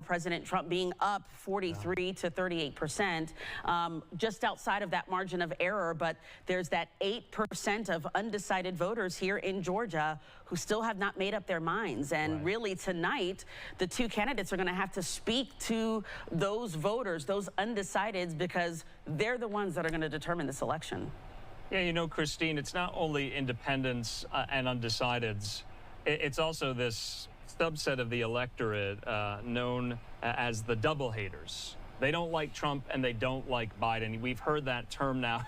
President Trump being up 43 to 38%, just outside of that margin of error. But there's that 8% of undecided voters here in Georgia who still have not made up their minds. And really tonight, the two candidates are going to have to speak to those voters, those undecideds, because they're the ones that are going to determine this election. Yeah, you know, Christine, it's not only independents and undecideds. It's also this subset of the electorate known as the double haters. They don't like Trump and they don't like Biden. We've heard that term now.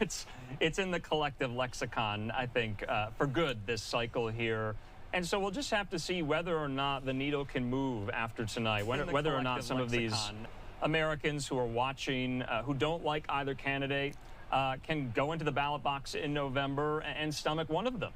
It's in the collective lexicon, I think, for good this cycle here. And so we'll just have to see whether or not the needle can move after tonight, whether or not some of these Americans who are watching, who don't like either candidate, can go into the ballot box in November and stomach one of them.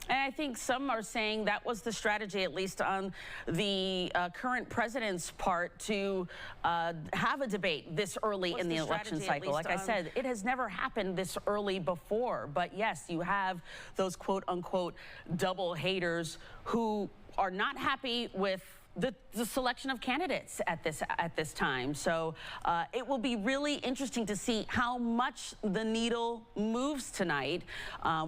And I think some are saying that was the strategy, at least on the current president's part, to have a debate this early in the election cycle. Like I said, it has never happened this early before. But yes, you have those quote unquote double haters who are not happy with the selection of candidates at this time. So it will be really interesting to see how much the needle moves tonight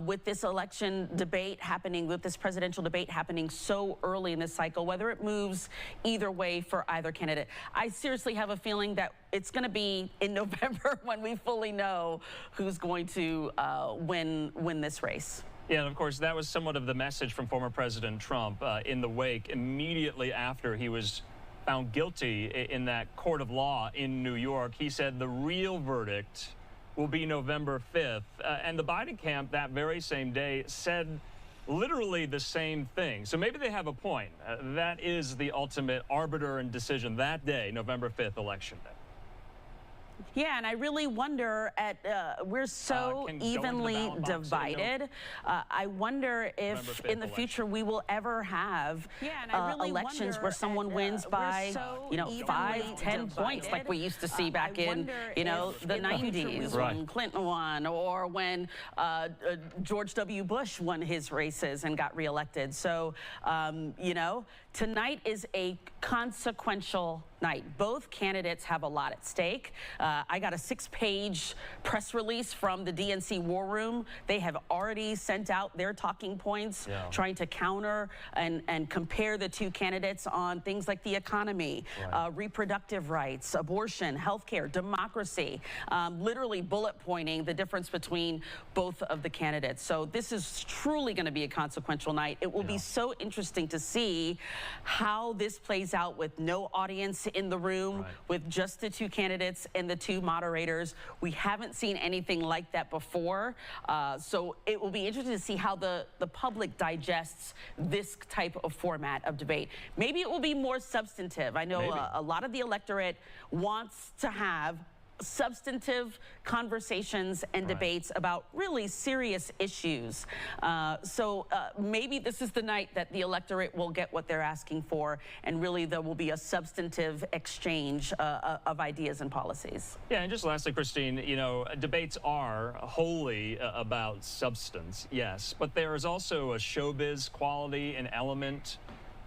with this election debate happening, with this presidential debate happening so early in this cycle, whether it moves either way for either candidate. I seriously have a feeling that it's going to be in November when we fully know who's going to win this race. Yeah, and of course, that was somewhat of the message from former President Trump in the wake immediately after he was found guilty in that court of law in New York. He said the real verdict will be November 5th. And the Biden camp that very same day said literally the same thing. So maybe they have a point. That is the ultimate arbiter and decision that day, November 5th, election day. Yeah, and I really wonder we're so evenly divided. I wonder if in the future we will ever have elections where someone wins by, 5, 10 points like we used to see back in, the 90s when Clinton won, or when George W. Bush won his races and got reelected. So, tonight is a consequential night. Both candidates have a lot at stake. I got a 6-page press release from the DNC War Room. They have already sent out their talking points, trying to counter and compare the two candidates on things like the economy, reproductive rights, abortion, healthcare, democracy, literally bullet pointing the difference between both of the candidates. So this is truly going to be a consequential night. It will be so interesting to see how this plays out with no audience in the room, with just the two candidates and the two moderators. We haven't seen anything like that before. So it will be interesting to see how the public digests this type of format of debate. Maybe it will be more substantive. I know a lot of the electorate wants to have substantive conversations and debates about really serious issues. So maybe this is the night that the electorate will get what they're asking for, and really there will be a substantive exchange of ideas and policies. Yeah, and just lastly, Christine, debates are wholly about substance, yes, but there is also a showbiz quality and element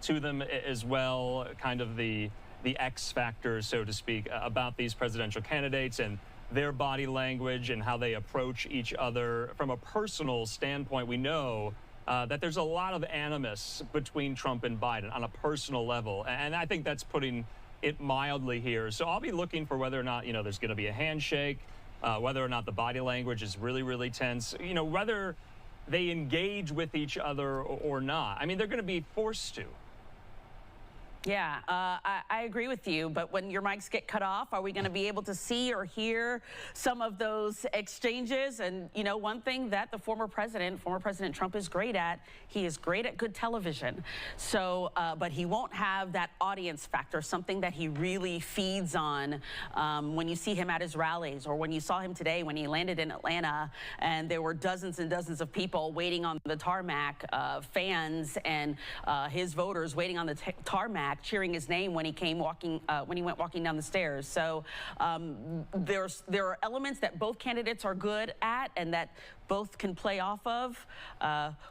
to them as well, kind of the X factor, so to speak, about these presidential candidates and their body language and how they approach each other. From a personal standpoint, we know that there's a lot of animus between Trump and Biden on a personal level. And I think that's putting it mildly here. So I'll be looking for whether or not, there's going to be a handshake, whether or not the body language is really, really tense, whether they engage with each other or not. I mean, they're going to be forced to. Yeah, I agree with you, but when your mics get cut off, are we going to be able to see or hear some of those exchanges? And, one thing that the former President Trump is great at, he is great at good television. So, but he won't have that audience factor, something that he really feeds on when you see him at his rallies, or when you saw him today when he landed in Atlanta and there were dozens and dozens of people waiting on the tarmac, fans and his voters waiting on the tarmac. Mac cheering his name when he went walking down the stairs. So there are elements that both candidates are good at and that both can play off of.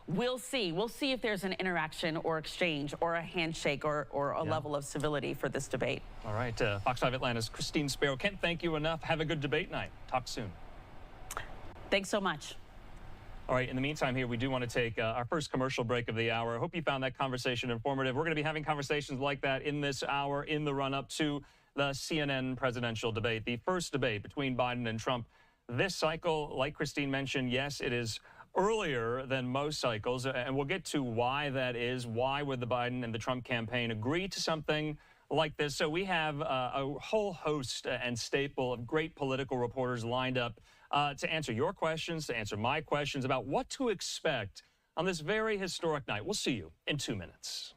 We'll see. We'll see if there's an interaction or exchange or a handshake or a level of civility for this debate. All right. Fox 5 Atlanta's Christine Sparrow. Can't thank you enough. Have a good debate night. Talk soon. Thanks so much. All right, in the meantime here, we do want to take our first commercial break of the hour. I hope you found that conversation informative. We're going to be having conversations like that in this hour, in the run-up to the CNN presidential debate, the first debate between Biden and Trump this cycle. Like Christine mentioned, yes, it is earlier than most cycles, and we'll get to why that is. Why would the Biden and the Trump campaign agree to something like this? So we have a whole host and staple of great political reporters lined up to answer your questions, to answer my questions about what to expect on this very historic night. We'll see you in 2 minutes.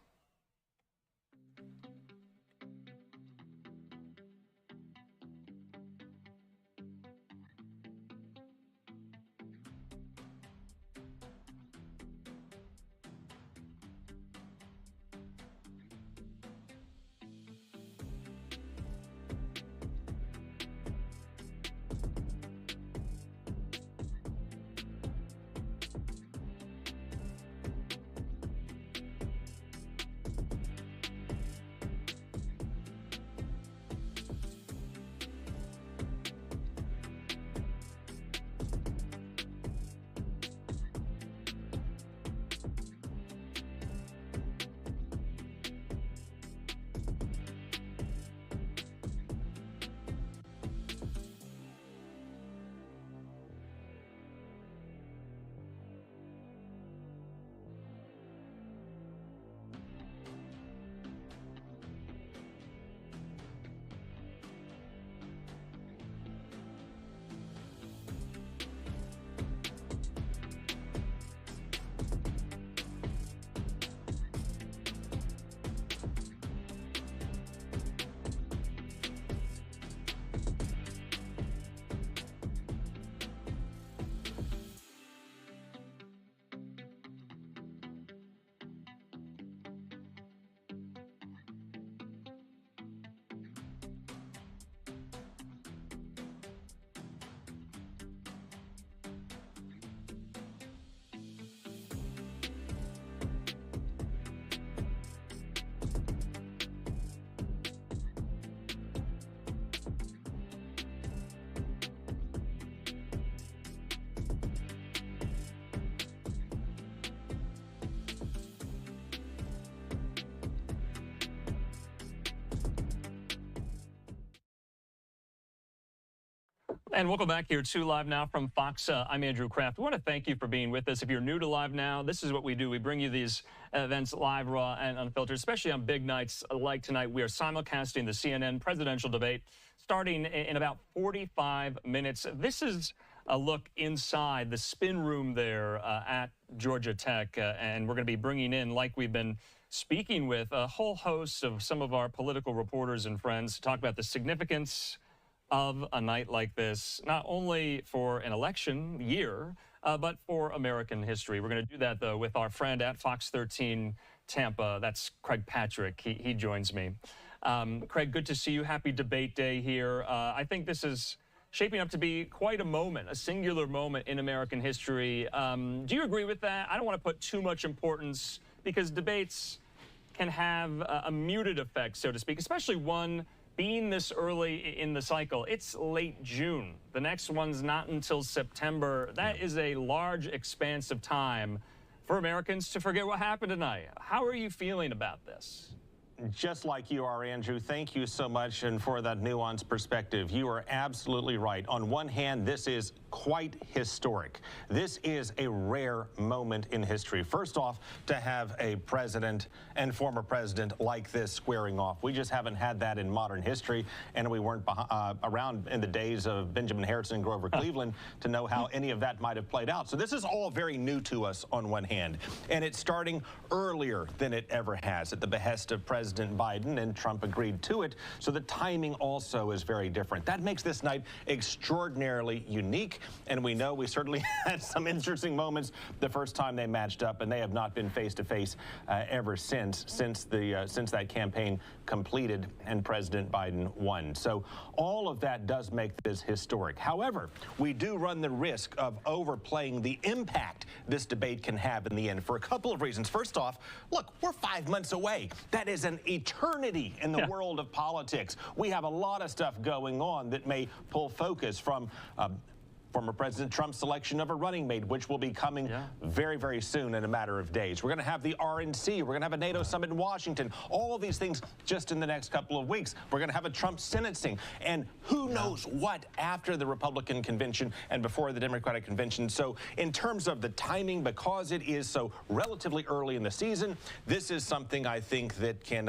And welcome back here to Live Now from Fox. I'm Andrew Kraft. We want to thank you for being with us. If you're new to Live Now, this is what we do. We bring you these events live, raw, and unfiltered, especially on big nights like tonight. We are simulcasting the CNN presidential debate starting in about 45 minutes. This is a look inside the spin room there at Georgia Tech, and we're going to be bringing in, like we've been speaking with, a whole host of some of our political reporters and friends to talk about the significance of a night like this, not only for an election year, but for American history. We're going to do that, though, with our friend at Fox 13 Tampa. That's Craig Patrick. He joins me. Craig, good to see you. Happy debate day here. I think this is shaping up to be quite a moment, a singular moment in American history. Do you agree with that? I don't want to put too much importance, because debates can have a muted effect, so to speak, especially one being this early in the cycle. It's late June. The next one's not until September. That is a large expanse of time for Americans to forget what happened tonight. How are you feeling about this? Just like you are, Andrew, thank you so much, and for that nuanced perspective. You are absolutely right. On one hand, this is quite historic. This is a rare moment in history. First off, to have a president and former president like this squaring off. We just haven't had that in modern history, and we weren't around in the days of Benjamin Harrison and Grover Cleveland to know how any of that might have played out. So this is all very new to us on one hand, and it's starting earlier than it ever has at the behest of President Biden, and Trump agreed to it. So the timing also is very different. That makes this night extraordinarily unique, And we know we certainly had some interesting moments the first time they matched up, and they have not been face-to-face ever since that campaign completed and President Biden won. So all of that does make this historic. However, we do run the risk of overplaying the impact this debate can have in the end for a couple of reasons. First off, look, we're 5 months away. That is an eternity in the world of politics. We have a lot of stuff going on that may pull focus from former President Trump's selection of a running mate, which will be coming very, very soon in a matter of days. We're going to have the RNC. We're going to have a NATO summit in Washington. All of these things just in the next couple of weeks. We're going to have a Trump sentencing. And who knows what after the Republican convention and before the Democratic convention. So in terms of the timing, because it is so relatively early in the season, this is something I think that can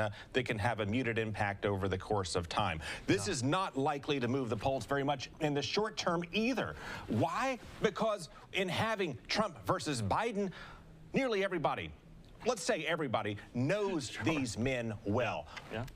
have a muted impact over the course of time. This is not likely to move the polls very much in the short term either. Why? Because in having Trump versus Biden, nearly everybody, let's say everybody, knows these men well.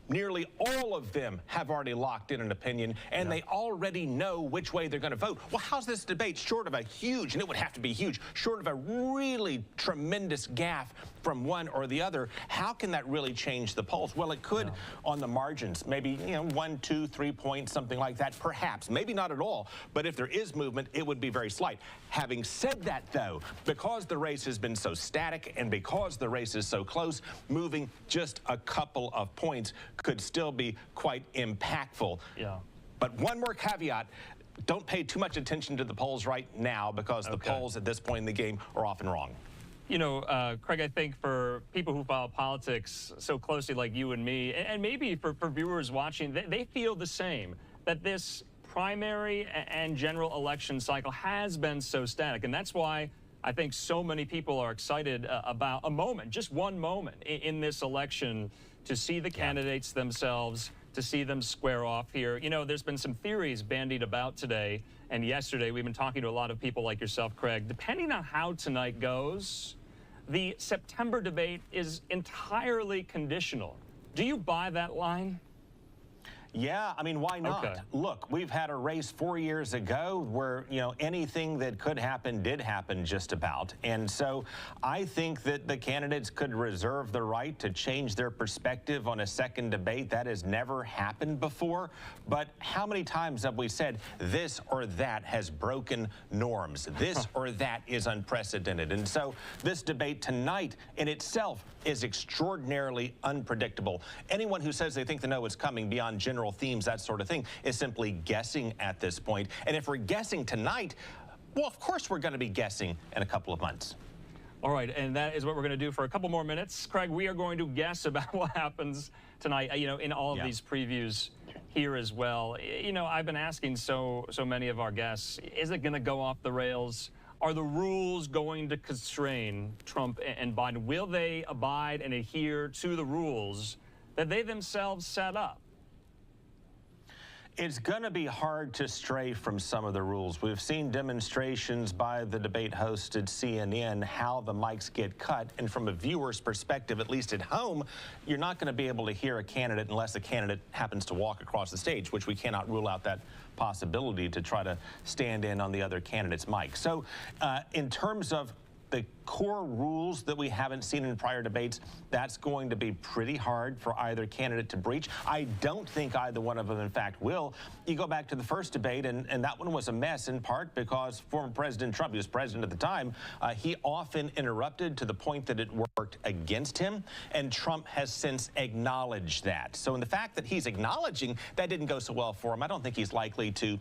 Nearly all of them have already locked in an opinion, and they already know which way they're going to vote. Well, how's this debate, short of a huge, and it would have to be huge, short of a really tremendous gaffe from one or the other, how can that really change the polls? Well, it could on the margins, maybe 1, 2, 3 points, something like that, perhaps. Maybe not at all, but if there is movement, it would be very slight. Having said that, though, because the race has been so static and because the race is so close, moving just a couple of points could still be quite impactful. But one more caveat. Don't pay too much attention to the polls right now because the polls at this point in the game are often wrong. You know, Craig, I think for people who follow politics so closely like you and me, and maybe for viewers watching, they feel the same, that this primary and general election cycle has been so static. And that's why I think so many people are excited about a moment, just one moment in this election to see the candidates themselves, to see them square off here. You know, there's been some theories bandied about today and yesterday. We've been talking to a lot of people like yourself, Craig. Depending on how tonight goes, the September debate is entirely conditional. Do you buy that line? Yeah, I mean, why not? Look, we've had a race 4 years ago where, anything that could happen did happen just about. And so I think that the candidates could reserve the right to change their perspective on a second debate. That has never happened before. But how many times have we said this or that has broken norms? This or that is unprecedented. And so this debate tonight in itself is extraordinarily unpredictable. Anyone who says they think they know what's coming beyond general themes, that sort of thing, is simply guessing at this point. And if we're guessing tonight, well, of course we're going to be guessing in a couple of months. All right, and that is what we're going to do for a couple more minutes. Craig, we are going to guess about what happens tonight, in all of these previews here as well. I've been asking so many of our guests, is it going to go off the rails? Are the rules going to constrain Trump and Biden? Will they abide and adhere to the rules that they themselves set up? It's going to be hard to stray from some of the rules. We've seen demonstrations by the debate host at CNN how the mics get cut. And from a viewer's perspective, at least at home, you're not going to be able to hear a candidate unless the candidate happens to walk across the stage, which we cannot rule out that possibility to try to stand in on the other candidate's mic. So in terms of the core rules that we haven't seen in prior debates, that's going to be pretty hard for either candidate to breach. I don't think either one of them, in fact, will. You go back to the first debate, and that one was a mess in part because former President Trump, he was president at the time, he often interrupted to the point that it worked against him, and Trump has since acknowledged that. So in the fact that he's acknowledging that didn't go so well for him, I don't think he's likely to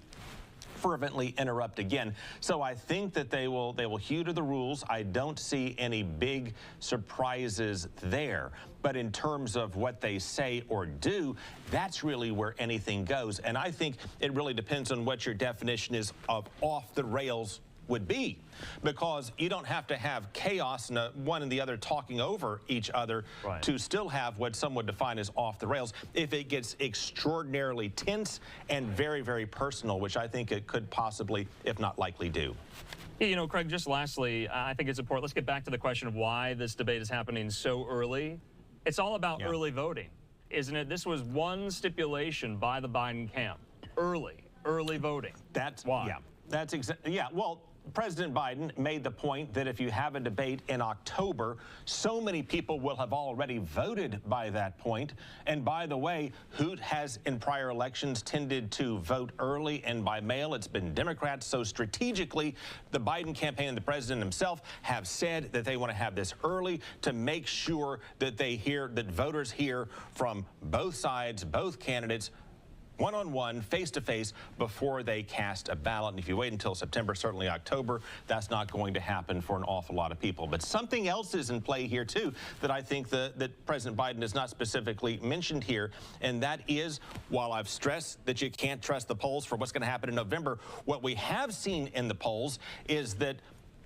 fervently interrupt again. So I think that they will hew to the rules. I don't see any big surprises there. But in terms of what they say or do, that's really where anything goes. And I think it really depends on what your definition is of off the rails would be, because you don't have to have chaos and one and the other talking over each other to still have what some would define as off the rails if it gets extraordinarily tense and very, very personal, which I think it could possibly, if not likely, do. Craig, just lastly, I think it's important. Let's get back to the question of why this debate is happening so early. It's all about early voting, isn't it? This was one stipulation by the Biden camp, early voting. That's why. That's exactly, yeah. Well, President Biden made the point that if you have a debate in October, so many people will have already voted by that point. And by the way, who has in prior elections tended to vote early and by mail? It's been Democrats. So strategically, the Biden campaign and the president himself have said that they want to have this early to make sure that that voters hear from both sides, both candidates, one-on-one, face-to-face, before they cast a ballot. And if you wait until September, certainly October, that's not going to happen for an awful lot of people. But something else is in play here, too, that I think that President Biden has not specifically mentioned here, and that is, while I've stressed that you can't trust the polls for what's going to happen in November, what we have seen in the polls is that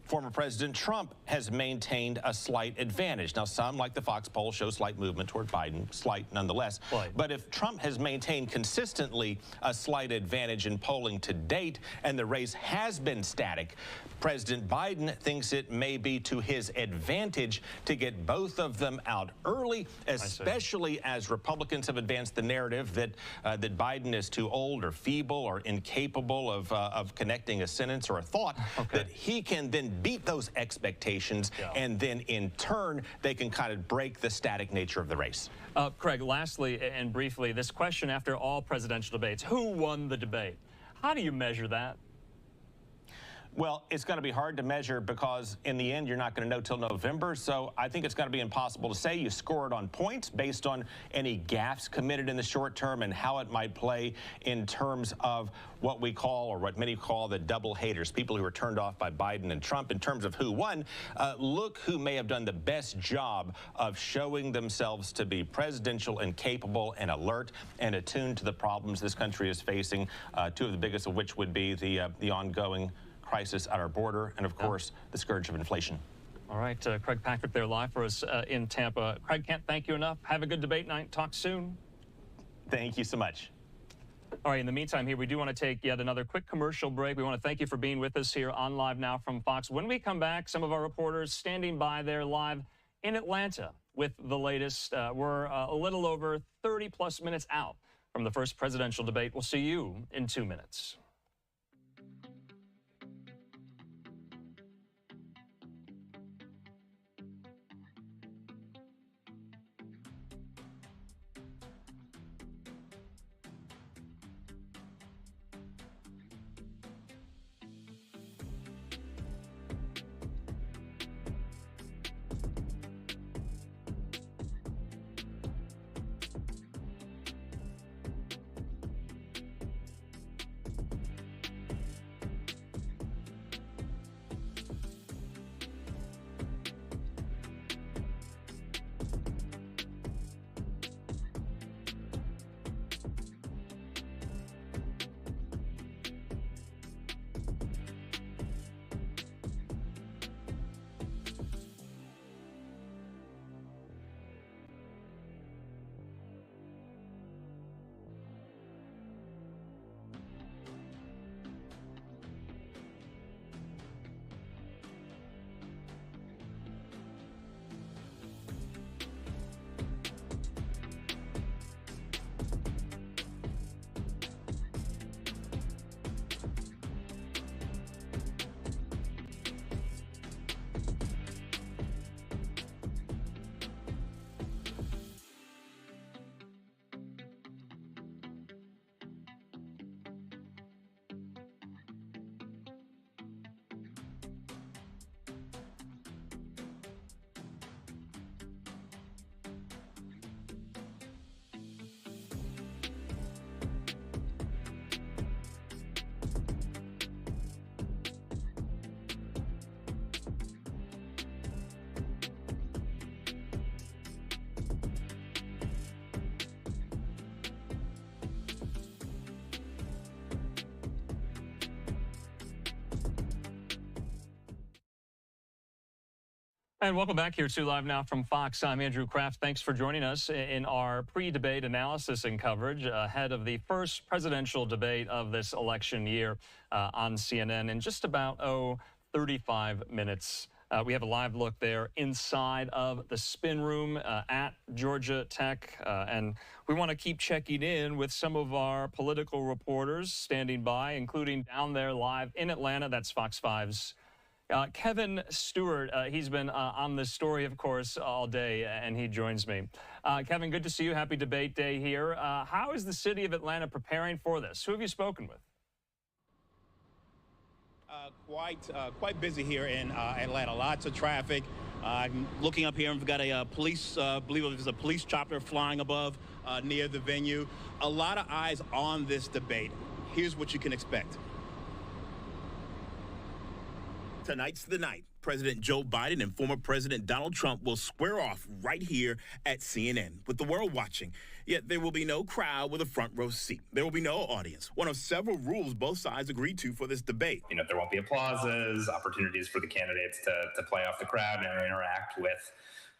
former President Trump has maintained a slight advantage. Now, some, like the Fox poll, show slight movement toward Biden, slight nonetheless. Slight. But if Trump has maintained consistently a slight advantage in polling to date, and the race has been static, President Biden thinks it may be to his advantage to get both of them out early, especially as Republicans have advanced the narrative that that Biden is too old or feeble or incapable of connecting a sentence or a thought, that he can then beat those expectations, and then in turn they can kind of break the static nature of the race. Craig, lastly and briefly, this question after all presidential debates: who won the debate? How do you measure that? Well, it's going to be hard to measure because in the end, you're not going to know till November. So I think it's going to be impossible to say. You score it on points based on any gaffes committed in the short term and how it might play in terms of what we call, or what many call, the double haters, people who were turned off by Biden and Trump. In terms of who won, look who may have done the best job of showing themselves to be presidential and capable and alert and attuned to the problems this country is facing, two of the biggest of which would be the ongoing crisis at our border, and of course, the scourge of inflation. All right, Craig Patrick there live for us in Tampa. Craig, can't thank you enough. Have a good debate night. Talk soon. Thank you so much. All right, in the meantime here, we do want to take yet another quick commercial break. We want to thank you for being with us here on Live Now from Fox. When we come back, some of our reporters standing by there live in Atlanta with the latest. We're a little over 30+ minutes out from the first presidential debate. We'll see you in 2 minutes. And welcome back here to Live Now from Fox. I'm Andrew Kraft. Thanks for joining us in our pre-debate analysis and coverage ahead of the first presidential debate of this election year on CNN in just about, 35 minutes We have a live look there inside of the spin room at Georgia Tech. And we want to keep checking in with some of our political reporters standing by, including down there live in Atlanta. That's Fox 5's Kevin Stewart. He's been on this story, of course, all day, and he joins me. Kevin, good to see you. Happy debate day here. How is the city of Atlanta preparing for this? Who have you spoken with? Quite busy here in Atlanta. Lots of traffic. I'm looking up here, and we've got a police, I believe there's a police chopper flying above near the venue. A lot of eyes on this debate. Here's what you can expect. Tonight's the night. President Joe Biden and former President Donald Trump will square off right here at CNN with the world watching. Yet there will be no crowd with a front row seat. There will be no audience. One of several rules both sides agreed to for this debate. You know, there won't be applauses, opportunities for the candidates to play off the crowd and interact with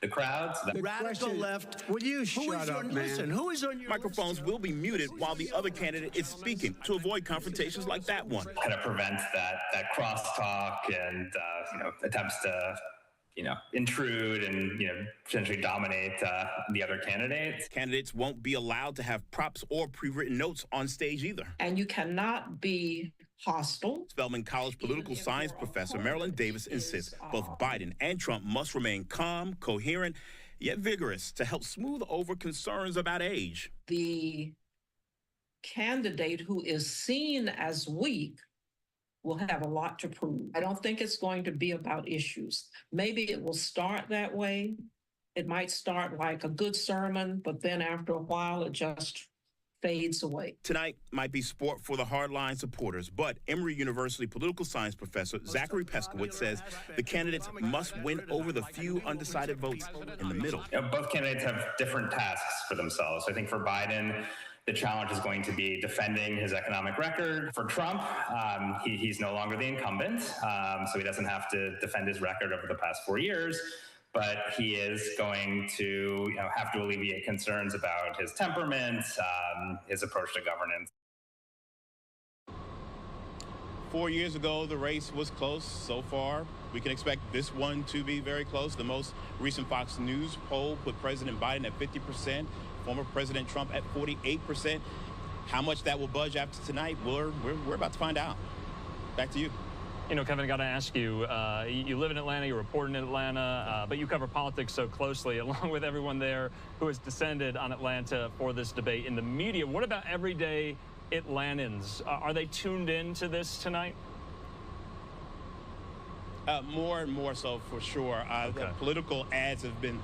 the crowds. The radical left. Will you shut up, man? Listen, who is on your Microphones list? will be muted while the other candidate is speaking to avoid confrontations like that one. Kind of prevents that crosstalk and attempts to intrude and potentially dominate the other candidates. Candidates won't be allowed to have props or pre-written notes on stage either. And you cannot be hostile. Spelman College political science professor Marilyn Davis insists both Biden and Trump must remain calm, coherent, yet vigorous to help smooth over concerns about age. The candidate who is seen as weak will have a lot to prove. I don't think it's going to be about issues. Maybe it will start that way. It might start like a good sermon, but then after a while, it just fades away. Tonight might be sport for the hardline supporters, but Emory University political science professor Zachary Peskowitz says the candidates must win over the few undecided votes in the middle. Both candidates have different tasks for themselves. I think for Biden, the challenge is going to be defending his economic record. For Trump, he's no longer the incumbent, so he doesn't have to defend his record over the past 4 years. But he is going to have to alleviate concerns about his temperament, his approach to governance. 4 years ago, the race was close. So far, we can expect this one to be very close. The most recent Fox News poll put President Biden at 50%, former President Trump at 48%. How much that will budge after tonight, we're about to find out. Back to you. Kevin, I got to ask you, you live in Atlanta, you're reporting in Atlanta, but you cover politics so closely, along with everyone there who has descended on Atlanta for this debate in the media. What about everyday Atlantans? Are they tuned in to this tonight? More and more so, for sure. Okay. The political ads have been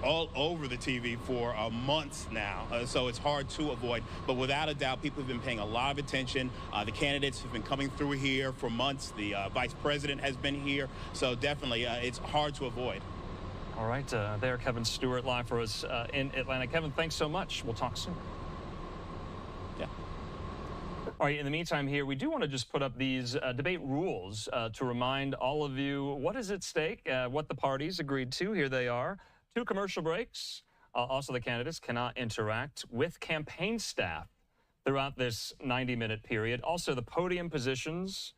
all over the TV for months now, so it's hard to avoid. But without a doubt, people have been paying a lot of attention. The candidates have been coming through here for months. The vice president has been here, so definitely it's hard to avoid. All right, there, Kevin Stewart, live for us in Atlanta. Kevin, thanks so much. We'll talk soon. Yeah. All right, in the meantime here, we do want to just put up these debate rules to remind all of you what is at stake, what the parties agreed to. Here they are. 2 commercial breaks. Also, the candidates cannot interact with campaign staff throughout this 90-minute period. Also, the podium positions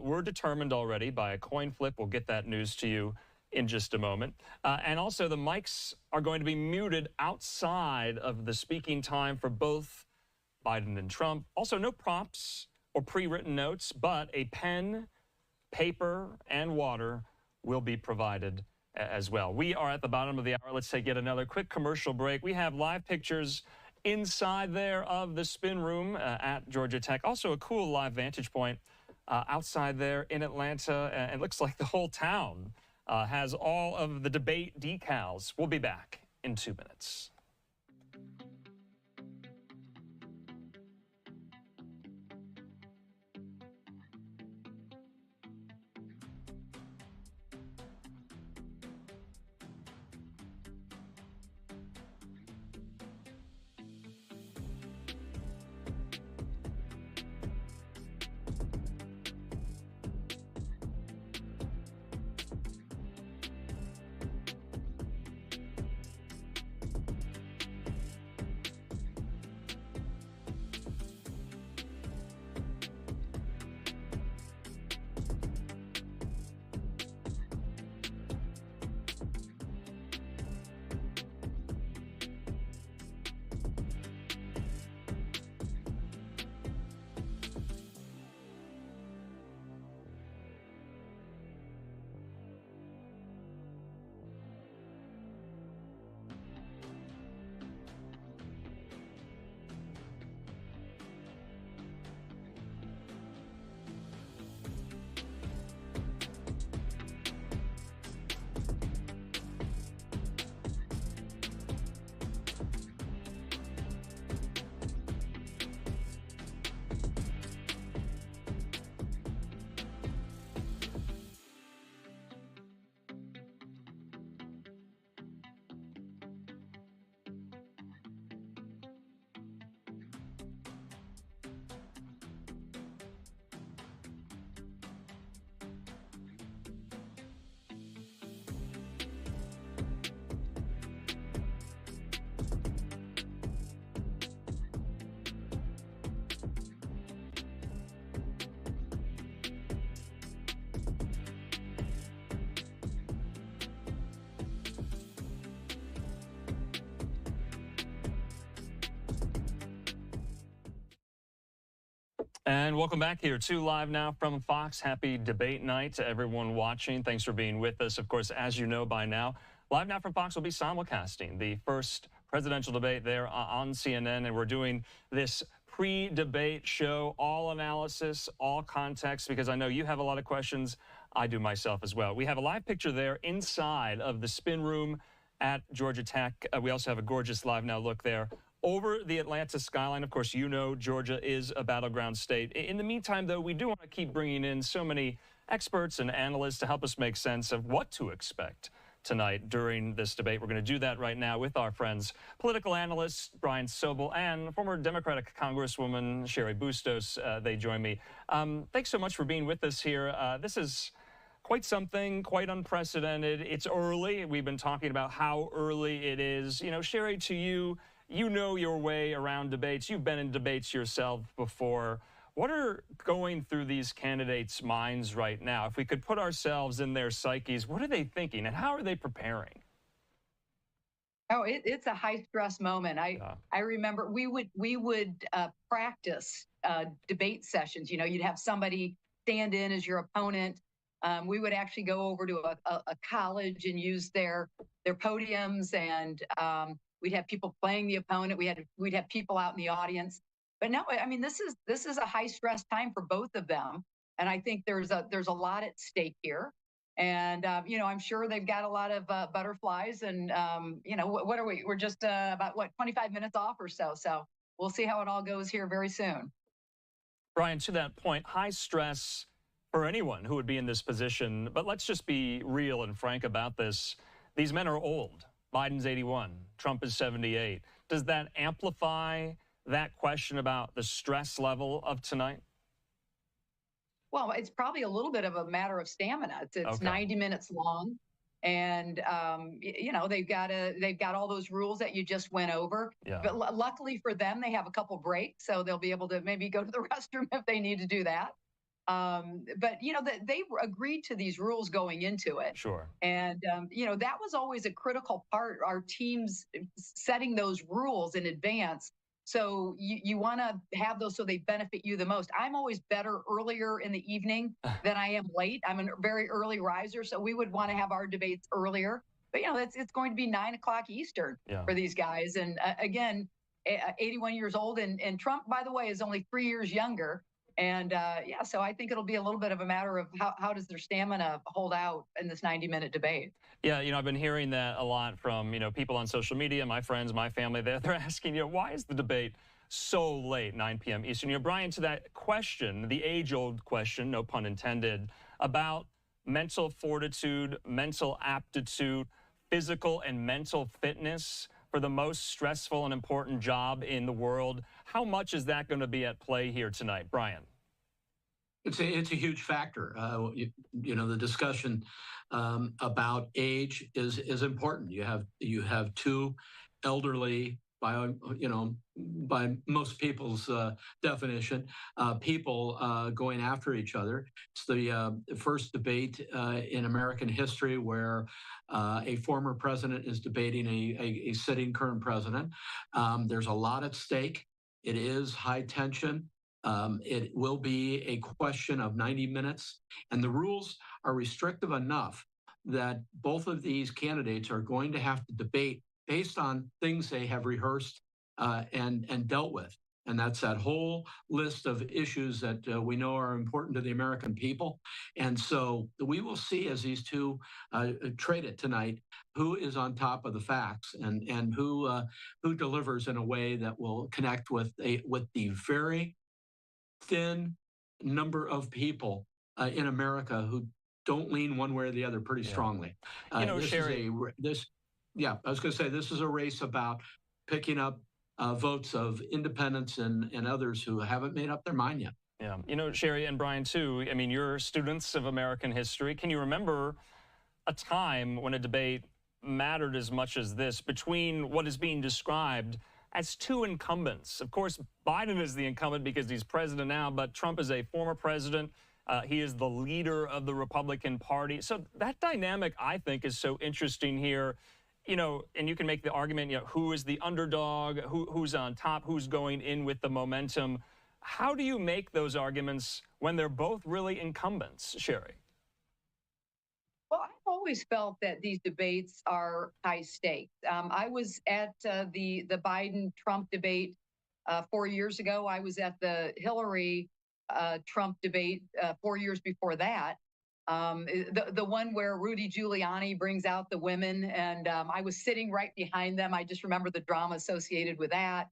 were determined already by a coin flip. We'll get that news to you in just a moment. And also, the mics are going to be muted outside of the speaking time for both Biden and Trump. Also, no prompts or pre-written notes, but a pen, paper, and water will be provided as well. We are at the bottom of the hour. Let's take yet another quick commercial break. We have live pictures inside there of the spin room at Georgia Tech. Also a cool live vantage point outside there in Atlanta. It looks like the whole town has all of the debate decals. We'll be back in 2 minutes. And welcome back here to Live Now from Fox. Happy debate night to everyone watching. Thanks for being with us. Of course, as you know by now, Live Now from Fox will be simulcasting the first presidential debate there on CNN, and we're doing this pre-debate show, all analysis, all context, because I know you have a lot of questions. I do myself as well. We have a live picture there inside of the spin room at Georgia Tech. We also have a gorgeous Live Now look there over the Atlanta skyline. Of course, you know Georgia is a battleground state. In the meantime, though, we do want to keep bringing in so many experts and analysts to help us make sense of what to expect tonight during this debate. We're going to do that right now with our friends, political analyst Brian Sobel and former Democratic Congresswoman Cheri Bustos. They join me. Thanks so much for being with us here. This is quite something, quite unprecedented. It's early. We've been talking about how early it is. You know, Cheri, to you, you know your way around debates. You've been in debates yourself before. What are going through these candidates' minds right now? If we could put ourselves in their psyches, what are they thinking and how are they preparing? Oh, it's a high stress moment. I remember we would practice debate sessions. You know, you'd have somebody stand in as your opponent. We would actually go over to a college and use their podiums, and we'd have people playing the opponent. We'd have people out in the audience. But no, I mean, this is a high stress time for both of them, and I think there's a lot at stake here. And you know, I'm sure they've got a lot of butterflies. And you know, what are we? We're just about 25 minutes off or so. So we'll see how it all goes here very soon. Brian, to that point, high stress for anyone who would be in this position. But let's just be real and frank about this. These men are old. Biden's 81, Trump is 78. Does that amplify that question about the stress level of tonight? Well, it's probably a little bit of a matter of stamina. It's Okay. 90 minutes long, and you know, they've got all those rules that you just went over. Yeah. But luckily for them, they have a couple breaks, so they'll be able to maybe go to the restroom if they need to do that. But you know, they agreed to these rules going into it. Sure. And you know, that was always a critical part, our teams setting those rules in advance. So you want to have those so they benefit you the most. I'm always better earlier in the evening than I am late. I'm a very early riser, so we would want to have our debates earlier. But you know, it's going to be 9 o'clock Eastern for these guys. And again, 81 years old, and Trump, by the way, is only 3 years younger. And yeah, so I think it'll be a little bit of a matter of how does their stamina hold out in this 90-minute debate. Yeah, you know, I've been hearing that a lot from, you know, people on social media, my friends, my family. They're asking, you know, why is the debate so late, 9 p.m. Eastern? You know, Brian, to that question, the age-old question, no pun intended, about mental fortitude, mental aptitude, physical and mental fitness for the most stressful and important job in the world. How much is that going to be at play here tonight, Brian? It's a huge factor. You know, the discussion about age is important. You have two elderly, by most people's definition, people going after each other. It's the first debate in American history where a former president is debating a sitting current president. There's a lot at stake. It is high tension. It will be a question of 90 minutes, and the rules are restrictive enough that both of these candidates are going to have to debate based on things they have rehearsed and dealt with. And that's that whole list of issues that we know are important to the American people. And so we will see, as these two trade it tonight, who is on top of the facts and who delivers in a way that will connect with the very thin number of people in America who don't lean one way or the other pretty strongly. You know, Cheri, I was going to say, this is a race about picking up votes of independents and others who haven't made up their mind yet. Yeah, you know, Cheri and Brian too, I mean, you're students of American history. Can you remember a time when a debate mattered as much as this between what is being described as two incumbents? Of course, Biden is the incumbent because he's president now, but Trump is a former president. He is the leader of the Republican Party. So that dynamic, I think, is so interesting here. You know, and you can make the argument, you know, who is the underdog, who's on top, who's going in with the momentum. How do you make those arguments when they're both really incumbents, Sherry? Well, I've always felt that these debates are high stakes. I was at the Biden-Trump debate 4 years ago. I was at the Hillary Trump debate 4 years before that. The one where Rudy Giuliani brings out the women, and I was sitting right behind them. I just remember the drama associated with that.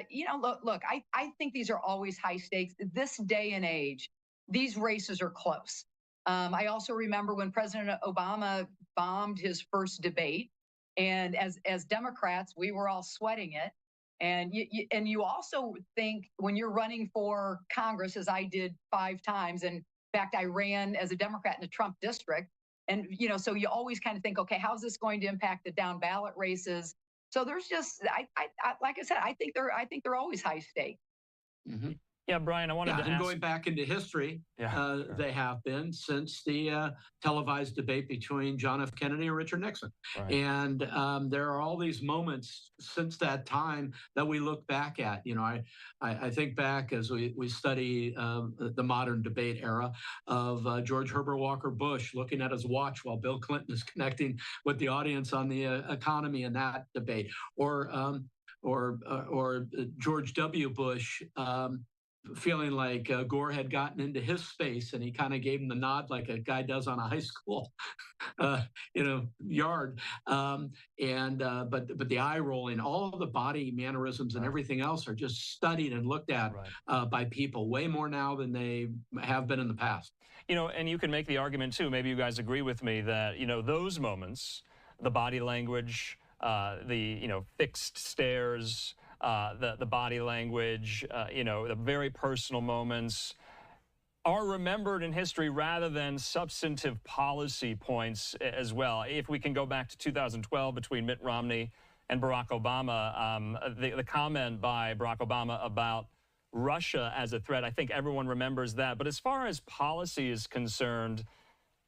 You know, look, I think these are always high stakes. This day and age, these races are close. I also remember when President Obama bombed his first debate, and as Democrats, we were all sweating it. And you also think when you're running for Congress, as I did 5 times, and in fact, I ran as a Democrat in the Trump district, and you know, so you always kind of think, okay, how's this going to impact the down ballot races? So there's just, I like I said, I think they're always high stakes. Mm-hmm. Yeah, Brian, I wanted to and ask. going back into history, Sure. they have been since the televised debate between John F. Kennedy and Richard Nixon. Right. And there are all these moments since that time that we look back at. You know, I think back as we study the modern debate era of George Herbert Walker Bush looking at his watch while Bill Clinton is connecting with the audience on the economy in that debate, or George W. Bush feeling like Gore had gotten into his space, and he kind of gave him the nod like a guy does on a high school, yard. But the eye rolling, all of the body mannerisms and everything else are just studied and looked at by people way more now than they have been in the past. You know, and you can make the argument too, maybe you guys agree with me that, you know, those moments, the body language, the fixed stares, the body language, the very personal moments are remembered in history rather than substantive policy points as well. If we can go back to 2012 between Mitt Romney and Barack Obama, the comment by Barack Obama about Russia as a threat, I think everyone remembers that. But as far as policy is concerned,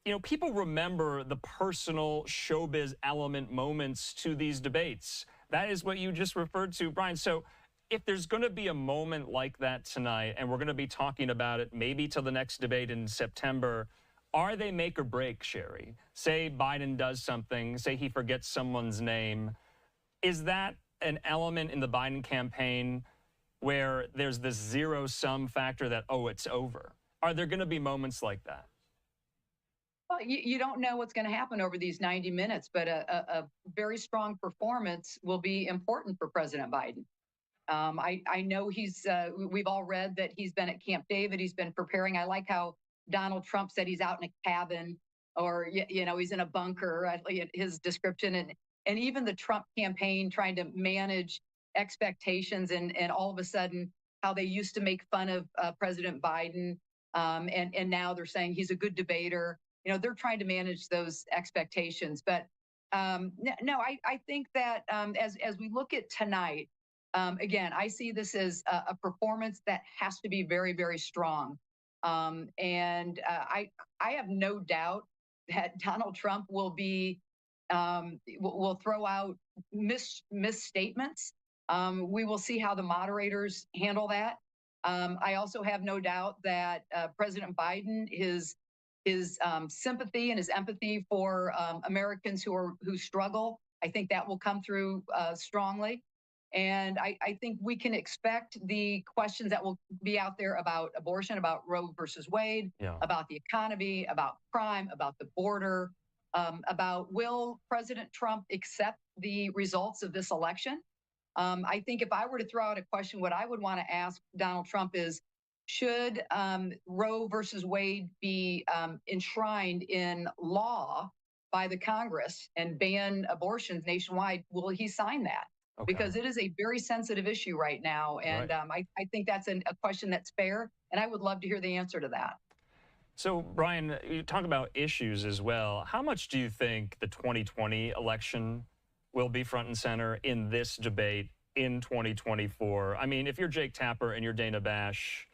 you know, people remember the personal showbiz element moments to these debates. That is what you just referred to, Brian. So if there's going to be a moment like that tonight, and we're going to be talking about it maybe till the next debate in September, are they make or break, Sherry? Say Biden does something, say he forgets someone's name. Is that an element in the Biden campaign where there's this zero-sum factor that, oh, it's over? Are there going to be moments like that? Well, you don't know what's going to happen over these 90 minutes, but a very strong performance will be important for President Biden. I know we've all read that he's been at Camp David. He's been preparing. I like how Donald Trump said he's out in a cabin, or, he's in a bunker, his description. And even the Trump campaign trying to manage expectations and all of a sudden how they used to make fun of President Biden. And now they're saying he's a good debater. You know, they're trying to manage those expectations. But no, I think that as we look at tonight, again, I see this as a performance that has to be very, very strong. And I have no doubt that Donald Trump will throw out misstatements. We will see how the moderators handle that. I also have no doubt that President Biden, his sympathy and his empathy for Americans who struggle, I think that will come through strongly. And I think we can expect the questions that will be out there about abortion, about Roe versus Wade, about the economy, about crime, about the border, about will President Trump accept the results of this election? I think if I were to throw out a question, what I would want to ask Donald Trump is, should Roe versus Wade be enshrined in law by the Congress and ban abortions nationwide? Will he sign that? Okay. Because it is a very sensitive issue right now. And I think that's a question that's fair. And I would love to hear the answer to that. So, Brian, you talk about issues as well. How much do you think the 2020 election will be front and center in this debate in 2024? I mean, if you're Jake Tapper and you're Dana Bash,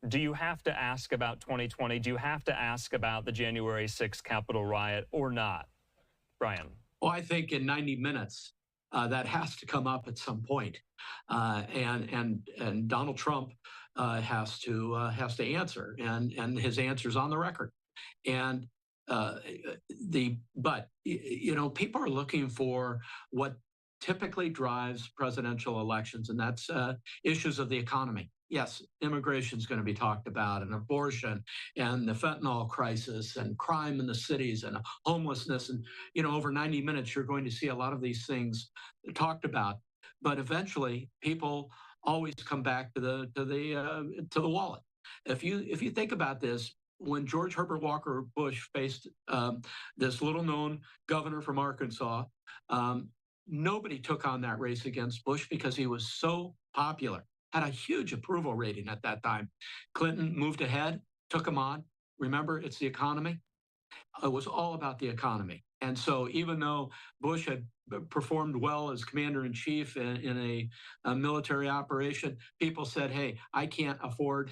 do you have to ask about 2020? Do you have to ask about the January 6th Capitol riot or not? Brian? Well, I think in 90 minutes, that has to come up at some point. And Donald Trump has to answer, and his answer's on the record. And but people are looking for what typically drives presidential elections, and that's issues of the economy. Yes, immigration is going to be talked about, and abortion, and the fentanyl crisis, and crime in the cities, and homelessness, and over 90 minutes, you're going to see a lot of these things talked about. But eventually, people always come back to the wallet. If you think about this, when George Herbert Walker Bush faced this little-known governor from Arkansas, nobody took on that race against Bush because he was so popular, had a huge approval rating at that time. Clinton moved ahead, took him on. Remember, it's the economy. It was all about the economy. And so even though Bush had performed well as commander-in-chief in a military operation, people said, hey, I can't afford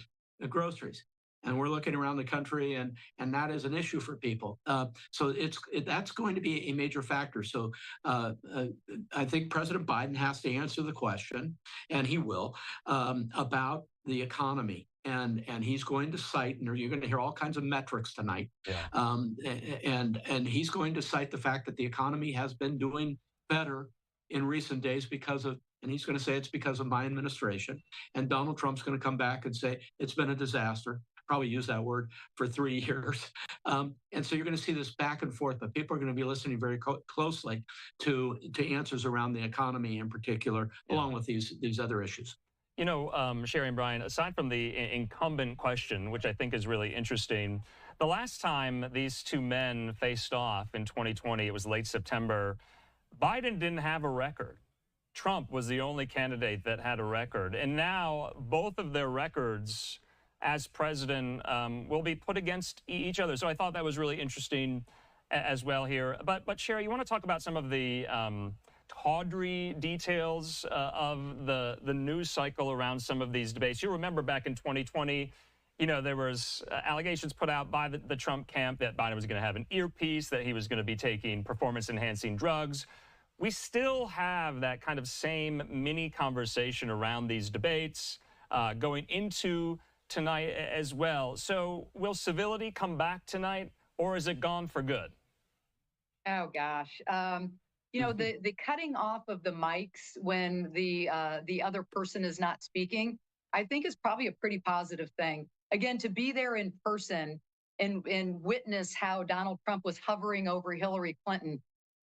groceries. And we're looking around the country, and that is an issue for people. So that's going to be a major factor. So I think President Biden has to answer the question, and he will, about the economy. And he's going to cite, and you're going to hear all kinds of metrics tonight. Yeah. And he's going to cite the fact that the economy has been doing better in recent days and he's going to say it's because of my administration. And Donald Trump's going to come back and say it's been a disaster. Probably use that word for 3 years. And so you're going to see this back and forth, but people are going to be listening very closely to answers around the economy in particular, along with these other issues. Sherry and Brian, aside from the incumbent question, which I think is really interesting, the last time these two men faced off in 2020, it was late September, Biden didn't have a record. Trump was the only candidate that had a record. And now both of their records as president will be put against each other. So I thought that was really interesting as well here. But Sherry, you want to talk about some of the tawdry details of the news cycle around some of these debates? You remember back in 2020, there was allegations put out by the Trump camp that Biden was going to have an earpiece, that he was going to be taking performance-enhancing drugs. We still have that kind of same mini conversation around these debates going into tonight as well. So will civility come back tonight, or is it gone for good? Oh, gosh. The cutting off of the mics when the other person is not speaking, I think is probably a pretty positive thing. Again, to be there in person and witness how Donald Trump was hovering over Hillary Clinton.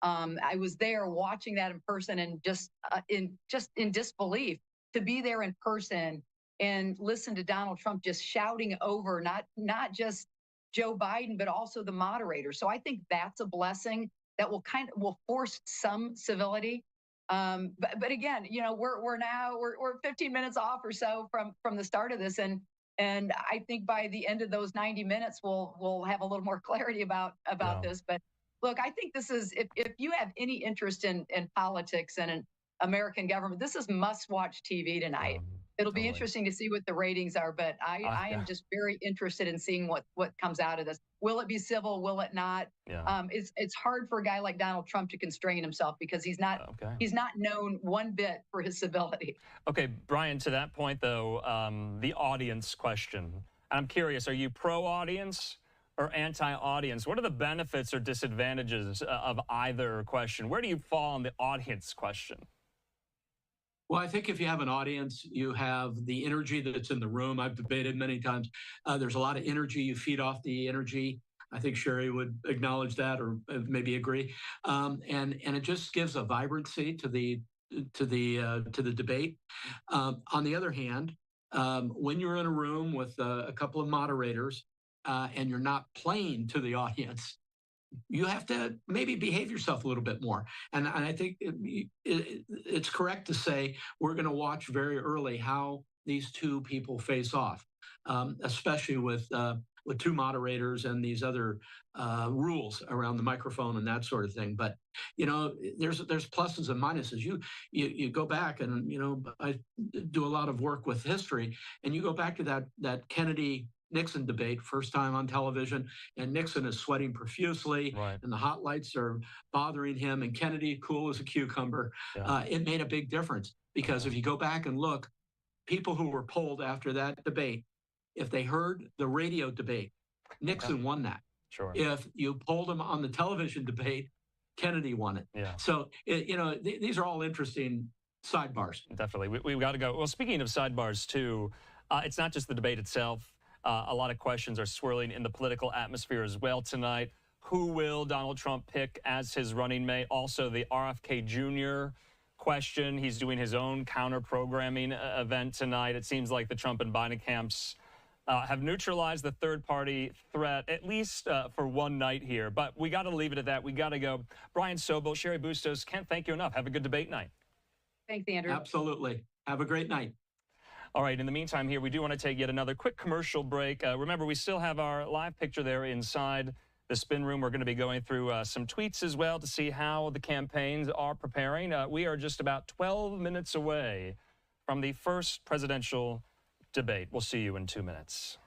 I was there watching that in person and just in disbelief to be there in person and listen to Donald Trump just shouting over not just Joe Biden, but also the moderator. So I think that's a blessing that will force some civility. But again, we're 15 minutes off or so from the start of this, and I think by the end of those 90 minutes, we'll have a little more clarity about this. But look, I think this is if you have any interest in politics and in American government, this is must-watch TV tonight. It'll be interesting to see what the ratings are, but I am just very interested in seeing what comes out of this. Will it be civil? Will it not? Yeah. It's hard for a guy like Donald Trump to constrain himself because he's not known one bit for his civility. Okay, Brian, to that point though, the audience question. I'm curious, are you pro-audience or anti-audience? What are the benefits or disadvantages of either question? Where do you fall on the audience question? Well, I think if you have an audience, you have the energy that's in the room. I've debated many times. There's a lot of energy. You feed off the energy. I think Sherry would acknowledge that or maybe agree. And it just gives a vibrancy to the debate. On the other hand, when you're in a room with a couple of moderators and you're not playing to the audience, you have to maybe behave yourself a little bit more. And I think it's correct to say we're going to watch very early how these two people face off, especially with two moderators and these other rules around the microphone and that sort of thing. But there's pluses and minuses. You go back and I do a lot of work with history, and you go back to that Kennedy Nixon debate, first time on television, and Nixon is sweating profusely, Right. and the hot lights are bothering him, and Kennedy, cool as a cucumber. Yeah. It made a big difference because if you go back and look, people who were polled after that debate, if they heard the radio debate, Nixon won that. Sure. If you polled him on the television debate, Kennedy won it. Yeah. So, these are all interesting sidebars. Definitely. We've got to go. Well, speaking of sidebars, too, it's not just the debate itself. A lot of questions are swirling in the political atmosphere as well tonight. Who will Donald Trump pick as his running mate? Also, the RFK Jr. question. He's doing his own counter-programming event tonight. It seems like the Trump and Biden camps have neutralized the third-party threat, at least for one night here. But we got to leave it at that. We got to go. Brian Sobel, Sherry Bustos, can't thank you enough. Have a good debate night. Thanks, Andrew. Absolutely. Have a great night. All right, in the meantime here, we do want to take yet another quick commercial break. Remember, we still have our live picture there inside the spin room. We're going to be going through some tweets as well to see how the campaigns are preparing. We are just about 12 minutes away from the first presidential debate. We'll see you in 2 minutes.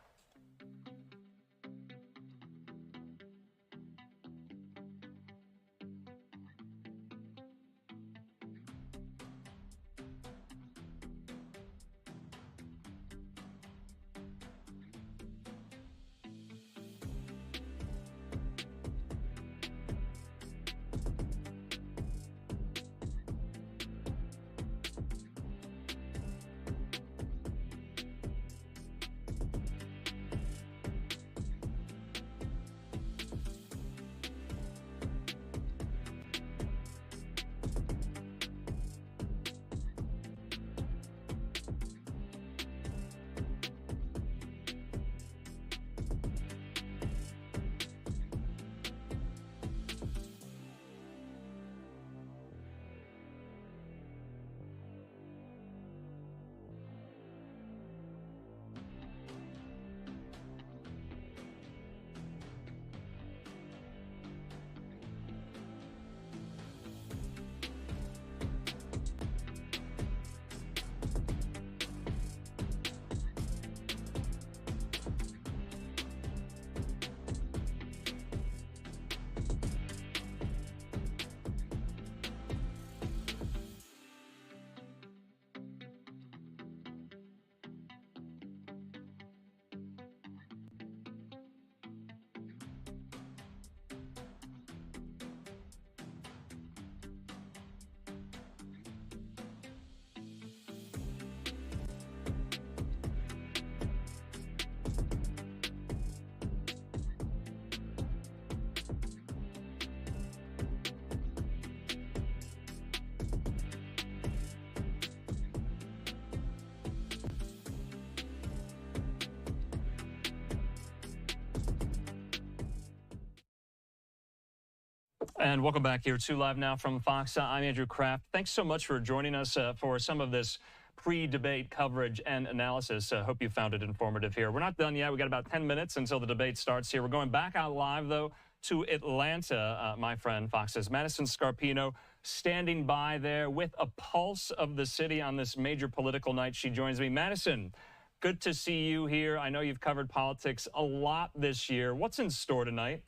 And welcome back here to Live Now from Fox. I'm Andrew Kraft. Thanks so much for joining us for some of this pre-debate coverage and analysis. Hope you found it informative here. We're not done yet. We got about 10 minutes until the debate starts here. We're going back out live, though, to Atlanta. My friend Fox's Madison Scarpino standing by there with a pulse of the city on this major political night. She joins me. Madison, good to see you here. I know you've covered politics a lot this year. What's in store tonight?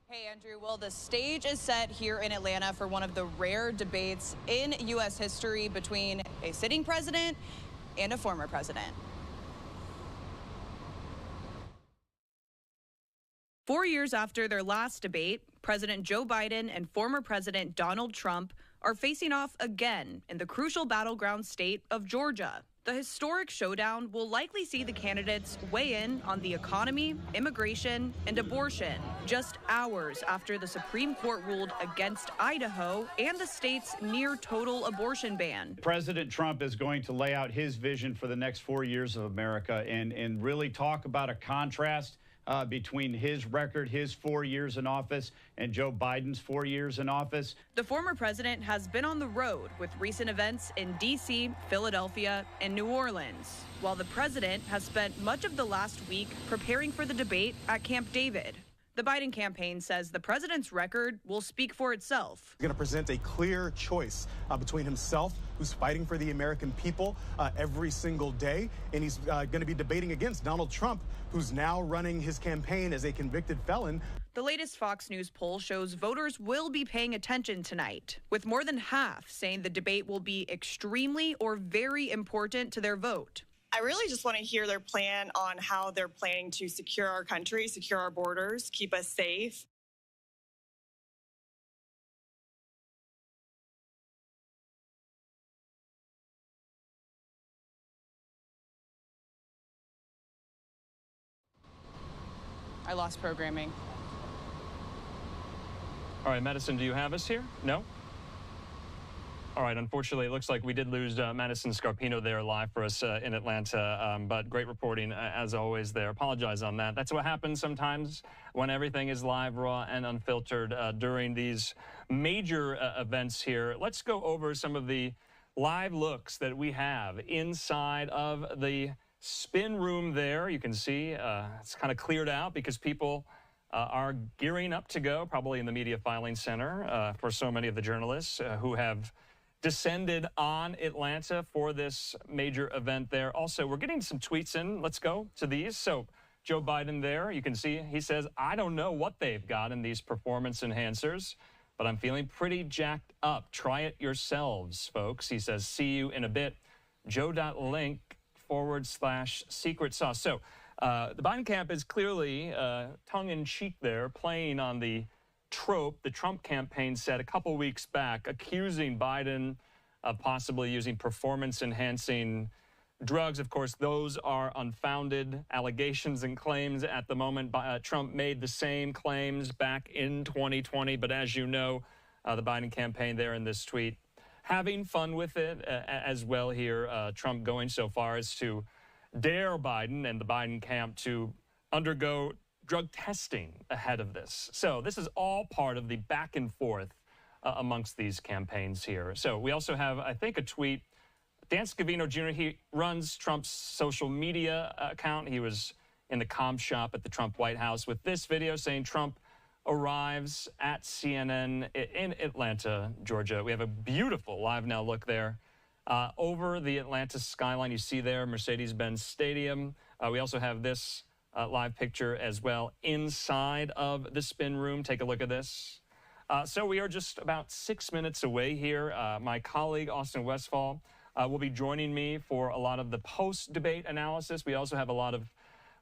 Hey, Andrew. Well, the stage is set here in Atlanta for one of the rare debates in U.S. history between a sitting president and a former president. 4 years after their last debate, President Joe Biden and former President Donald Trump are facing off again in the crucial battleground state of Georgia. The historic showdown will likely see the candidates weigh in on the economy, immigration, and abortion, just hours after the Supreme Court ruled against Idaho and the state's near total abortion ban. President Trump is going to lay out his vision for the next 4 years of America and really talk about a contrast between his record, his 4 years in office, and Joe Biden's 4 years in office. The former president has been on the road with recent events in D.C., Philadelphia, and New Orleans, while the president has spent much of the last week preparing for the debate at Camp David. The Biden campaign says the president's record will speak for itself. He's going to present a clear choice between himself, who's fighting for the American people every single day, and he's going to be debating against Donald Trump, who's now running his campaign as a convicted felon. The latest Fox News poll shows voters will be paying attention tonight, with more than half saying the debate will be extremely or very important to their vote. I really just want to hear their plan on how they're planning to secure our country, secure our borders, keep us safe. I lost programming. All right, Madison, do you have us here? No? All right, unfortunately, it looks like we did lose Madison Scarpino there live for us in Atlanta, but great reporting as always there. Apologize on that. That's what happens sometimes when everything is live, raw, and unfiltered during these major events here. Let's go over some of the live looks that we have inside of the spin room there. You can see it's kind of cleared out because people are gearing up to go, probably in the media filing center for so many of the journalists who have descended on Atlanta for this major event there. Also, we're getting some tweets in. Let's go to these. So Joe Biden there, you can see, he says, I don't know what they've got in these performance enhancers, but I'm feeling pretty jacked up. Try it yourselves, folks. He says, see you in a bit. Joe.link/secret sauce. So the Biden camp is clearly tongue-in-cheek there, playing on the trope the Trump campaign said a couple weeks back, accusing Biden of possibly using performance-enhancing drugs. Of course, those are unfounded allegations and claims at the moment. Trump made the same claims back in 2020, but as you know, the Biden campaign there in this tweet, having fun with it as well here. Trump going so far as to dare Biden and the Biden camp to undergo drug testing ahead of this. So this is all part of the back and forth amongst these campaigns here. So we also have, I think, a tweet. Dan Scavino Jr., he runs Trump's social media account. He was in the comm shop at the Trump White House with this video saying Trump arrives at CNN in Atlanta, Georgia. We have a beautiful Live Now look there. Over the Atlanta skyline, you see there Mercedes-Benz Stadium. We also have this live picture as well inside of the spin room. Take a look at this. So we are just about 6 minutes away here. My colleague, Austin Westfall, will be joining me for a lot of the post-debate analysis. We also have a lot of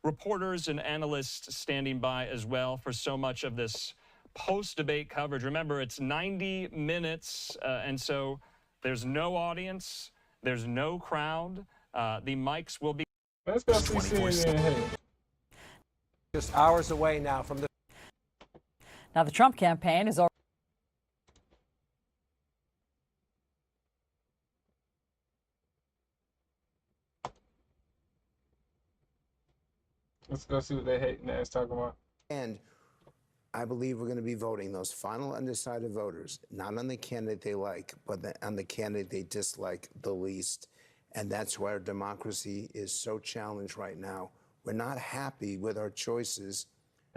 reporters and analysts standing by as well for so much of this post-debate coverage. Remember, it's 90 minutes, and so there's no audience, there's no crowd. The mics will be... Let's go see CNN. Just hours away now from the... Now, the Trump campaign is already... Let's go see what they hate and talking about. And I believe we're going to be voting those final undecided voters, not on the candidate they like, but on the candidate they dislike the least. And that's why our democracy is so challenged right now. We're not happy with our choices,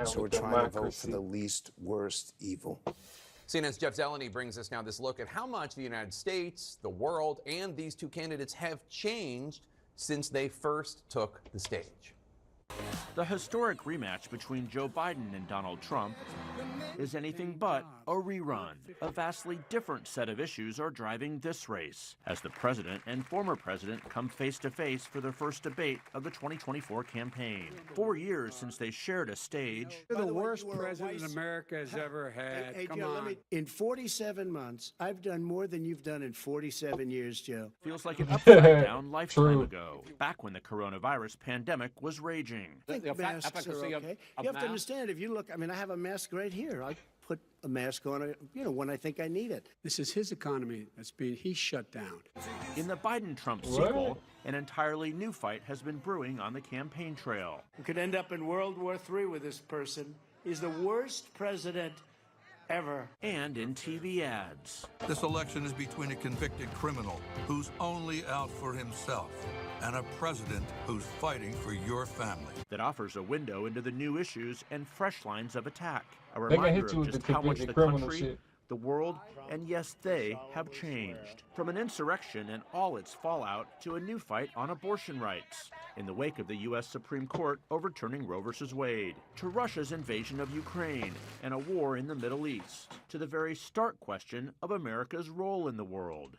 so we're trying to vote for the least worst evil. CNN's Jeff Zeleny brings us now this look at how much the United States, the world, and these two candidates have changed since they first took the stage. The historic rematch between Joe Biden and Donald Trump is anything but a rerun. A vastly different set of issues are driving this race as the president and former president come face to face for their first debate of the 2024 campaign. 4 years since they shared a stage. You're the worst president America has ever had. Hey, Come Joe, on. in 47 months, I've done more than you've done in 47 years, Joe. Feels like an upside-down lifetime ago, back when the coronavirus pandemic was raging. I think masks are okay. You have to understand, if you look, I mean, I have a mask right here. I put a mask on, when I think I need it. This is his economy he's shut down. In the Biden-Trump sequel, an entirely new fight has been brewing on the campaign trail. We could end up in World War III with this person. He's the worst president ever. And in TV ads. This election is between a convicted criminal who's only out for himself and a president who's fighting for your family. That offers a window into the new issues and fresh lines of attack. A They gonna reminder hit you of with just the how much the criminal country, shit. the world, and yes, they have changed. From an insurrection and all its fallout to a new fight on abortion rights in the wake of the U.S. Supreme Court overturning Roe v. Wade, to Russia's invasion of Ukraine and a war in the Middle East, to the very stark question of America's role in the world.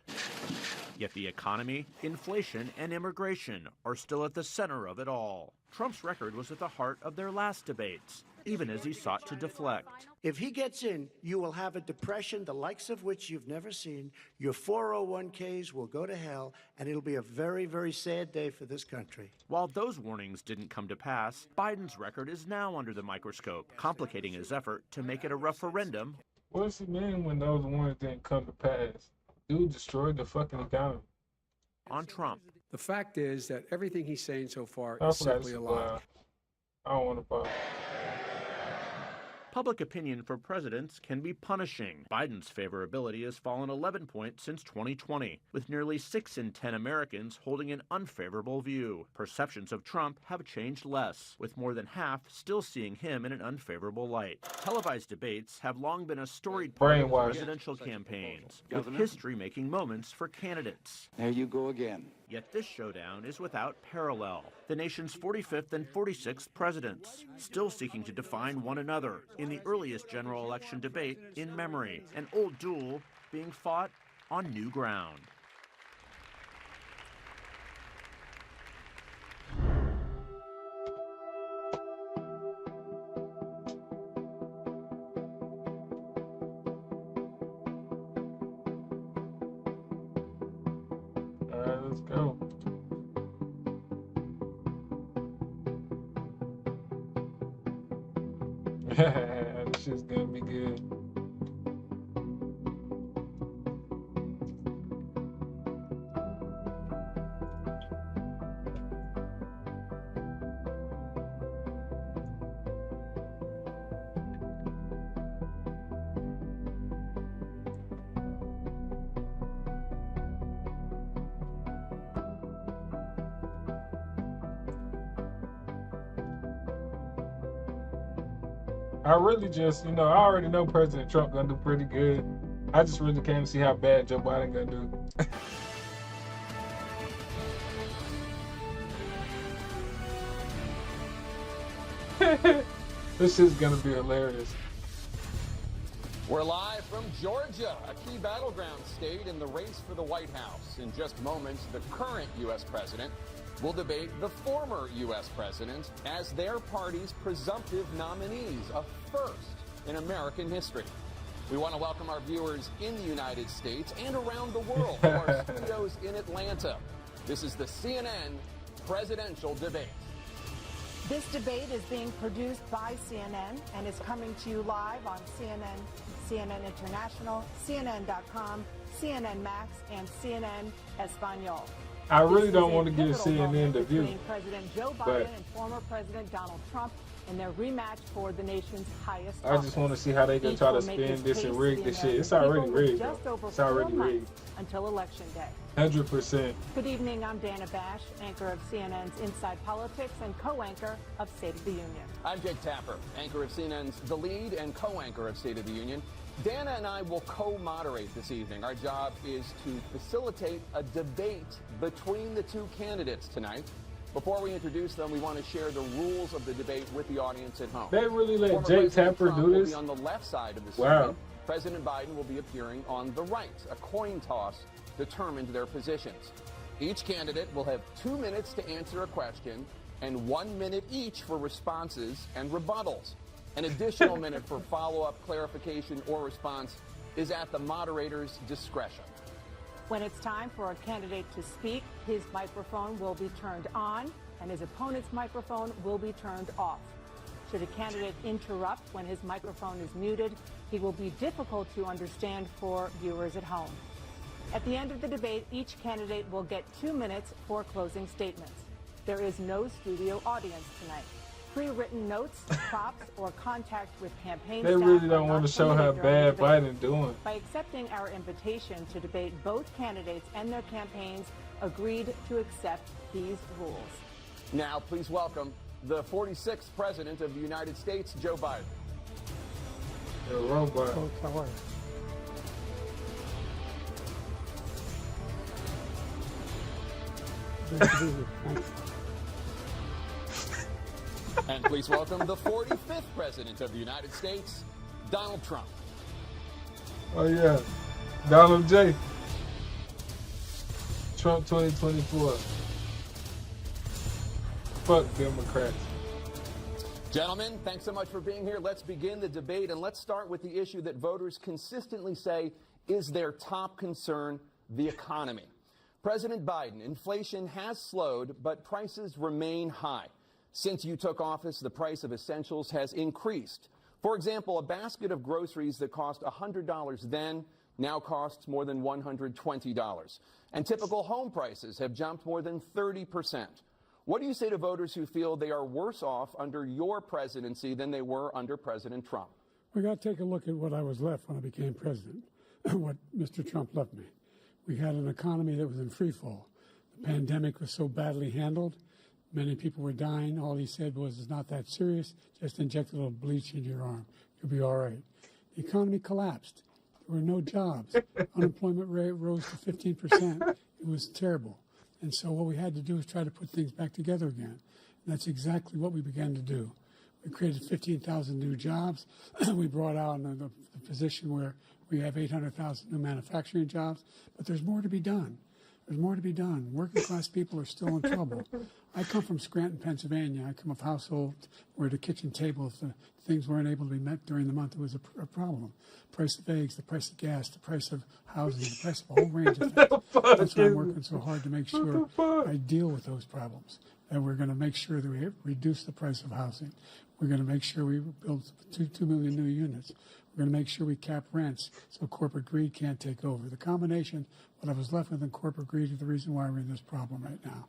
Yet the economy, inflation, and immigration are still at the center of it all. Trump's record was at the heart of their last debates, even as he sought to deflect. If he gets in, you will have a depression the likes of which you've never seen. Your 401ks will go to hell, and it'll be a very, very sad day for this country. While those warnings didn't come to pass, Biden's record is now under the microscope, complicating his effort to make it a referendum. What's it mean when those warnings didn't come to pass? Dude destroyed the fucking economy. On Trump. The fact is that everything he's saying so far I is forgot simply it's a lie. I don't want to bother. Public opinion for presidents can be punishing. Biden's favorability has fallen 11 points since 2020, with nearly 6 in 10 Americans holding an unfavorable view. Perceptions of Trump have changed less, with more than half still seeing him in an unfavorable light. Televised debates have long been a storied part of presidential campaigns, with history-making moments for candidates. There you go again. Yet this showdown is without parallel. The nation's 45th and 46th presidents, still seeking to define one another in the earliest general election debate in memory, an old duel being fought on new ground. Let's go. This shit's gonna be good. I really just, I already know President Trump gonna do pretty good. I just really can't see how bad Joe Biden gonna do. This is gonna be hilarious. We're live from Georgia, a key battleground state in the race for the White House. In just moments, the current U.S. president will debate the former U.S. president as their party's presumptive nominees, a first in American history. We want to welcome our viewers in the United States and around the world to our studios in Atlanta. This is the CNN presidential debate. This debate is being produced by CNN and is coming to you live on CNN, CNN International, CNN.com, CNN Max, and CNN Espanol. I really don't want to give CNN the view, between President Joe Biden and former President Donald Trump in their rematch for the nation's highest I just want to see how they can try to spin this and rig this shit. It's already rigged. It's already rigged. Until Election Day. 100%. Good evening, I'm Dana Bash, anchor of CNN's Inside Politics and co-anchor of State of the Union. I'm Jake Tapper, anchor of CNN's The Lead and co-anchor of State of the Union. Dana and I will co-moderate this evening. Our job is to facilitate a debate between the two candidates tonight. Before we introduce them, we want to share the rules of the debate with the audience at home. They really let Former Jake President Tapper Trump do will this? be on the left side of the Wow. screen. President Biden will be appearing on the right. A coin toss determined their positions. Each candidate will have 2 minutes to answer a question and 1 minute each for responses and rebuttals. An additional minute for follow-up, clarification, or response is at the moderator's discretion. When it's time for a candidate to speak, his microphone will be turned on and his opponent's microphone will be turned off. Should a candidate interrupt when his microphone is muted, he will be difficult to understand for viewers at home. At the end of the debate, each candidate will get 2 minutes for closing statements. There is no studio audience tonight. pre-written notes, props, or contact with campaign They staff really are don't not want to show how permitted during the bad debate. Biden doing. By accepting our invitation to debate, both candidates and their campaigns agreed to accept these rules. Now, please welcome the 46th President of the United States, Joe Biden. They're robot. How are you? Great to be here. Thanks. And please welcome the 45th President of the United States, Donald Trump. Oh yeah, Donald J. Trump 2024. Fuck Democrats. Gentlemen, thanks so much for being here. Let's begin the debate, and let's start with the issue that voters consistently say is their top concern, the economy. President Biden, inflation has slowed, but prices remain high. Since you took office, the price of essentials has increased. For example, a basket of groceries that cost $100 then now costs more than $120. And typical home prices have jumped more than 30%. What do you say to voters who feel they are worse off under your presidency than they were under President Trump? We got to take a look at what I was left when I became president, what Mr. Trump left me. We had an economy that was in free fall. The pandemic was so badly handled. Many people were dying. All he said was, it's not that serious. Just inject a little bleach in your arm. You'll be all right. The economy collapsed. There were no jobs. Unemployment rate rose to 15%. It was terrible. And so what we had to do is try to put things back together again. And that's exactly what we began to do. We created 15,000 new jobs. We brought out the position where we have 800,000 new manufacturing jobs. But there's more to be done. There's more to be done. Working class people are still in trouble. I come from Scranton, Pennsylvania. I come of a household where the kitchen table, if the things weren't able to be met during the month, it was a problem. Price of eggs, the price of gas, the price of housing, the price of a whole range of things. That's why I'm working so hard to make sure I deal with those problems. And we're going to make sure that we reduce the price of housing. We're going to make sure we build 2 million new units. We're going to make sure we cap rents so corporate greed can't take over. The combination, what I was left with in corporate greed, is the reason why we're in this problem right now.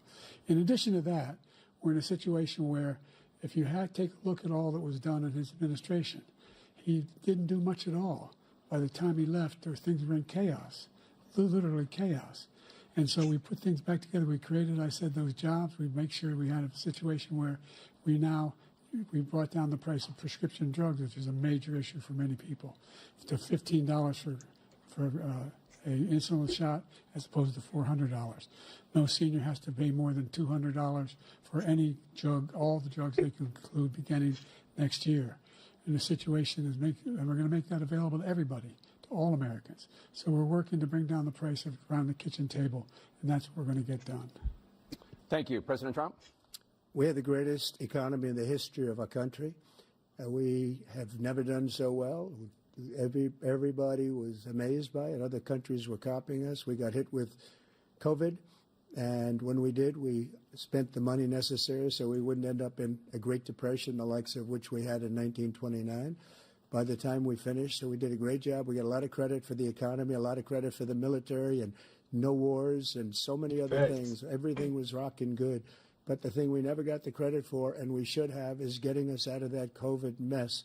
In addition to that, we're in a situation where if you take a look at all that was done in his administration, he didn't do much at all. By the time he left, things were in chaos, literally chaos. And so we put things back together. We created, I said, those jobs. We make sure we had a situation where we brought down the price of prescription drugs, which is a major issue for many people, to $15 for an insulin shot as opposed to $400. No senior has to pay more than $200 for any drug, all the drugs they can include beginning next year. And the situation is and we're going to make that available to everybody, to all Americans. So we're working to bring down the price around the kitchen table, and that's what we're going to get done. Thank you. President Trump? We have the greatest economy in the history of our country. We have never done so well. Everybody was amazed by it. Other countries were copying us. We got hit with COVID, and when we did, we spent the money necessary so we wouldn't end up in a Great Depression, the likes of which we had in 1929. By the time we finished, so we did a great job. We got a lot of credit for the economy, a lot of credit for the military, and no wars, and so many other things. Everything was rocking good. But the thing we never got the credit for, and we should have, is getting us out of that COVID mess.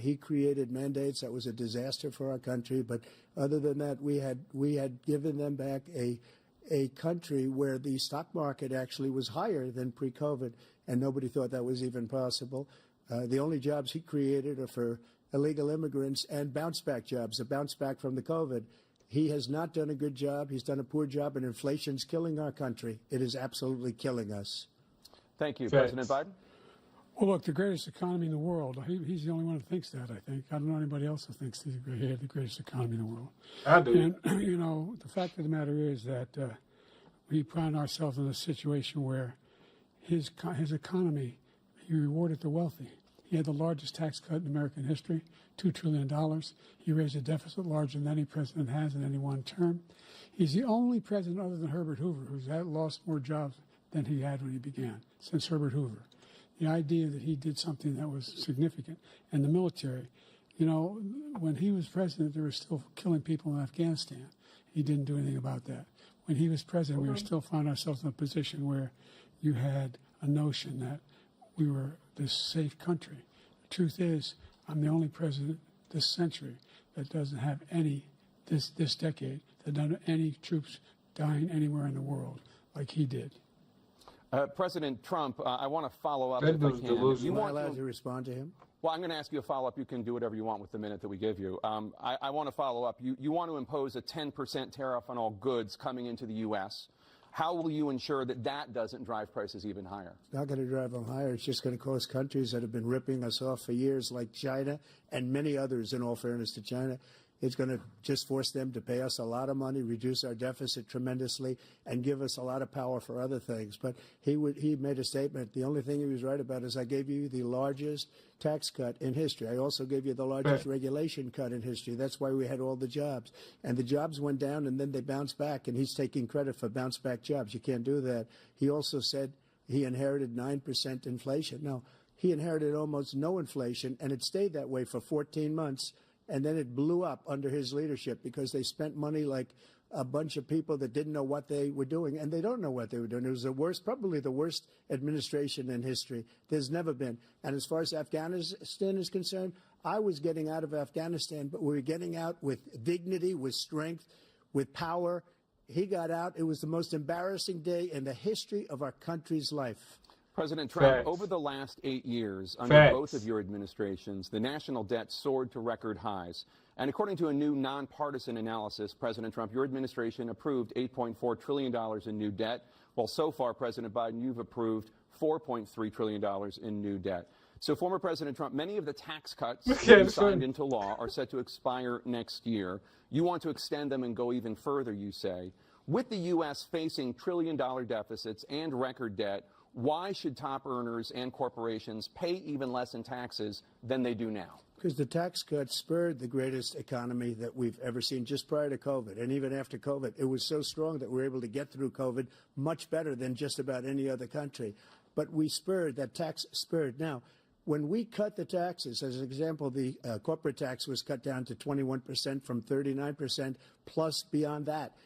He created mandates that was a disaster for our country. But other than that, we had given them back a country where the stock market actually was higher than pre-COVID, and nobody thought that was even possible. The only jobs he created are for illegal immigrants and bounce-back jobs, a bounce back from the COVID. He has not done a good job. He's done a poor job, and inflation's killing our country. It is absolutely killing us. Thank you. President Biden? Well, look, the greatest economy in the world. He's the only one who thinks that, I think. I don't know anybody else who thinks he had the greatest economy in the world. I do. And, you know, the fact of the matter is that we find ourselves in a situation where his economy, he rewarded the wealthy. He had the largest tax cut in American history, $2 trillion. He raised a deficit larger than any president has in any one term. He's the only president other than Herbert Hoover who's lost more jobs than he had when he began, since Herbert Hoover. The idea that he did something that was significant. And the military, you know, when he was president, they were still killing people in Afghanistan. He didn't do anything about that. When he was president, we were still finding ourselves in a position where you had a notion that we were this safe country. The truth is, I'm the only president this century that doesn't have any, this decade, that doesn't have any troops dying anywhere in the world like he did. President Trump, I want to follow up That if I dude's can. delusional. You Am I want allowed to respond to him? Well, I'm going to ask you a follow-up. You can do whatever you want with the minute that we give you. I want to follow up. You want to impose a 10% tariff on all goods coming into the U.S. How will you ensure that that doesn't drive prices even higher? It's not going to drive them higher. It's just going to cause countries that have been ripping us off for years, like China and many others, in all fairness to China. It's going to just force them to pay us a lot of money, reduce our deficit tremendously, and give us a lot of power for other things. But he made a statement. The only thing he was right about is I gave you the largest tax cut in history. I also gave you the largest regulation cut in history. That's why we had all the jobs. And the jobs went down, and then they bounced back, and he's taking credit for bounce-back jobs. You can't do that. He also said he inherited 9% inflation. No, he inherited almost no inflation, and it stayed that way for 14 months. And then it blew up under his leadership because they spent money like a bunch of people that didn't know what they were doing, and they don't know what they were doing. It was the worst, probably the worst administration in history. There's never been. And as far as Afghanistan is concerned, I was getting out of Afghanistan, but we were getting out with dignity, with strength, with power. He got out. It was the most embarrassing day in the history of our country's life. President Trump, Facts. over the last 8 years, under Facts. both of your administrations, the national debt soared to record highs. And according to a new nonpartisan analysis, President Trump, your administration approved $8.4 trillion in new debt, while so far, President Biden, you've approved $4.3 trillion in new debt. So, former President Trump, many of the tax cuts that you signed into law are set to expire next year. You want to extend them and go even further, you say. With the U.S. facing trillion-dollar deficits and record debt, why should top earners and corporations pay even less in taxes than they do now? Because the tax cuts spurred the greatest economy that we've ever seen just prior to COVID. And even after COVID, it was so strong that we were able to get through COVID much better than just about any other country. But we spurred, that tax spurred. Now, when we cut the taxes, as an example, the corporate tax was cut down to 21% from 39%, plus beyond that.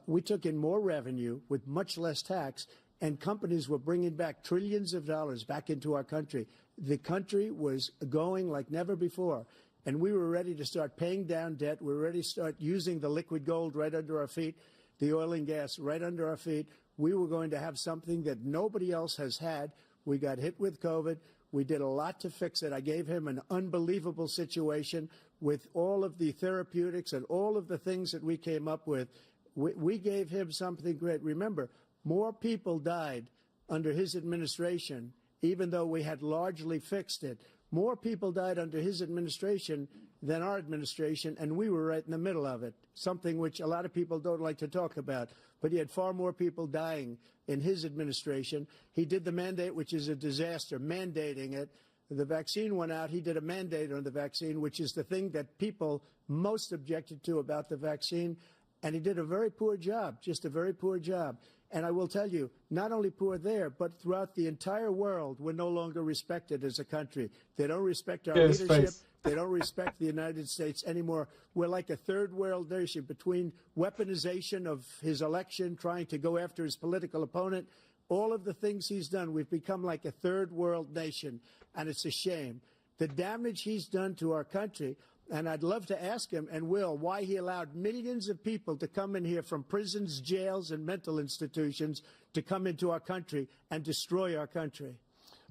We took in more revenue with much less tax, and companies were bringing back trillions of dollars back into our country. The country was going like never before, and we were ready to start paying down debt. We were ready to start using the liquid gold right under our feet, the oil and gas right under our feet. We were going to have something that nobody else has had. We got hit with COVID. We did a lot to fix it. I gave him an unbelievable situation with all of the therapeutics and all of the things that we came up with. We gave him something great. Remember, more people died under his administration, even though we had largely fixed it. More people died under his administration than our administration, and we were right in the middle of it, something which a lot of people don't like to talk about. But he had far more people dying in his administration. He did the mandate, which is a disaster, mandating it. The vaccine went out. He did a mandate on the vaccine, which is the thing that people most objected to about the vaccine. And he did a very poor job, just a very poor job. And I will tell you, not only poor there, but throughout the entire world, we're no longer respected as a country. They don't respect our leadership. They don't respect the United States anymore. We're like a third world nation between weaponization of his election, trying to go after his political opponent, all of the things he's done. We've become like a third world nation, and it's a shame. The damage he's done to our country. And I'd love to ask him, and will, why he allowed millions of people to come in here from prisons, jails, and mental institutions to come into our country and destroy our country.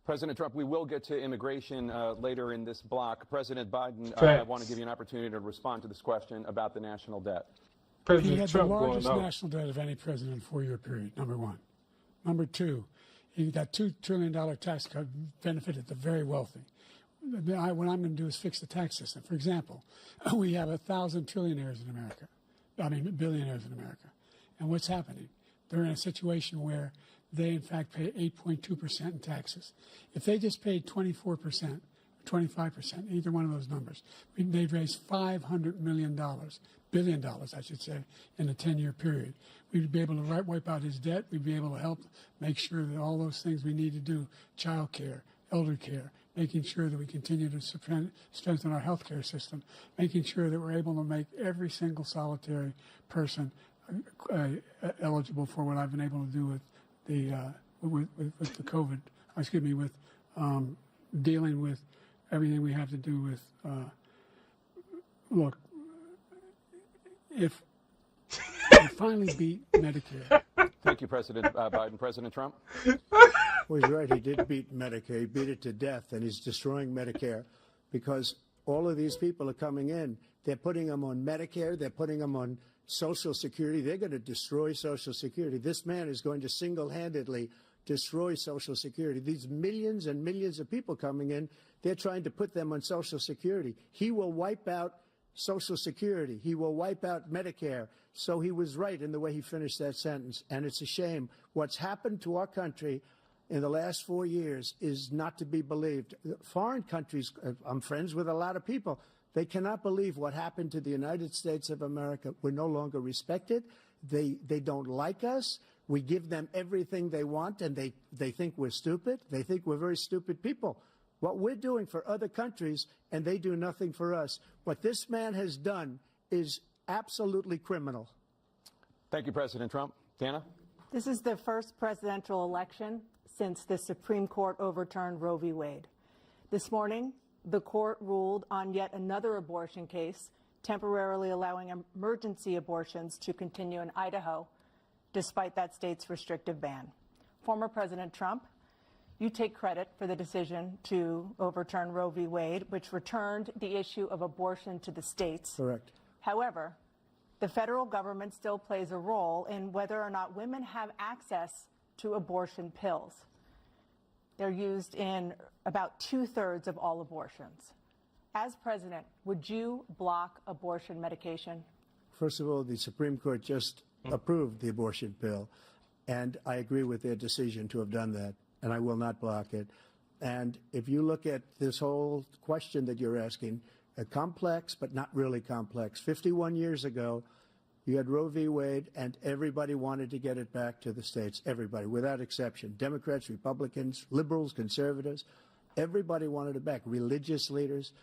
President Trump, we will get to immigration later in this block. President Biden, I want to give you an opportunity to respond to this question about the national debt. He had the largest national debt of any president in a 4-year period, number one. Number two, that $2 trillion tax cut benefited the very wealthy. What I'm going to do is fix the tax system. For example, we have 1,000 trillionaires in America. Billionaires in America. And what's happening? They're in a situation where they, in fact, pay 8.2% in taxes. If they just paid 24%, 25%, either one of those numbers, they'd raise $500 million, billion dollars, I should say, in a 10-year period. We'd be able to wipe out his debt. We'd be able to help make sure that all those things we need to do, child care, elder care, making sure that we continue to strengthen our healthcare system, making sure that we're able to make every single solitary person eligible for what I've been able to do with the with the COVID, with dealing with everything we have to do with, look, if we finally beat Medicare. Thank you, President Biden. President Trump? Well, he's right. He did beat Medicare. He beat it to death, and he's destroying Medicare because all of these people are coming in. They're putting them on Medicare. They're putting them on Social Security. They're going to destroy Social Security. This man is going to single-handedly destroy Social Security. These millions and millions of people coming in, they're trying to put them on Social Security. He will wipe out Social Security. He will wipe out Medicare. So he was right in the way he finished that sentence. And it's a shame. What's happened to our country in the last 4 years is not to be believed. Foreign countries, I'm friends with a lot of people, they cannot believe what happened to the United States of America. We're no longer respected. They don't like us. We give them everything they want, and they think we're stupid. They think we're very stupid people. What we're doing for other countries, and they do nothing for us. What this man has done is absolutely criminal. Thank you, President Trump. Dana? This is the first presidential election since the Supreme Court overturned Roe v. Wade. This morning, the court ruled on yet another abortion case, temporarily allowing emergency abortions to continue in Idaho, despite that state's restrictive ban. Former President Trump, you take credit for the decision to overturn Roe v. Wade, which returned the issue of abortion to the states. Correct. However, the federal government still plays a role in whether or not women have access to abortion pills. They're used in about 2/3 of all abortions. As president, would you block abortion medication? First of all, the Supreme Court just approved the abortion bill, and I agree with their decision to have done that, and I will not block it. And if you look at this whole question that you're asking, complex but not really complex. 51 years ago, you had Roe v. Wade, and everybody wanted to get it back to the states. Everybody, without exception. Democrats, Republicans, liberals, conservatives, everybody wanted it back. Religious leaders.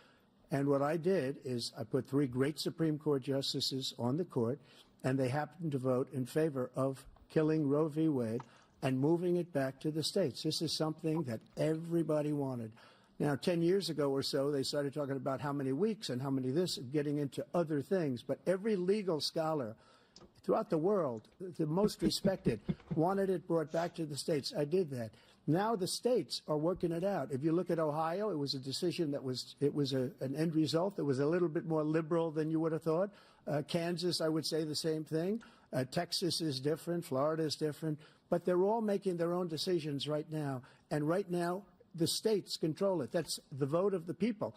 And what I did is I put 3 great Supreme Court justices on the court, and they happened to vote in favor of killing Roe v. Wade and moving it back to the states. This is something that everybody wanted. Now, 10 years ago or so, they started talking about how many weeks and how many this, getting into other things. But every legal scholar throughout the world, the most respected, wanted it brought back to the states. I did that. Now the states are working it out. If you look at Ohio, it was a decision that was an end result that was a little bit more liberal than you would have thought. Kansas, I would say the same thing. Texas is different. Florida is different. But they're all making their own decisions right now. And right now, the states control it. That's the vote of the people.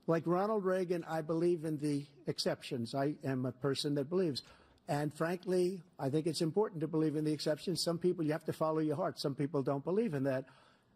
Like Ronald Reagan, I believe in the exceptions. I am a person that believes. And frankly, I think it's important to believe in the exceptions. Some people, you have to follow your heart. Some people don't believe in that.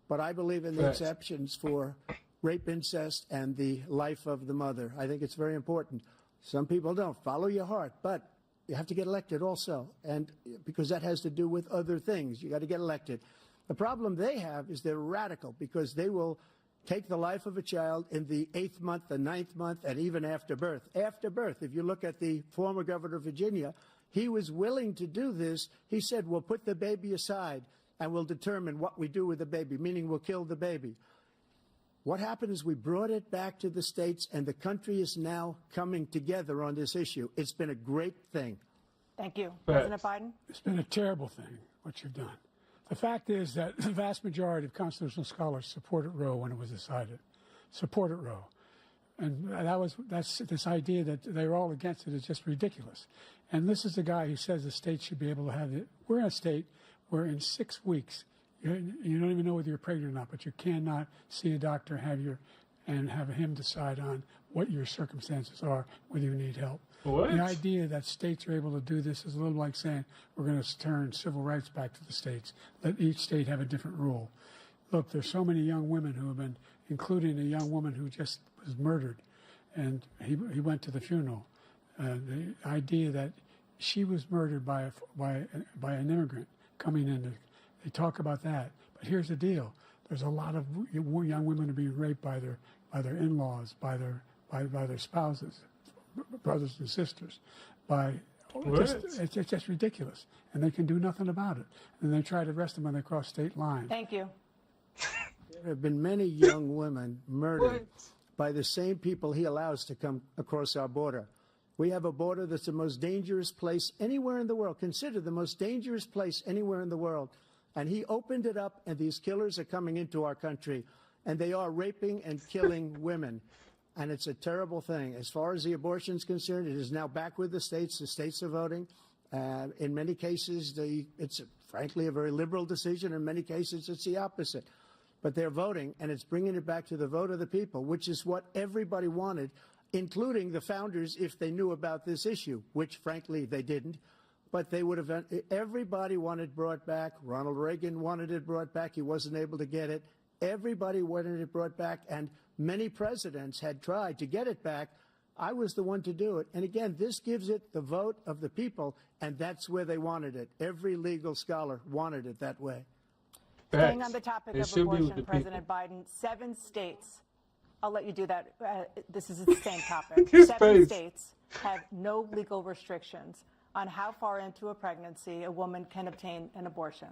But I believe in the exceptions for rape, incest, and the life of the mother. I think it's very important. Some people don't. Follow your heart. But you have to get elected also. And because that has to do with other things. You got to get elected. The problem they have is they're radical because they will take the life of a child in the 8th month, the 9th month, and even after birth. After birth, if you look at the former governor of Virginia, he was willing to do this. He said, we'll put the baby aside and we'll determine what we do with the baby, meaning we'll kill the baby. What happened is we brought it back to the states, and the country is now coming together on this issue. It's been a great thing. Thank you. President Biden? It's been a terrible thing, what you've done. The fact is that the vast majority of constitutional scholars supported Roe when it was decided, supported Roe. And that's this idea that they're all against it is just ridiculous. And this is the guy who says the state should be able to have it. We're in a state where in 6 weeks, you don't even know whether you're pregnant or not, but you cannot see a doctor, and have him decide on what your circumstances are, whether you need help. What? The idea that states are able to do this is a little like saying we're going to turn civil rights back to the states. Let each state have a different rule. Look, there's so many young women who have been, including a young woman who just was murdered, and he went to the funeral. The idea that she was murdered by an immigrant coming in, they talk about that. But here's the deal: there's a lot of young women are being raped by their in-laws, by their spouses, brothers and sisters. It's just ridiculous, and they can do nothing about it. And they try to arrest them when they cross state lines. Thank you. What? There have been many young women murdered by the same people he allows to come across our border. We have a border that's the most dangerous place anywhere in the world, considered the most dangerous place anywhere in the world. And he opened it up, and these killers are coming into our country, and they are raping and killing women. And it's a terrible thing. As far as the abortion is concerned, it is now back with the states. The states are voting. In many cases, it's frankly a very liberal decision. In many cases, it's the opposite. But they're voting, and it's bringing it back to the vote of the people, which is what everybody wanted, including the founders, if they knew about this issue, which, frankly, they didn't. But they would have. Everybody wanted it brought back. Ronald Reagan wanted it brought back. He wasn't able to get it. Everybody wanted it brought back, and many presidents had tried to get it back. I was the one to do it. And again, this gives it the vote of the people, and that's where they wanted it. Every legal scholar wanted it that way. Staying on the topic of abortion, President Biden, 7 states, I'll let you do that. This is the same topic. 7 states have no legal restrictions on how far into a pregnancy a woman can obtain an abortion.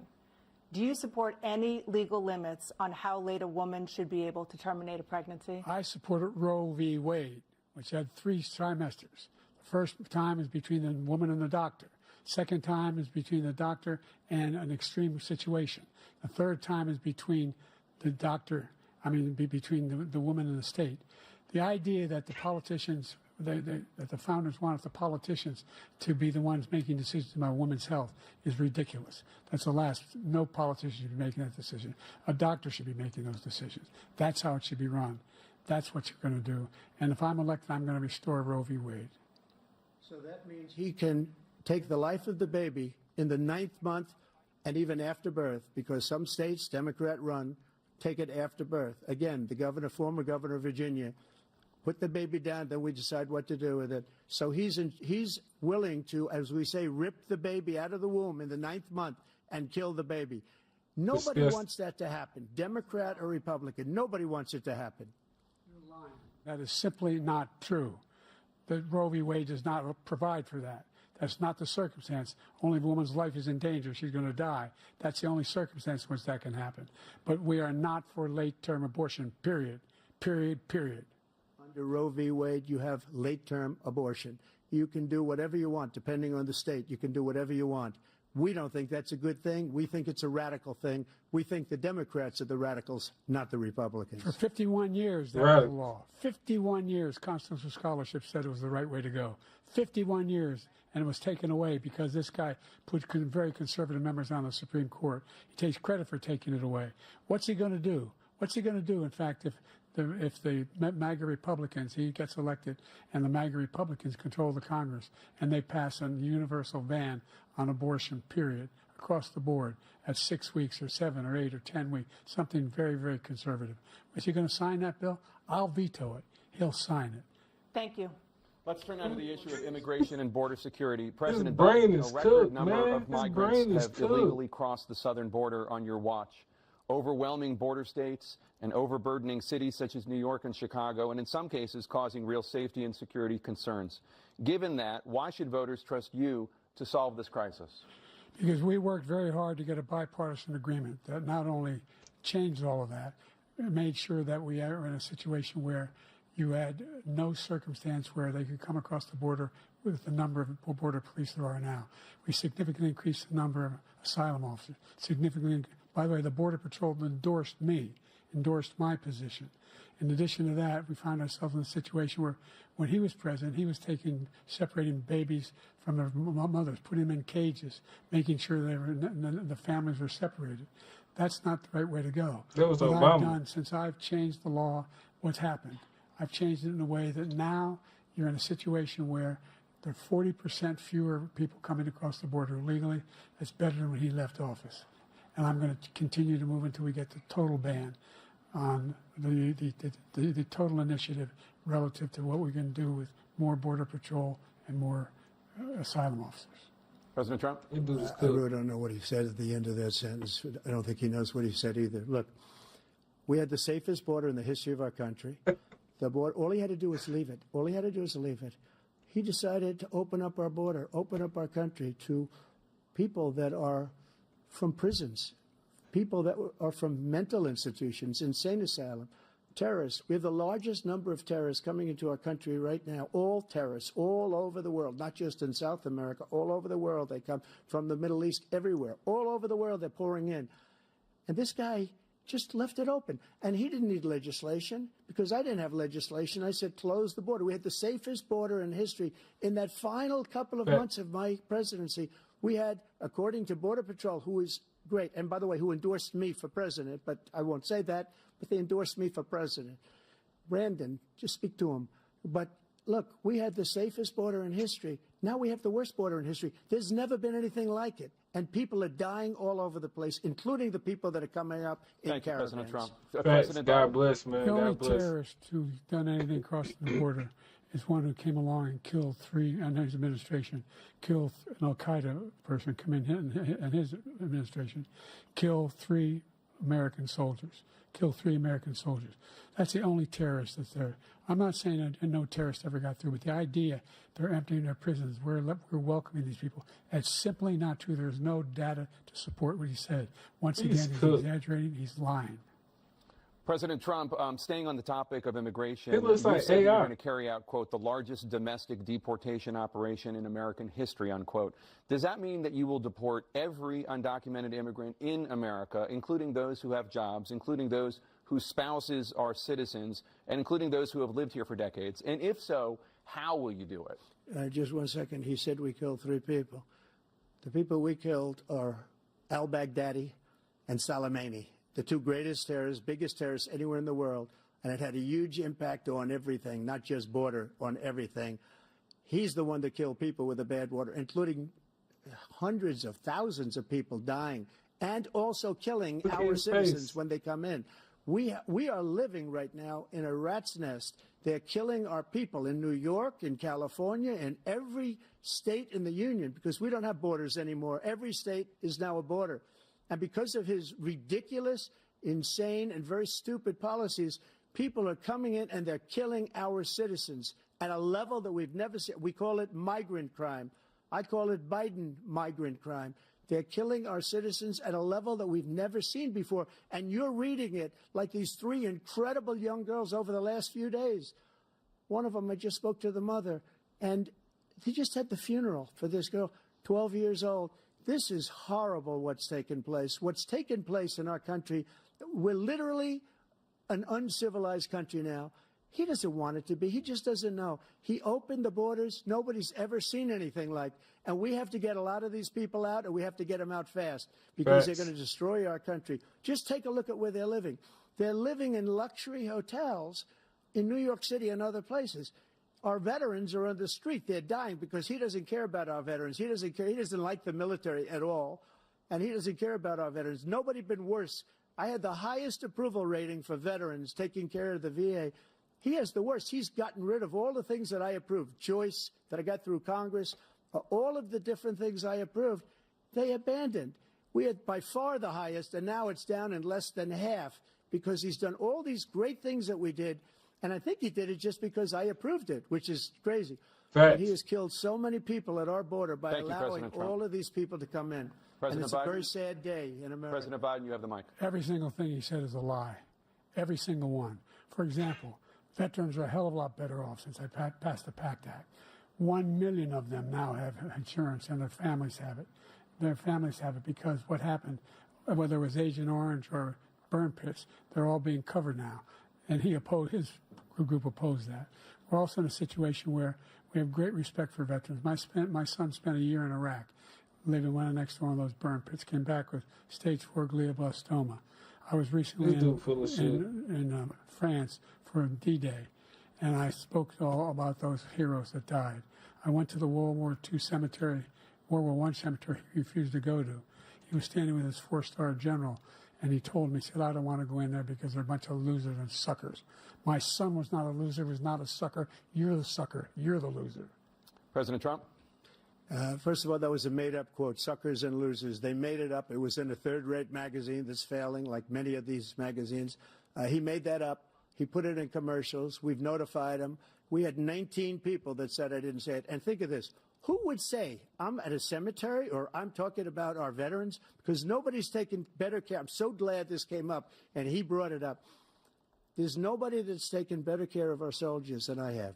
Do you support any legal limits on how late a woman should be able to terminate a pregnancy? I support Roe v. Wade, which had 3 trimesters. The first time is between the woman and the doctor. Second time is between the doctor and an extreme situation. The third time is between the doctor, between the woman and the state. The idea that the politicians, that the founders wanted the politicians to be the ones making decisions about women's health is ridiculous. That's the last. No politician should be making that decision. A doctor should be making those decisions. That's how it should be run. That's what you're going to do. And if I'm elected, I'm going to restore Roe v. Wade. So that means he can take the life of the baby in the 9th month and even after birth, because some states, Democrat-run, take it after birth. Again, the former governor of Virginia, put the baby down, then we decide what to do with it. So he's willing to, as we say, rip the baby out of the womb in the 9th month and kill the baby. Nobody wants that to happen, Democrat or Republican. Nobody wants it to happen. You're lying. That is simply not true. The Roe v. Wade does not provide for that. That's not the circumstance. Only if a woman's life is in danger, she's going to die. That's the only circumstance in which that can happen. But we are not for late-term abortion, period. Period, period. Under Roe v. Wade, you have late-term abortion. You can do whatever you want, depending on the state. You can do whatever you want. We don't think that's a good thing. We think it's a radical thing. We think the Democrats are the radicals, not the Republicans. For 51 years, that was the law. 51 years, constitutional scholarship said it was the right way to go. 51 years, and it was taken away because this guy put very conservative members on the Supreme Court. He takes credit for taking it away. What's he going to do? What's he going to do, in fact, if the MAGA Republicans, he gets elected, and the MAGA Republicans control the Congress, and they pass a universal ban on abortion, period, across the board at 6 weeks or 7 or 8 or 10 weeks, something very, very conservative. Is he going to sign that bill? I'll veto it. He'll sign it. Thank you. Let's turn now to the issue of immigration and border security. President Biden, a record number of migrants have illegally crossed the southern border on your watch. Overwhelming border states and overburdening cities such as New York and Chicago, and in some cases causing real safety and security concerns. Given that, why should voters trust you to solve this crisis? Because we worked very hard to get a bipartisan agreement that not only changed all of that, it made sure that we are in a situation where you had no circumstance where they could come across the border with the number of border police there are now. We significantly increased the number of asylum officers. By the way, the Border Patrol endorsed my position. In addition to that, we found ourselves in a situation where when he was president, he was separating babies from their mothers, putting them in cages, making sure the families were separated. That's not the right way to go. That was what Obama. I've done since I've changed the law, what's happened? I've changed it in a way that now you're in a situation where there are 40% fewer people coming across the border illegally. That's better than when he left office. And I'm going to continue to move until we get the total ban on the total initiative relative to what we can do with more Border Patrol and more asylum officers. President Trump? I really don't know what he said at the end of that sentence. I don't think he knows what he said either. Look, we had the safest border in the history of our country. The border, all he had to do was leave it. All he had to do was leave it. He decided to open up our border, open up our country to people that are from prisons, people that are from mental institutions, insane asylum, terrorists. We have the largest number of terrorists coming into our country right now, all terrorists, all over the world, not just in South America, all over the world. They come from the Middle East, everywhere. All over the world, they're pouring in. And this guy just left it open. And he didn't need legislation because I didn't have legislation. I said, close the border. We had the safest border in history. In that final couple of months of my presidency, we had, according to Border Patrol, who is great, and by the way, who endorsed me for president, but I won't say that, but they endorsed me for president. Brandon, just speak to him. But look, we had the safest border in history. Now we have the worst border in history. There's never been anything like it. And people are dying all over the place, including the people that are coming up in caravans. President Trump. President God bless, man. The only God bless. terrorist who's done anything across the border is one who came along and killed three, and his administration, killed an Al-Qaeda person, come in and his administration, killed 3 American soldiers. Killed 3 American soldiers. That's the only terrorist that's there. I'm not saying that no terrorist ever got through, but the idea they're emptying their prisons, we're welcoming these people, that's simply not true. There's no data to support what he said. Once again, he's exaggerating, he's lying. President Trump, staying on the topic of immigration, It looks you like said you're AR. going to carry out, quote, the largest domestic deportation operation in American history, unquote. Does that mean that you will deport every undocumented immigrant in America, including those who have jobs, including those whose spouses are citizens, and including those who have lived here for decades? And if so, how will you do it? Just 1 second. He said we killed 3 people. The people we killed are al-Baghdadi and Soleimani, the 2 greatest terrorists, biggest terrorists anywhere in the world. And it had a huge impact on everything, not just border, on everything. He's the one that killed people with the bad water, including hundreds of thousands of people dying and also killing our citizens when they come in. We are living right now in a rat's nest. They're killing our people in New York, in California, in every state in the union because we don't have borders anymore. Every state is now a border. And because of his ridiculous, insane, and very stupid policies, people are coming in and they're killing our citizens at a level that we've never seen. We call it migrant crime. I call it Biden migrant crime. They're killing our citizens at a level that we've never seen before. And you're reading it like these 3 incredible young girls over the last few days. One of them, I just spoke to the mother, and they just had the funeral for this girl, 12 years old. This is horrible what's taken place. What's taken place in our country, we're literally an uncivilized country now. He doesn't want it to be. He just doesn't know. He opened the borders. Nobody's ever seen anything like. And we have to get a lot of these people out, and we have to get them out fast because they're going to destroy our country. Just take a look at where they're living. They're living in luxury hotels in New York City and other places. Our veterans are on the street. They're dying because he doesn't care about our veterans. He doesn't care. He doesn't like the military at all, and he doesn't care about our veterans. Nobody been worse. I had the highest approval rating for veterans taking care of the VA. He has the worst. He's gotten rid of all the things that I approved, choice that I got through Congress, all of the different things I approved, they abandoned. We had by far the highest, and now it's down in less than half because he's done all these great things that we did, and I think he did it just because I approved it, which is crazy. But he has killed so many people at our border by allowing all of these people to come in. And it's a very sad day in America. President Biden, you have the mic. Every single thing he said is a lie. Every single one. For example, veterans are a hell of a lot better off since I passed the PACT Act. 1 million of them now have insurance, and their families have it. Their families have it because what happened, whether it was Agent Orange or burn pits, they're all being covered now. And his group opposed that. We're also in a situation where we have great respect for veterans. My son spent a year in Iraq, living right next to one of those burn pits, came back with stage 4 glioblastoma. I was recently in France for D-Day, and I spoke all about those heroes that died. I went to the World War II cemetery, World War I cemetery he refused to go to. He was standing with his 4-star general, and he told me, he said, I don't want to go in there because they're a bunch of losers and suckers. My son was not a loser, was not a sucker. You're the sucker. You're the loser. President Trump? First of all, that was a made-up quote, suckers and losers. They made it up. It was in a third-rate magazine that's failing, like many of these magazines. He made that up. He put it in commercials. We've notified him. We had 19 people that said I didn't say it. And think of this. Who would say I'm at a cemetery or I'm talking about our veterans? Because nobody's taken better care. I'm so glad this came up and he brought it up. There's nobody that's taken better care of our soldiers than I have.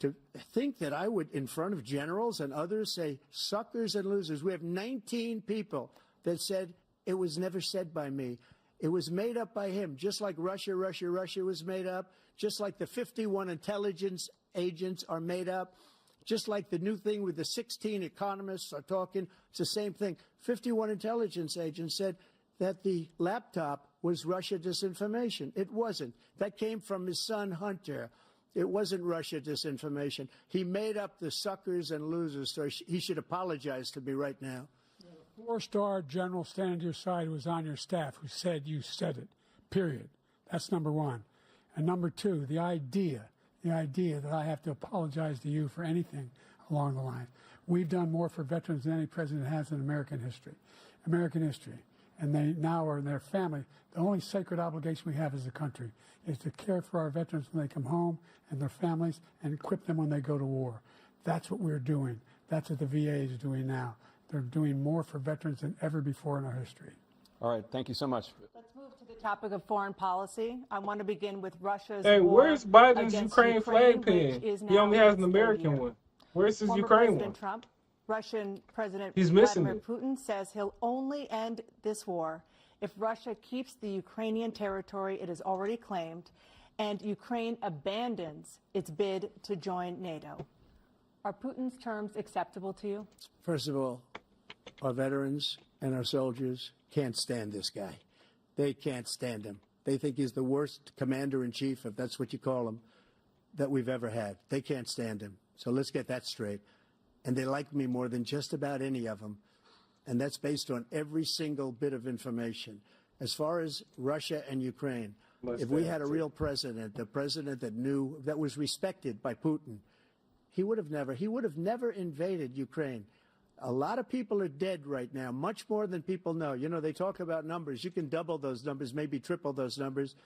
To think that I would, in front of generals and others, say suckers and losers. We have 19 people that said it was never said by me. It was made up by him, just like Russia was made up, just like the 51 intelligence agents are made up. Just like the new thing with the 16 economists are talking, it's the same thing. 51 intelligence agents said that the laptop was Russia disinformation. It wasn't. That came from his son, Hunter. It wasn't Russia disinformation. He made up the suckers and losers, so he should apologize to me right now. A 4-star general standing to your side who was on your staff who said you said it, period. That's number one. And number two, the idea that I have to apologize to you for anything along the line. We've done more for veterans than any president has in American history. And they now are in their family. The only sacred obligation we have as a country is to care for our veterans when they come home and their families and equip them when they go to war. That's what we're doing. That's what the VA is doing now. They're doing more for veterans than ever before in our history. All right, thank you so much. Let's move to the topic of foreign policy. I want to begin with Russia's Hey, war where's Biden's against Ukraine flag which pin? is He only now has an its American third year. one. Where's his Former Ukraine President one? Trump, Russian President He's missing Vladimir it. Putin says he'll only end this war if Russia keeps the Ukrainian territory it has already claimed and Ukraine abandons its bid to join NATO. Are Putin's terms acceptable to you? First of all, our veterans and our soldiers can't stand this guy. They can't stand him. They think he's the worst commander-in-chief, if that's what you call him, that we've ever had. They can't stand him. So let's get that straight. And they like me more than just about any of them. And that's based on every single bit of information. As far as Russia and Ukraine, if we had a real president, the president that knew, that was respected by Putin, he would have never invaded Ukraine. A lot of people are dead right now, much more than people know. You know, they talk about numbers. You can double those numbers, maybe triple those numbers.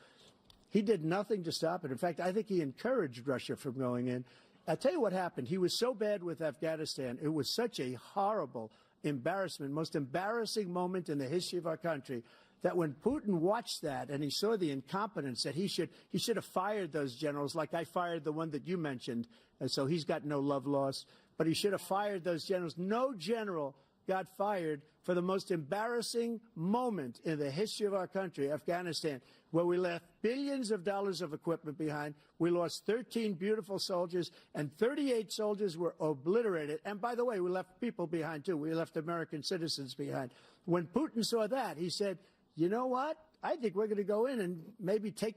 He did nothing to stop it. In fact, I think he encouraged Russia from going in. I'll tell you what happened. He was so bad with Afghanistan. It was such a horrible embarrassment, most embarrassing moment in the history of our country, that when Putin watched that and he saw the incompetence, that he should have fired those generals, like I fired the one that you mentioned, and so he's got no love lost. But he should have fired those generals. No general got fired for the most embarrassing moment in the history of our country, Afghanistan, where we left billions of dollars of equipment behind. We lost 13 beautiful soldiers, and 38 soldiers were obliterated. And by the way, we left people behind, too. We left American citizens behind. When Putin saw that, he said, you know what? I think we're going to go in and maybe take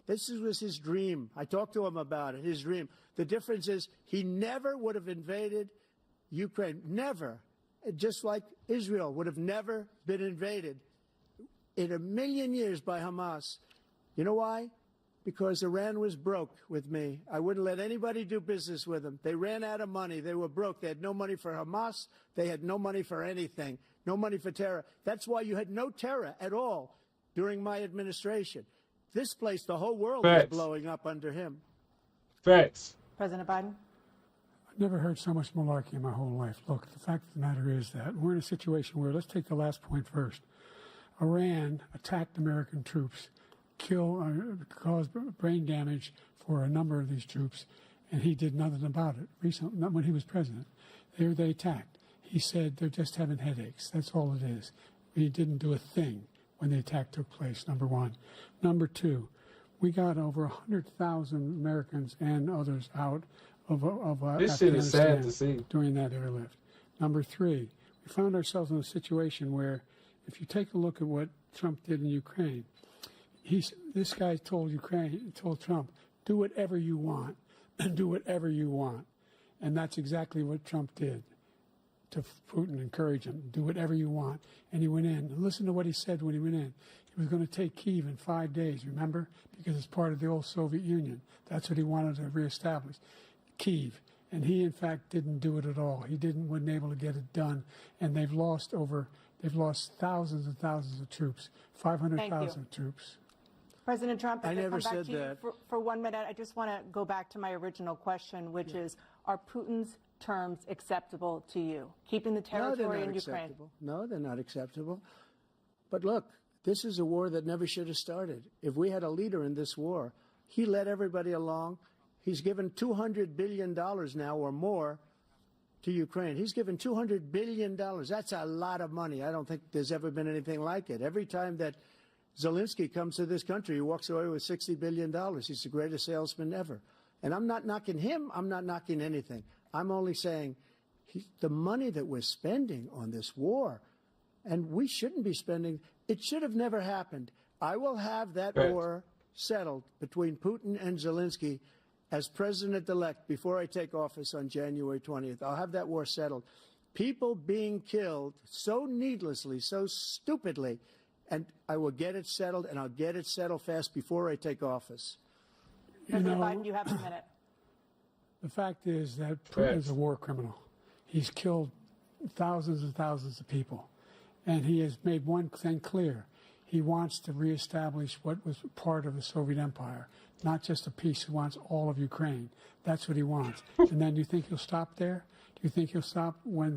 this was his dream. I talked to him about it, his dream. The difference is he never would have invaded Ukraine. Never. Just like Israel would have never been invaded in a million years by Hamas. You know why? Because Iran was broke with me. I wouldn't let anybody do business with them. They ran out of money. They were broke. They had no money for Hamas. They had no money for anything. No money for terror. That's why you had no terror at all during my administration. This place, the whole world was blowing up under him. Facts. President Biden? I've never heard so much malarkey in my whole life. Look, the fact of the matter is that we're in a situation where, let's take the last point first. Iran attacked American troops, caused brain damage for a number of these troops, and he did nothing about it. Recently, not when he was president. They attacked. He said they're just having headaches. That's all it is. He didn't do a thing when the attack took place, number one. Number two, we got over 100,000 Americans and others out of This shit is sad Afghanistan to see. during that airlift. Number three, we found ourselves in a situation where if you take a look at what Trump did in Ukraine, this guy told Trump, do whatever you want and do whatever you want. And that's exactly what Trump did to Putin, encourage him, do whatever you want. And he went in. And listen to what he said when he went in. He was going to take Kyiv in 5 days, remember? Because it's part of the old Soviet Union. That's what he wanted to reestablish, Kyiv. And he, in fact, didn't do it at all. He wasn't able to get it done. And they've lost thousands and thousands of troops, 500,000 troops. President Trump, I never come back said to you that. for 1 minute. I just want to go back to my original question, which is, are Putin's terms acceptable to you? Keeping the territory in Ukraine? No, they're not acceptable. But look, this is a war that never should have started. If we had a leader in this war, he led everybody along. He's given $200 billion now or more to Ukraine. He's given $200 billion. That's a lot of money. I don't think there's ever been anything like it. Every time that Zelensky comes to this country, he walks away with $60 billion. He's the greatest salesman ever. And I'm not knocking him. I'm not knocking anything. I'm only saying the money that we're spending on this war, and we shouldn't be spending, it should have never happened. I will have that war settled between Putin and Zelensky as president-elect before I take office on January 20th. I'll have that war settled. People being killed so needlessly, so stupidly, and I will get it settled, and I'll get it settled fast before I take office. President Biden, you have a minute. The fact is that Putin is a war criminal. He's killed thousands and thousands of people. And he has made one thing clear. He wants to reestablish what was part of the Soviet Empire, not just a piece. He wants all of Ukraine. That's what he wants. And then do you think he'll stop there? Do you think he'll stop when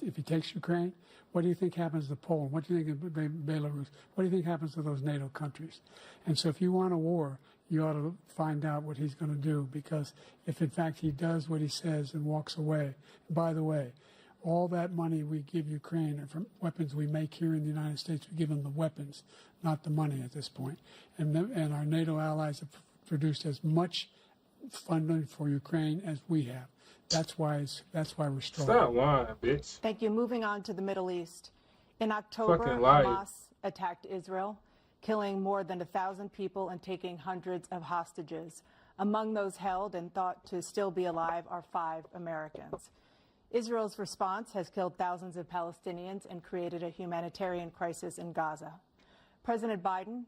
if he takes Ukraine? What do you think happens to Poland? What do you think of Belarus? What do you think happens to those NATO countries? And so if you want a war, you ought to find out what he's going to do, because if in fact he does what he says and walks away, by the way, all that money we give Ukraine are from weapons we make here in the United States. We give them the weapons, not the money at this point. And our NATO allies have produced as much funding for Ukraine as we have. That's why we're strong. Stop lying, bitch. Thank you. Moving on to the Middle East. In October, Fucking liar. Hamas attacked Israel, killing more than 1,000 people and taking hundreds of hostages. Among those held and thought to still be alive are 5 Americans. Israel's response has killed thousands of Palestinians and created a humanitarian crisis in Gaza. President Biden,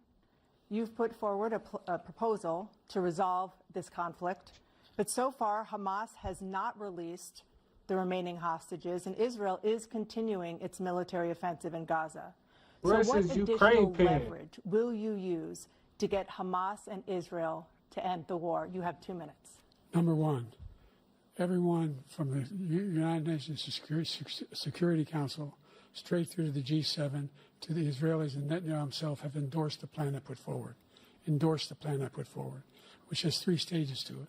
you've put forward a proposal to resolve this conflict, but so far Hamas has not released the remaining hostages, and Israel is continuing its military offensive in Gaza. So what additional leverage will you use to get Hamas and Israel to end the war? You have 2 minutes. Number one, everyone from the United Nations Security Council straight through to the G7 to the Israelis and Netanyahu himself have endorsed the plan I put forward, which has 3 stages to it.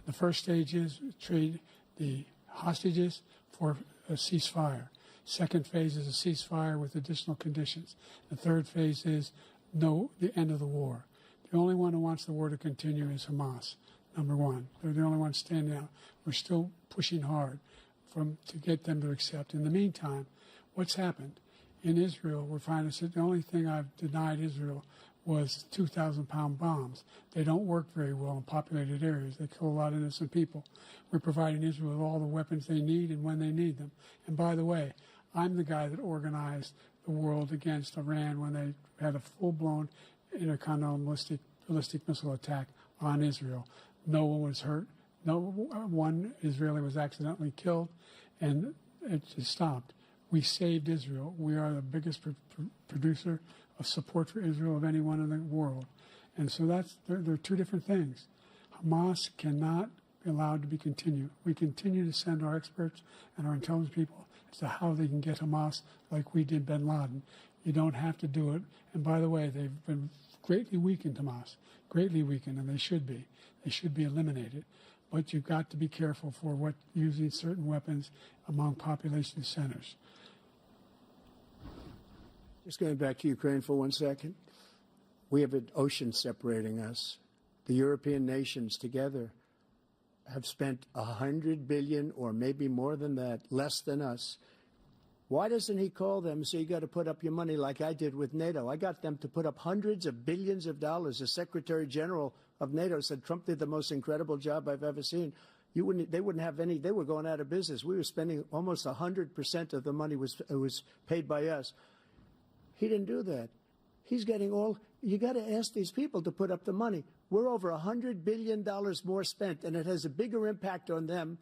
The first stage is trade the hostages for a ceasefire. Second phase is a ceasefire with additional conditions. The third phase is the end of the war. The only one who wants the war to continue is Hamas. Number one, they're the only ones standing out. We're still pushing hard to get them to accept. In the meantime, what's happened? In Israel, we're finding that the only thing I've denied Israel was 2,000-pound bombs. They don't work very well in populated areas. They kill a lot of innocent people. We're providing Israel with all the weapons they need and when they need them. And by the way, I'm the guy that organized the world against Iran when they had a full-blown intercontinental ballistic missile attack on Israel. No one was hurt. No one Israeli was accidentally killed, and it just stopped. We saved Israel. We are the biggest producer of support for Israel of anyone in the world. And so there are 2 different things. Hamas cannot be allowed to be continued. We continue to send our experts and our intelligence people as to how they can get Hamas like we did bin Laden. You don't have to do it. And by the way, they've been greatly weakened, Hamas, greatly weakened, and they should be. They should be eliminated. But you've got to be careful for using certain weapons among population centers. Just going back to Ukraine for 1 second. We have an ocean separating us. The European nations together have spent $100 billion, or maybe more than that, less than us. Why doesn't he call them and say, you got to put up your money like I did with NATO? I got them to put up hundreds of billions of dollars. The Secretary General of NATO said Trump did the most incredible job I've ever seen. They wouldn't have any. They were going out of business. We were spending almost 100% of the money was paid by us. He didn't do that. He's getting all. You got to ask these people to put up the money. We're over $100 billion more spent, and it has a bigger impact on them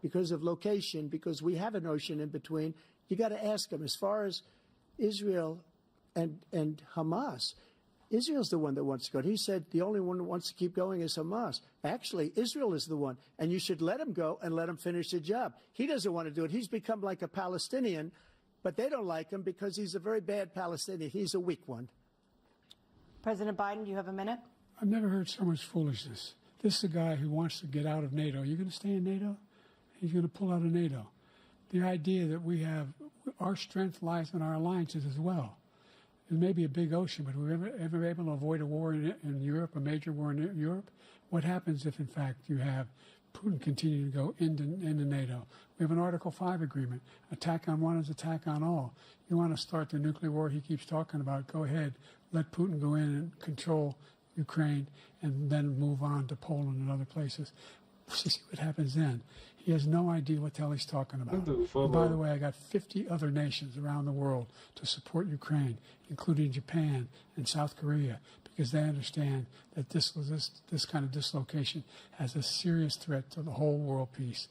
because of location, because we have an ocean in between. You got to ask them. As far as Israel and Hamas, Israel's the one that wants to go. He said the only one that wants to keep going is Hamas. Actually, Israel is the one, and you should let him go and let him finish the job. He doesn't want to do it. He's become like a Palestinian, but they don't like him because he's a very bad Palestinian. He's a weak one. President Biden, you have a minute. I've never heard so much foolishness. This is a guy who wants to get out of NATO. Are you going to stay in NATO? He's going to pull out of NATO. The idea that we have, our strength lies in our alliances as well. It may be a big ocean, but we're ever able to avoid a war in Europe, a major war in Europe? What happens if, in fact, you have Putin continue to go into NATO? We have an Article 5 agreement. Attack on one is attack on all. You want to start the nuclear war he keeps talking about, go ahead. Let Putin go in and control Ukraine and then move on to Poland and other places. See what happens then. He has no idea what the hell he's talking about. And by the way, I got 50 other nations around the world to support Ukraine, including Japan and South Korea, because they understand that this kind of dislocation has a serious threat to the whole world peace.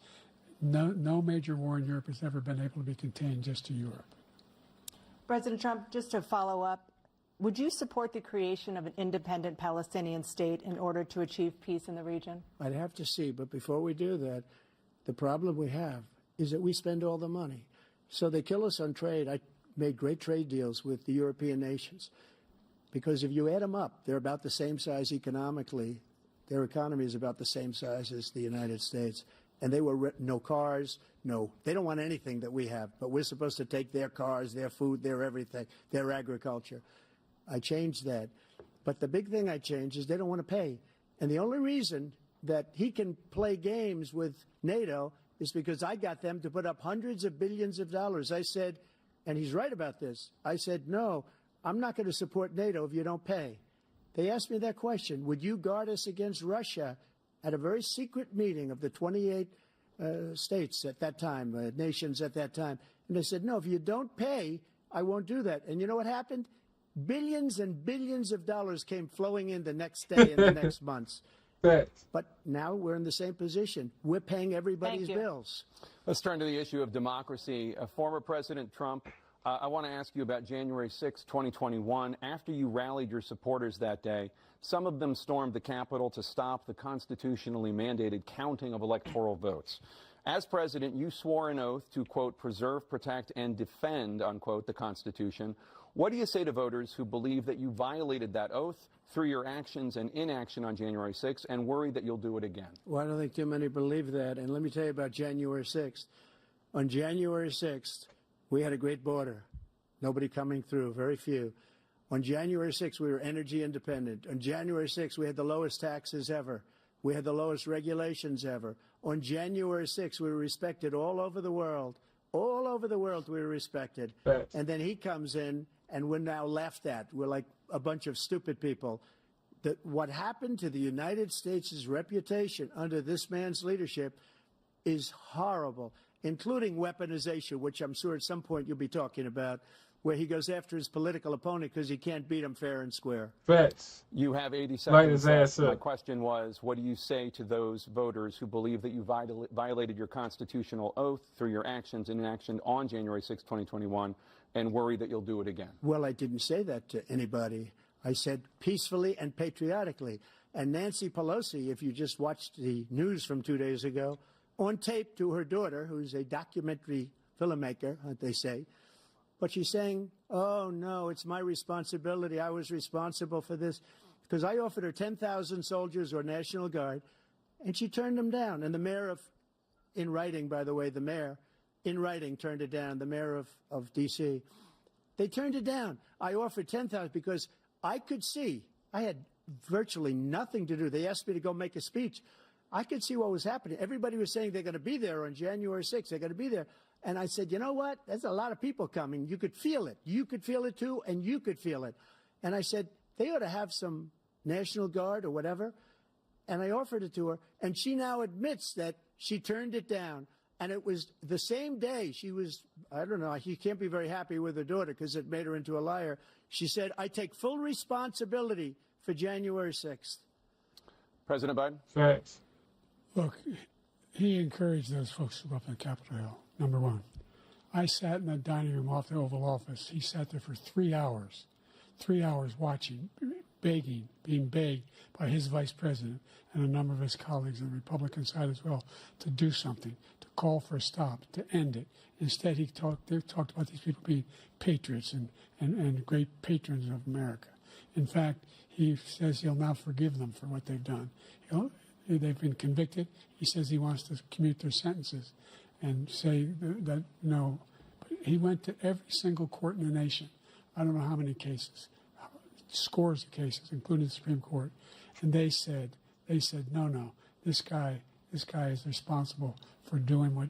No major war in Europe has ever been able to be contained just to Europe. President Trump, just to follow up, would you support the creation of an independent Palestinian state in order to achieve peace in the region? I'd have to see, but before we do that, the problem we have is that we spend all the money. So they kill us on trade. I made great trade deals with the European nations because if you add them up, they're about the same size economically. Their economy is about the same size as the United States. And they were no cars, they don't want anything that we have, but we're supposed to take their cars, their food, their everything, their agriculture. I changed that. But the big thing I changed is they don't want to pay. And the only reason that he can play games with NATO is because I got them to put up hundreds of billions of dollars. I said, and he's right about this, I said, no, I'm not going to support NATO if you don't pay. They asked me that question, would you guard us against Russia at a very secret meeting of the 28 states at that time, nations at that time. And they said, no, if you don't pay, I won't do that. And you know what happened? Billions and billions of dollars came flowing in the next day and the next months. But now we're in the same position. We're paying everybody's bills. Let's turn to the issue of democracy. Former President Trump, I want to ask you about January 6, 2021. After you rallied your supporters that day, some of them stormed the Capitol to stop the constitutionally mandated counting of electoral votes. As president, you swore an oath to, quote, preserve, protect, and defend, unquote, the Constitution. What do you say to voters who believe that you violated that oath through your actions and inaction on January 6th and worry that you'll do it again? Well, I don't think too many believe that. And let me tell you about January 6th. On January 6th, we had a great border. Nobody coming through, very few. On January 6th, we were energy independent. On January 6th, we had the lowest taxes ever. We had the lowest regulations ever. On January 6th, we were respected all over the world. All over the world, we were respected. And then he comes in, and we're now laughed at. We're like a bunch of stupid people. What happened to the United States' reputation under this man's leadership is horrible, including weaponization, which I'm sure at some point you'll be talking about, where he goes after his political opponent because he can't beat him fair and square. Facts. You have 80 seconds. Light his ass up. My question was, what do you say to those voters who believe that you violated your constitutional oath through your actions and inaction on January 6, 2021, and worry that you'll do it again? Well, I didn't say that to anybody. I said peacefully and patriotically. And Nancy Pelosi, if you just watched the news from 2 days ago, on tape to her daughter, who's a documentary filmmaker, they say, but she's saying, oh, no, it's my responsibility. I was responsible for this. Because I offered her 10,000 soldiers or National Guard, and she turned them down. And the mayor in writing, by the way, the mayor, in writing, turned it down, the mayor of D.C. They turned it down. I offered 10,000 because I could see, I had virtually nothing to do. They asked me to go make a speech. I could see what was happening. Everybody was saying they're going to be there on January 6th. They're going to be there. And I said, you know what? There's a lot of people coming. You could feel it. You could feel it, too, and you could feel it. And I said, they ought to have some National Guard or whatever. And I offered it to her. And she now admits that she turned it down. And it was the same day she was, I don't know, she can't be very happy with her daughter because it made her into a liar. She said, I take full responsibility for January 6th. President Biden? Facts. Look, he encouraged those folks to go up on Capitol Hill, number one. I sat in the dining room off the Oval Office. He sat there for 3 hours 3 hours watching, begging, being begged by his vice president and a number of his colleagues on the Republican side as well to do something, to call for a stop, to end it. Instead, they talked about these people being patriots and great patrons of America. In fact, he says he'll now forgive them for what they've done. They've been convicted. He says he wants to commute their sentences and say that no. But he went to every single court in the nation. I don't know how many cases, scores of cases, including the Supreme Court, and they said, no, this guy is responsible for doing what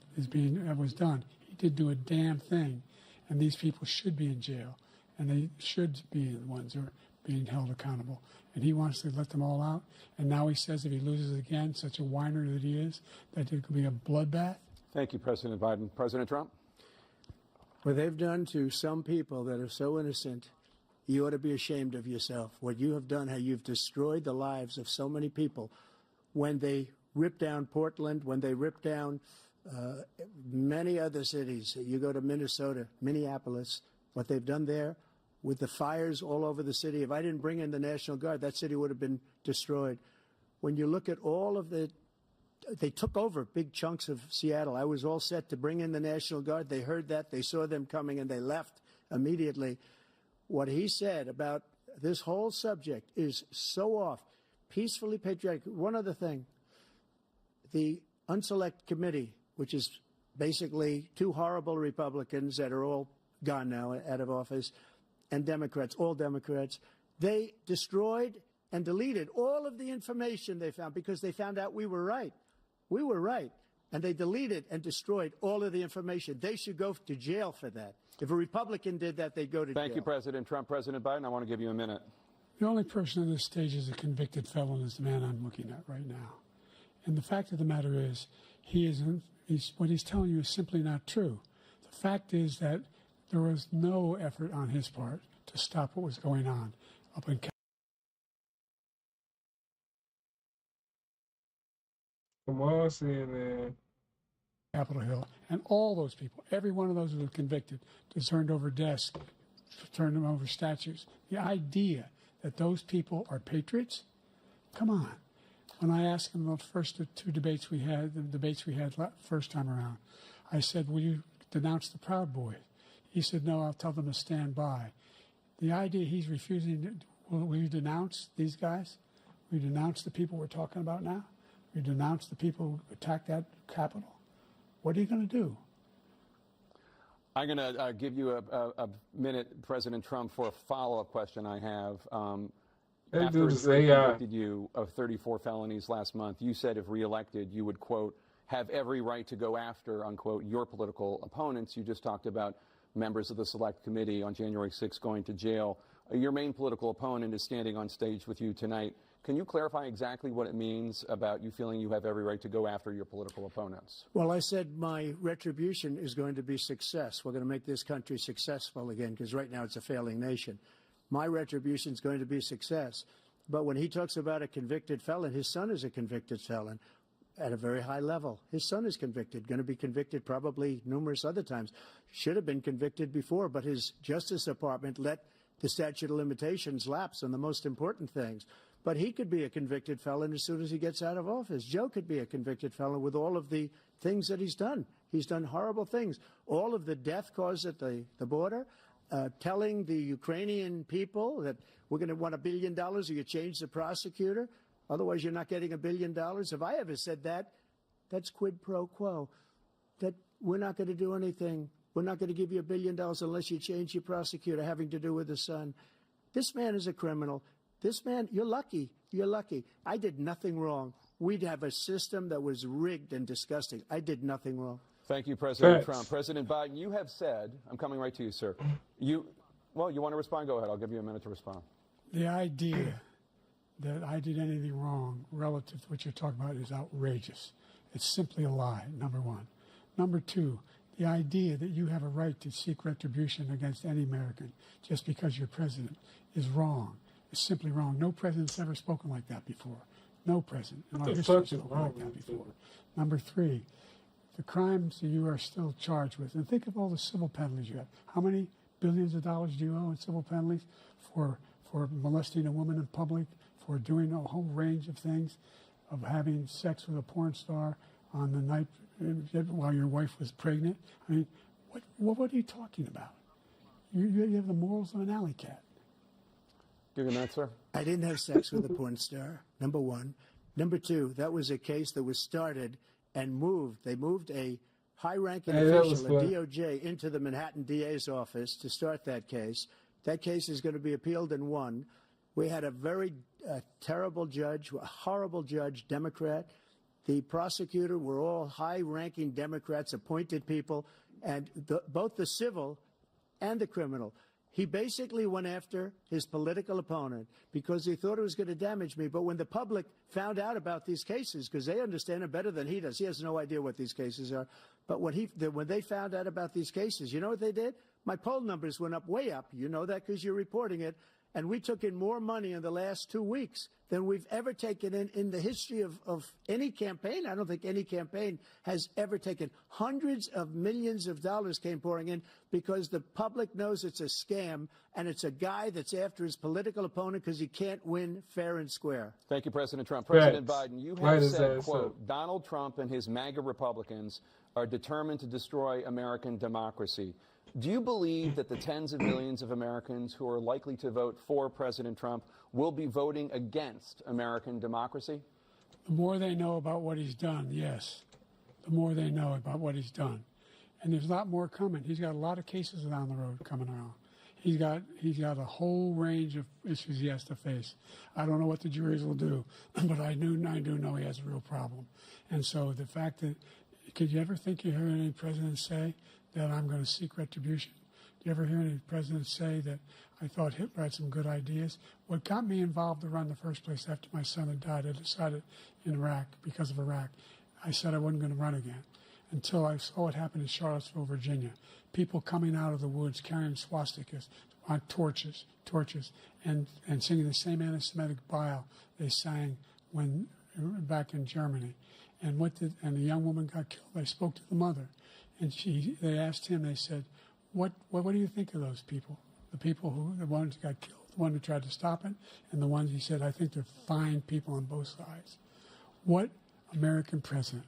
was done. He did do a damn thing, and these people should be in jail, and they should be the ones who are being held accountable. And he wants to let them all out. And now he says if he loses again, such a whiner that he is, that it could be a bloodbath. Thank you, President Biden. President Trump? What they've done to some people that are so innocent, you ought to be ashamed of yourself. What you have done, how you've destroyed the lives of so many people. When they ripped down Portland, when they ripped down many other cities, you go to Minnesota, Minneapolis, what they've done there, with the fires all over the city. If I didn't bring in the National Guard, that city would have been destroyed. When you look at all of they took over big chunks of Seattle. I was all set to bring in the National Guard. They heard that, they saw them coming, and they left immediately. What he said about this whole subject is so off. Peacefully patriotic. One other thing, the Unselect Committee, which is basically two horrible Republicans that are all gone now out of office, and Democrats, all Democrats, they destroyed and deleted all of the information they found because they found out we were right. We were right. And they deleted and destroyed all of the information. They should go to jail for that. If a Republican did that, they'd go to jail. Thank you, President Trump. President Biden, I want to give you a minute. The only person on this stage is a convicted felon is the man I'm looking at right now. And the fact of the matter is, what he's telling you is simply not true. The fact is that there was no effort on his part to stop what was going on up in Come on, CNN. Capitol Hill. And all those people, every one of those who were convicted, turned over desks, turned them over statues. The idea that those people are patriots? Come on. When I asked him about the first two debates we had, first time around, I said, will you denounce the Proud Boys? He said, no, I'll tell them to stand by. The idea he's refusing, will you denounce these guys? Will you denounce the people we're talking about now? Will you denounce the people who attacked that Capitol? What are you going to do? I'm going to give you a minute, President Trump, for a follow-up question I have. After he convicted you of 34 felonies last month, you said if reelected, you would, quote, have every right to go after, unquote, your political opponents. You just talked about members of the Select Committee on January 6th going to jail. Your main political opponent is standing on stage with you tonight. Can you clarify exactly what it means about you feeling you have every right to go after your political opponents? Well, I said my retribution is going to be success. We're going to make this country successful again, because right now it's a failing nation. My retribution is going to be success. But when he talks about a convicted felon, his son is a convicted felon at a very high level. His son is convicted, going to be convicted probably numerous other times. Should have been convicted before, but his Justice Department let the statute of limitations lapse on the most important things. But he could be a convicted felon as soon as he gets out of office. Joe could be a convicted felon with all of the things that he's done. He's done horrible things. All of the death caused at the border, telling the Ukrainian people that we're going to want $1 billion or you change the prosecutor. Otherwise, you're not getting $1 billion. If I ever said that, that's quid pro quo. That we're not going to do anything. We're not going to give you $1 billion unless you change your prosecutor having to do with the son. This man is a criminal. This man, you're lucky. You're lucky. I did nothing wrong. We'd have a system that was rigged and disgusting. I did nothing wrong. Thank you, President Trump. President Biden, you have said, I'm coming right to you, sir. You want to respond? Go ahead. I'll give you a minute to respond. The idea that I did anything wrong relative to what you're talking about is outrageous. It's simply a lie, number one. Number two, the idea that you have a right to seek retribution against any American just because you're president is wrong. It's simply wrong. No president's ever spoken like that before. No president in our history has spoken like that before. Number three, the crimes that you are still charged with, and think of all the civil penalties you have. How many billions of dollars do you owe in civil penalties for molesting a woman in public, for doing a whole range of things, of having sex with a porn star on the night while your wife was pregnant? I mean, what are you talking about? You have the morals of an alley cat. Give him that, sir. I didn't have sex with a porn star, number one. Number two, that was a case that was started and moved. They moved a high-ranking official at DOJ into the Manhattan DA's office to start that case. That case is going to be appealed and won. We had a very terrible judge, a horrible judge, Democrat. The prosecutor were all high-ranking Democrats, appointed people, and both the civil and the criminal. He basically went after his political opponent because he thought it was going to damage me. But when the public found out about these cases, because they understand it better than he does, he has no idea what these cases are. But when they found out about these cases, you know what they did? My poll numbers went up, way up. You know that because you're reporting it. And we took in more money in the last 2 weeks than we've ever taken in the history of any campaign. I don't think any campaign has ever taken. Hundreds of millions of dollars came pouring in because the public knows it's a scam, and it's a guy that's after his political opponent because he can't win fair and square. Thank you, President Trump. President Biden, you have said, quote, Donald Trump and his MAGA Republicans are determined to destroy American democracy. Do you believe that the tens of millions of Americans who are likely to vote for President Trump will be voting against American democracy? The more they know about what he's done, yes. The more they know about what he's done. And there's a lot more coming. He's got a lot of cases down the road coming around. He's got a whole range of issues he has to face. I don't know what the juries will do, but I do know he has a real problem. And so the fact that, could you ever think you heard any president say that I'm going to seek retribution? Do you ever hear any president say that I thought Hitler had some good ideas? What got me involved to run in the first place after my son had died, I decided in Iraq, because of Iraq, I said I wasn't going to run again until I saw what happened in Charlottesville, Virginia. People coming out of the woods carrying swastikas on torches, and singing the same anti-Semitic bile they sang when back in Germany. And the young woman got killed. I spoke to the mother. And they asked him, they said, what do you think of those people? The ones who got killed, the one who tried to stop it, and the ones, he said, I think they're fine people on both sides. What American president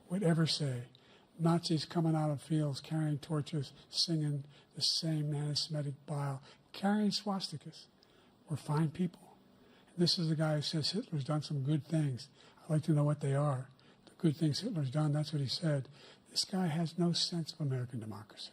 would ever say, Nazis coming out of fields, carrying torches, singing the same anti-Semitic bile, carrying swastikas, were fine people? And this is the guy who says Hitler's done some good things. I'd like to know what they are. The good things Hitler's done, that's what he said. This guy has no sense of American democracy.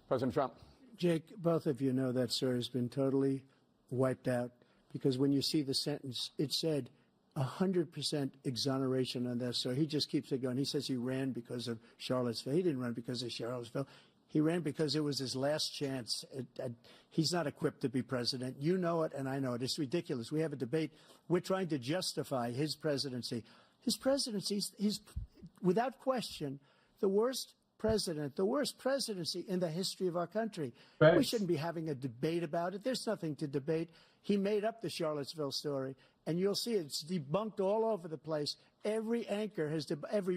President Trump. Jake, both of you know that story has been totally wiped out because when you see the sentence, it said 100% exoneration on that. So he just keeps it going. He says he ran because of Charlottesville. He didn't run because of Charlottesville. He ran because it was his last chance. He's not equipped to be president. You know it, and I know it. It's ridiculous. We have a debate. We're trying to justify his presidency. His presidency, he's without question, the worst president, the worst presidency in the history of our country. Right. We shouldn't be having a debate about it. There's nothing to debate. He made up the Charlottesville story, and you'll see it's debunked all over the place. Every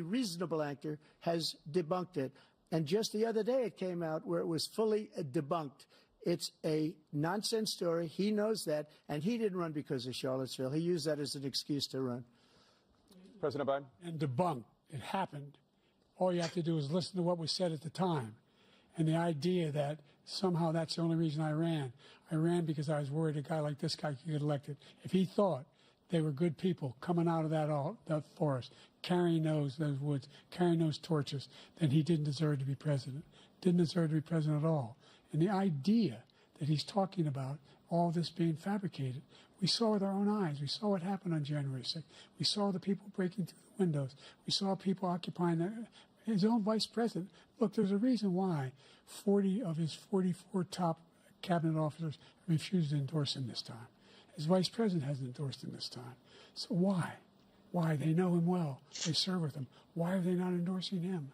reasonable anchor has debunked it. And just the other day it came out where it was fully debunked. It's a nonsense story. He knows that, and he didn't run because of Charlottesville. He used that as an excuse to run. President Biden. And debunked. It happened. All you have to do is listen to what was said at the time. And the idea that somehow that's the only reason I ran. I ran because I was worried a guy like this guy could get elected. If he thought they were good people coming out of that forest, carrying those woods, carrying those torches, then he didn't deserve to be president. Didn't deserve to be president at all. And the idea that he's talking about all this being fabricated, we saw with our own eyes. We saw what happened on January 6th. We saw the people breaking through the windows. We saw people occupying his own vice president. Look, there's a reason why 40 of his 44 top cabinet officers refused to endorse him this time. His vice president hasn't endorsed him this time. So why? Why? They know him well. They serve with him. Why are they not endorsing him?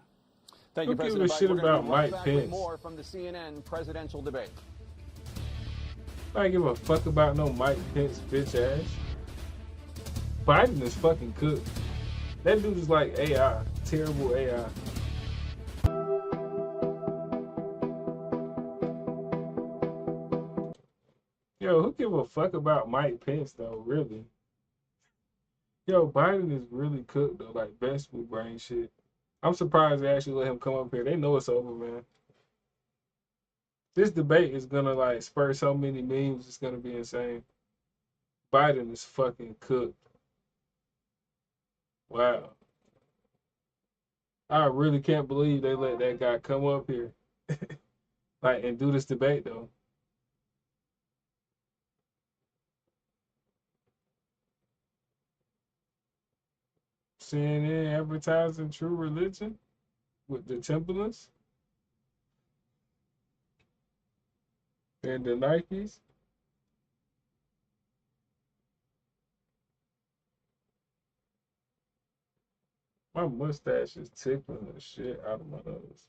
Thank you, President Biden. We're going to be back with more from the CNN presidential debate. I don't give a fuck about no Mike Pence bitch ass. Biden is fucking cooked. That dude is like AI. Terrible AI. Yo, who give a fuck about Mike Pence though? Really? Yo, Biden is really cooked though, like vegetable brain shit. I'm surprised they actually let him come up here. They know it's over, man. This debate is gonna like spur so many memes. It's gonna be insane. Biden is fucking cooked. Wow. I really can't believe they let that guy come up here, like, and do this debate though. CNN advertising True Religion with the Timberlands and the Nikes. My mustache is tickling the shit out of my nose.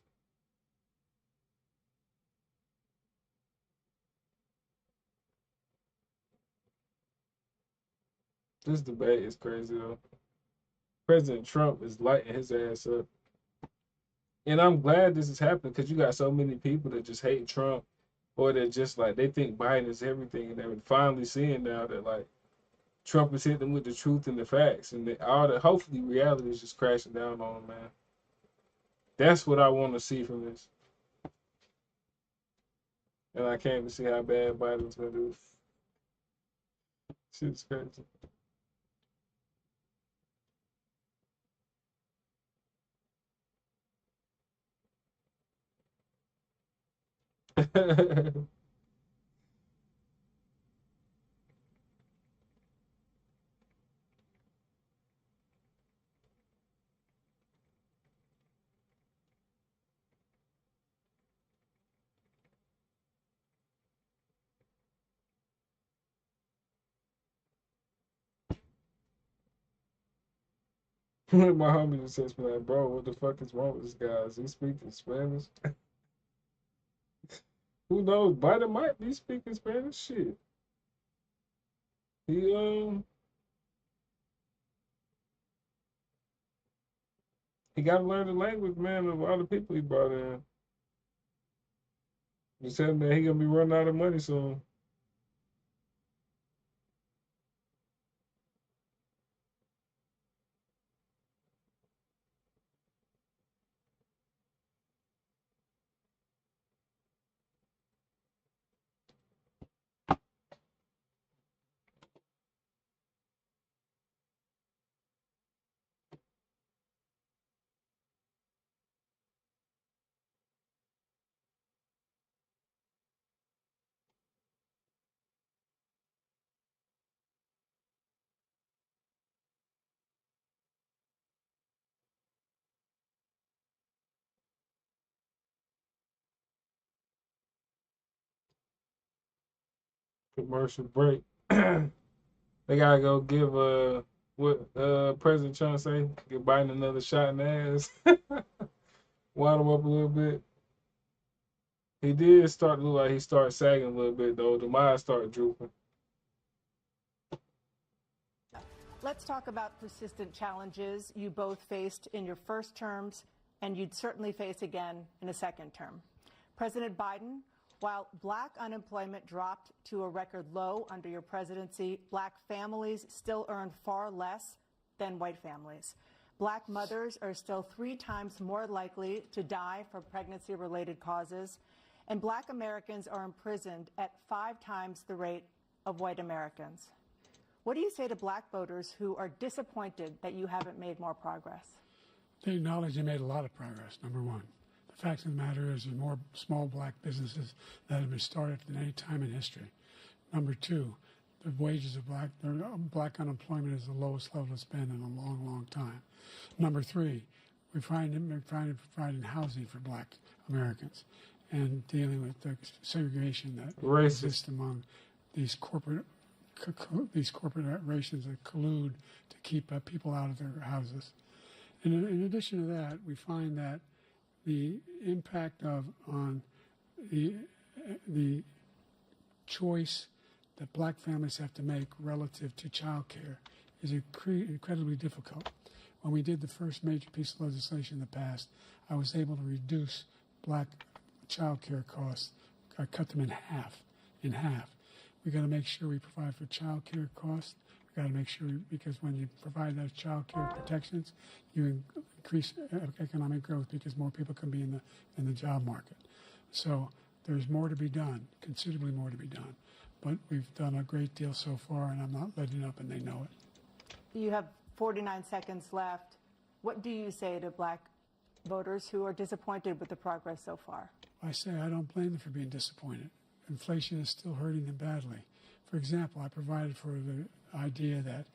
This debate is crazy though. President Trump is lighting his ass up. And I'm glad this is happening because you got so many people that just hate Trump or that just like they think Biden is everything, and they're finally seeing now that like Trump is hitting them with the truth and the facts, and all the hopefully reality is just crashing down on them, man. That's what I want to see from this. And I can't even see how bad Biden's gonna do. Shit's crazy. My homie just says, like, bro, what the fuck is wrong with this guy? Is he speaking Spanish? Who knows? Biden might be speaking Spanish. Shit. He got to learn the language, man, of all the people he brought in. He said that he gonna be running out of money soon. Commercial break. They gotta go give what President Trump say? Give Biden another shot in the ass. Wind him up a little bit. He did start to look like he started sagging a little bit though. The mind started drooping. Let's talk about persistent challenges you both faced in your first terms and you'd certainly face again in a second term. President Biden, while black unemployment dropped to a record low under your presidency, black families still earn far less than white families. Black mothers are still 3 times more likely to die from pregnancy-related causes, and black Americans are imprisoned at 5 times the rate of white Americans. What do you say to black voters who are disappointed that you haven't made more progress? They acknowledge they made a lot of progress, number one. The fact of the matter is there are more small black businesses that have been started than any time in history. Number two, the wages of black unemployment is the lowest level it's been in a long, long time. Number three, we're providing housing for black Americans and dealing with the segregation that exists among these corporations that collude to keep people out of their houses. And in addition to that, we find that the impact on the choice that black families have to make relative to child care is incredibly difficult. When we did the first major piece of legislation in the past, I was able to reduce black child care costs. I cut them in half. We got to make sure we provide for child care costs. We got to make sure, because when you provide those child care protections, you increase economic growth because more people can be in the job market. So there's more to be done, considerably more to be done. But we've done a great deal so far, and I'm not letting up, and they know it. You have 49 seconds left. What do you say to black voters who are disappointed with the progress so far? I say I don't blame them for being disappointed. Inflation is still hurting them badly. For example, I provided for the idea that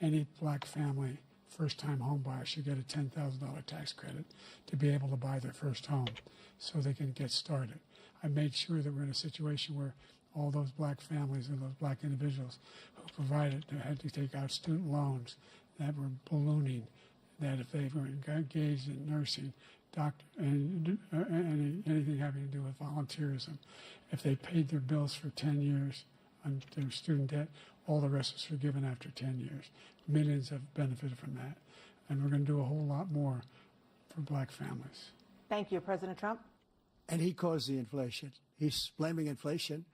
any black family, first-time home buyer, should get a $10,000 tax credit to be able to buy their first home so they can get started. I made sure that we're in a situation where all those black families and those black individuals who provided had to take out student loans that were ballooning, that if they were engaged in nursing, doctor, and anything having to do with volunteerism, if they paid their bills for 10 years on their student debt, all the rest was forgiven after 10 years. Millions have benefited from that. And we're going to do a whole lot more for black families. Thank you, President Trump. And he caused the inflation. He's blaming inflation,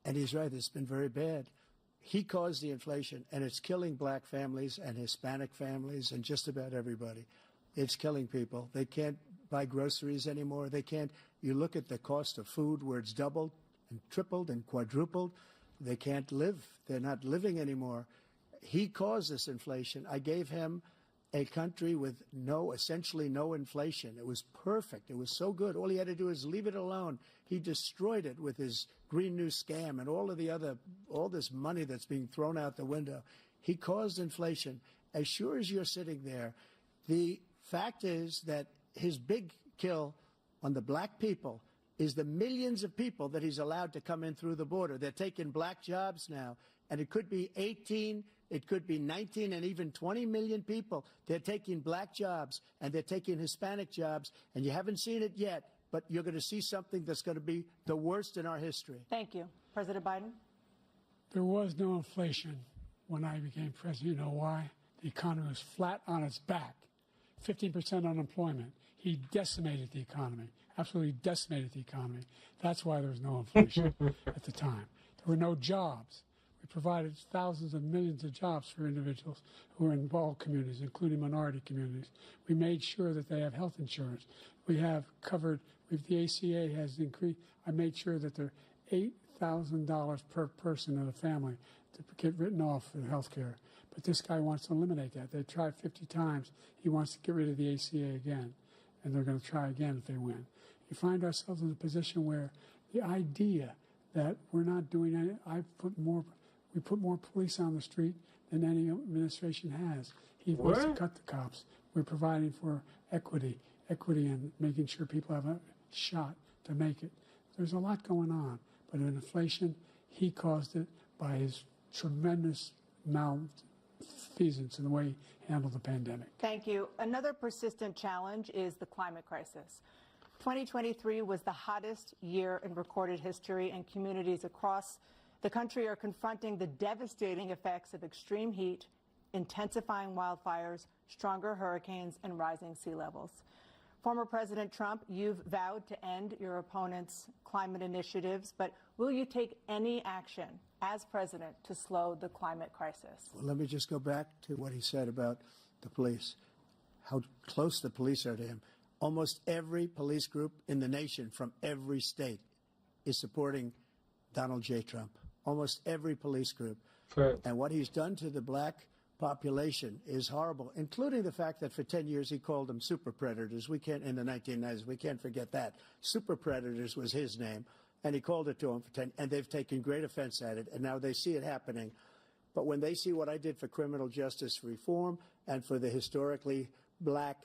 and he's right, it's been very bad. He caused the inflation, and it's killing black families and Hispanic families and just about everybody. It's killing people. They can't buy groceries anymore. They can't. You look at the cost of food where it's doubled and tripled and quadrupled. They can't live. They're not living anymore. He caused this inflation. I gave him a country with essentially no inflation. It was perfect. It was so good. All he had to do is leave it alone. He destroyed it with his Green New scam and all this money that's being thrown out the window. He caused inflation. As sure as you're sitting there, the fact is that his big kill on the black people is the millions of people that he's allowed to come in through the border. They're taking black jobs now, and it could be 18, it could be 19, and even 20 million people. They're taking black jobs, and they're taking Hispanic jobs, and you haven't seen it yet, but you're going to see something that's going to be the worst in our history. Thank you. President Biden? There was no inflation when I became president. You know why? The economy was flat on its back. 15% unemployment. He decimated the economy, absolutely decimated the economy. That's why there was no inflation at the time. There were no jobs. We provided thousands of millions of jobs for individuals who are in all communities, including minority communities. We made sure that they have health insurance. We have covered, the ACA has increased. I made sure that they're $8,000 per person in a family to get written off for health care. But this guy wants to eliminate that. They tried 50 times. He wants to get rid of the ACA again, and they're going to try again if they win. You find ourselves in a position where the idea that we're not doing any, we put more police on the street than any administration has. He wants to cut the cops. We're providing for equity and making sure people have a shot to make it. There's a lot going on, but in inflation, he caused it by his tremendous malfeasance in the way he handled the pandemic. Thank you. Another persistent challenge is the climate crisis. 2023 was the hottest year in recorded history, and communities across the country are confronting the devastating effects of extreme heat, intensifying wildfires, stronger hurricanes, and rising sea levels. Former President Trump, you've vowed to end your opponent's climate initiatives, but will you take any action as president to slow the climate crisis? Well, let me just go back to what he said about the police, how close the police are to him. Almost every police group in the nation from every state is supporting Donald J. Trump. Almost every police group. Correct. And what he's done to the black population is horrible, including the fact that for 10 years he called them super predators. We can't, in the 1990s, we can't forget that. Super predators was his name, and he called it to them for 10, and they've taken great offense at it, and now they see it happening. But when they see what I did for criminal justice reform and for the historically black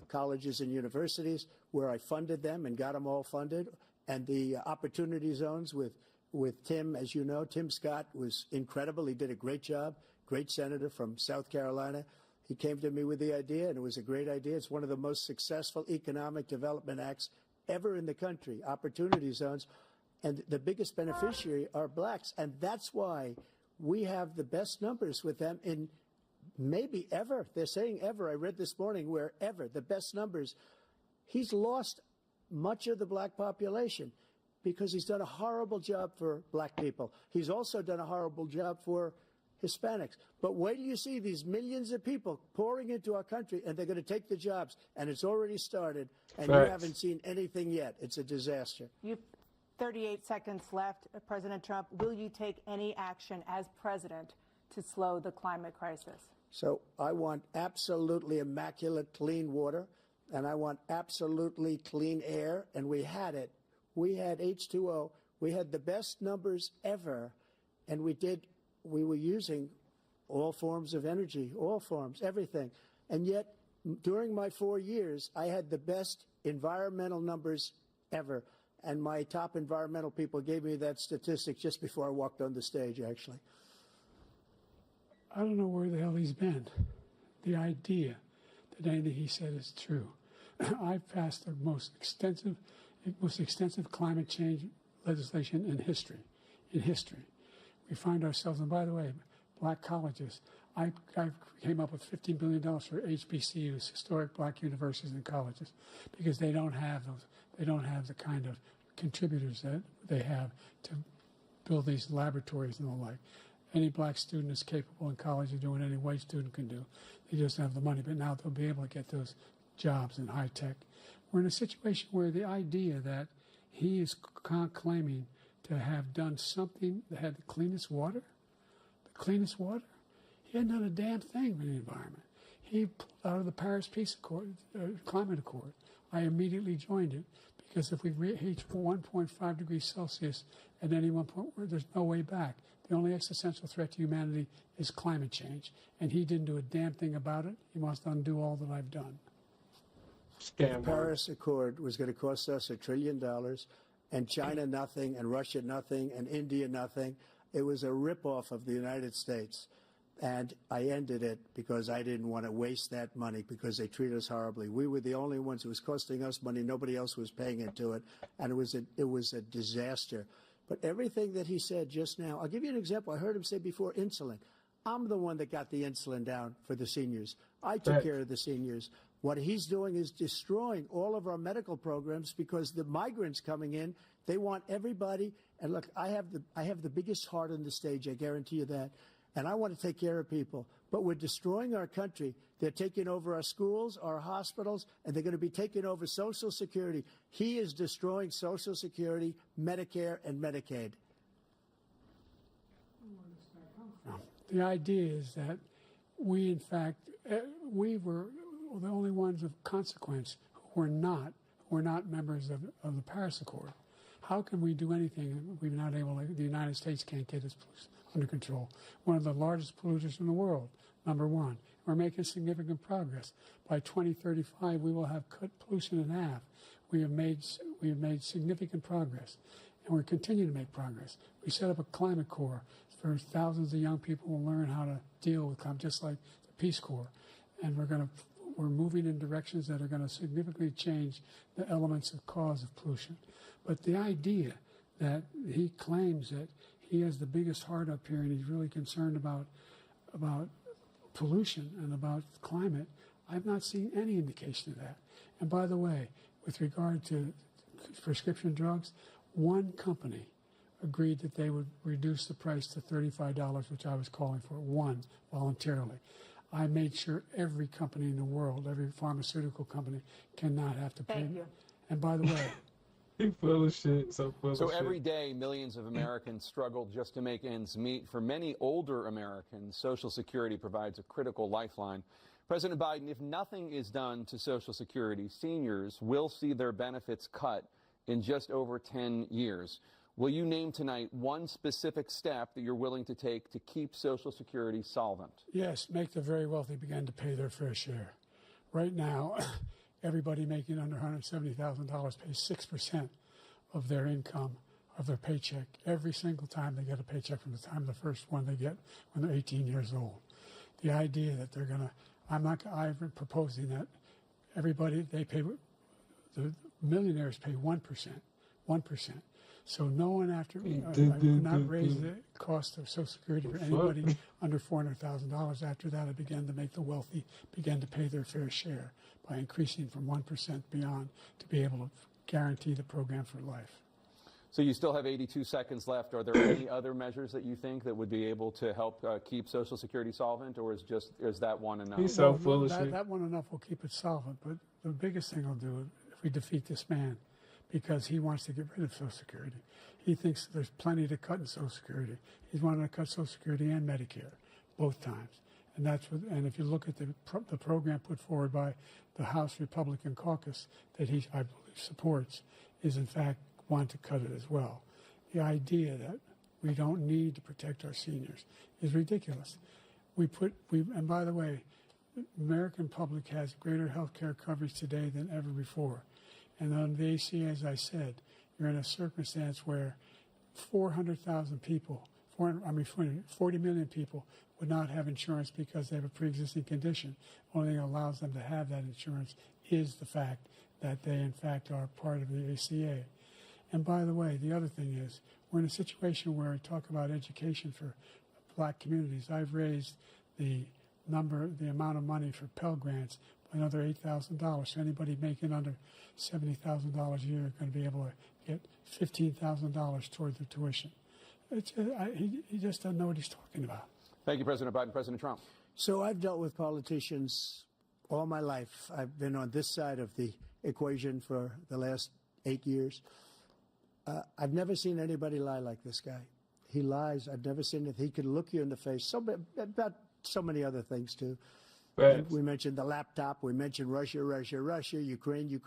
colleges and universities, where I funded them and got them all funded, and the opportunity zones with Tim, as you know, Tim Scott was incredible. He did a great job, great senator from South Carolina. He came to me with the idea, and it was a great idea. It's one of the most successful economic development acts ever in the country, opportunity zones. And the biggest beneficiary are blacks. And that's why we have the best numbers with them in maybe ever. They're saying ever. I read this morning where ever, the best numbers. He's lost much of the black population. because he's done a horrible job for black people. He's also done a horrible job for Hispanics. But wait till you see these millions of people pouring into our country, and they're going to take the jobs, and it's already started, and you haven't seen anything yet. It's a disaster. You 38 seconds left, President Trump. Will you take any action as president to slow the climate crisis? So I want absolutely immaculate clean water, and I want absolutely clean air, and we had it. We had H2O. We had the best numbers ever, and we were using all forms of energy, all forms, everything. And yet, during my 4 years, I had the best environmental numbers ever. And my top environmental people gave me that statistic just before I walked on the stage, actually. I don't know where the hell he's been. The idea that anything he said is true. I've passed the most extensive climate change legislation in history. We find ourselves, and by the way, black colleges. I came up with $15 billion for HBCUs, historic black universities and colleges, because they don't have those. They don't have the kind of contributors that they have to build these laboratories and the like. Any black student is capable in college of doing what any white student can do. They just don't have the money, but now they'll be able to get those jobs in high tech. We're in a situation where the idea that he is claiming to have done something that had the cleanest water, he hadn't done a damn thing for the environment. He pulled out of the Paris Peace Accord, Climate Accord. I immediately joined it because if we reach 1.5 degrees Celsius at any one point, there's no way back. The only existential threat to humanity is climate change, and he didn't do a damn thing about it. He wants to undo all that I've done. The Paris Accord was going to cost us $1 trillion, and China nothing, and Russia nothing, and India nothing. It was a ripoff of the United States. And I ended it because I didn't want to waste that money because they treat us horribly. We were the only ones. It was costing us money. Nobody else was paying into it. And it was a disaster. But everything that he said just now, I'll give you an example. I heard him say before insulin. I'm the one that got the insulin down for the seniors. I took care of the seniors. What he's doing is destroying all of our medical programs because the migrants coming in, they want everybody. And look, I have the biggest heart on the stage. I guarantee you that. And I want to take care of people. But we're destroying our country. They're taking over our schools, our hospitals, and they're going to be taking over Social Security. He is destroying Social Security, Medicare, and Medicaid. The idea is that we, in fact, we were the only ones of consequence who were not members of the Paris Accord. How can we do anything if we're not able to, the United States can't get its under control? One of the largest polluters in the world, number one. We're making significant progress. By 2035, we will have cut pollution in half. We have made significant progress, and we're continuing to make progress. We set up a climate corps for thousands of young people who will learn how to deal with climate, just like the Peace Corps. And we're moving in directions that are going to significantly change the elements of cause of pollution. But the idea that he claims that he has the biggest heart up here and he's really concerned about pollution and about climate, I've not seen any indication of that. And by the way, with regard to prescription drugs, one company agreed that they would reduce the price to $35, which I was calling for, one, voluntarily. I made sure every company in the world, every pharmaceutical company, cannot have to pay. Thank you. And by the way, he full of shit, so every day, millions of Americans struggle just to make ends meet. For many older Americans, Social Security provides a critical lifeline. President Biden, if nothing is done to Social Security, seniors will see their benefits cut in just over 10 years. Will you name tonight one specific step that you're willing to take to keep Social Security solvent? Yes, make the very wealthy begin to pay their fair share. Right now, everybody making under $170,000 pays 6% of their income, of their paycheck, every single time they get a paycheck from the time the first one they get when they're 18 years old. The idea that they're going to, I'm proposing that everybody, they pay, the millionaires pay 1%. So no one after, I would not raise the cost of Social Security for anybody under $400,000. After that, I began to make the wealthy begin to pay their fair share by increasing from 1% beyond to be able to guarantee the program for life. So you still have 82 seconds left. Are there any other measures that you think that would be able to help keep Social Security solvent, or is that one enough? He's so full of shit. That one enough will keep it solvent, but the biggest thing will do it if we defeat this man, because he wants to get rid of Social Security. He thinks there's plenty to cut in Social Security. He's wanting to cut Social Security and Medicare, both times. And that's what. And if you look at the program put forward by the House Republican caucus that he, I believe, supports, is in fact want to cut it as well. The idea that we don't need to protect our seniors is ridiculous. And by the way, the American public has greater health care coverage today than ever before. And on the ACA, as I said, you're in a circumstance where 400,000 people, 40 million people would not have insurance because they have a pre-existing condition. Only thing that allows them to have that insurance is the fact that they, in fact, are part of the ACA. And by the way, the other thing is, we're in a situation where we talk about education for black communities. I've raised the amount of money for Pell Grants by another $8,000. So anybody making under $70,000 a year is going to be able to get $15,000 toward their tuition. He just doesn't know what he's talking about. Thank you, President Biden. President Trump. So I've dealt with politicians all my life. I've been on this side of the equation for the last 8 years. I've never seen anybody lie like this guy. He lies. I've never seen it. He can look you in the face. About so many other things, too. Right. We mentioned the laptop. We mentioned Russia, Ukraine.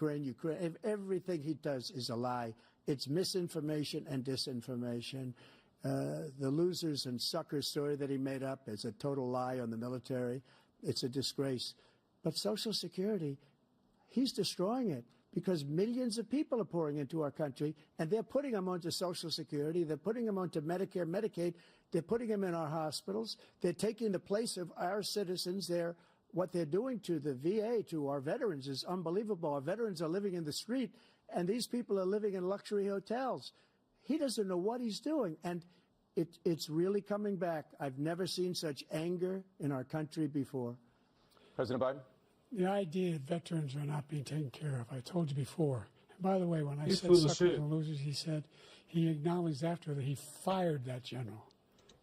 Everything he does is a lie. It's misinformation and disinformation. The losers and suckers story that he made up is a total lie on the military. It's a disgrace. But Social Security, he's destroying it, because millions of people are pouring into our country, and they're putting them onto Social Security. They're putting them onto Medicare, Medicaid. They're putting them in our hospitals. They're taking the place of our citizens. What they're doing to the VA, to our veterans, is unbelievable. Our veterans are living in the street, and these people are living in luxury hotels. He doesn't know what he's doing, and it's really coming back. I've never seen such anger in our country before. President Biden? The idea that veterans are not being taken care of, I told you before. And by the way, when I He's said full of suckers shit. and losers, he acknowledged after that he fired that general.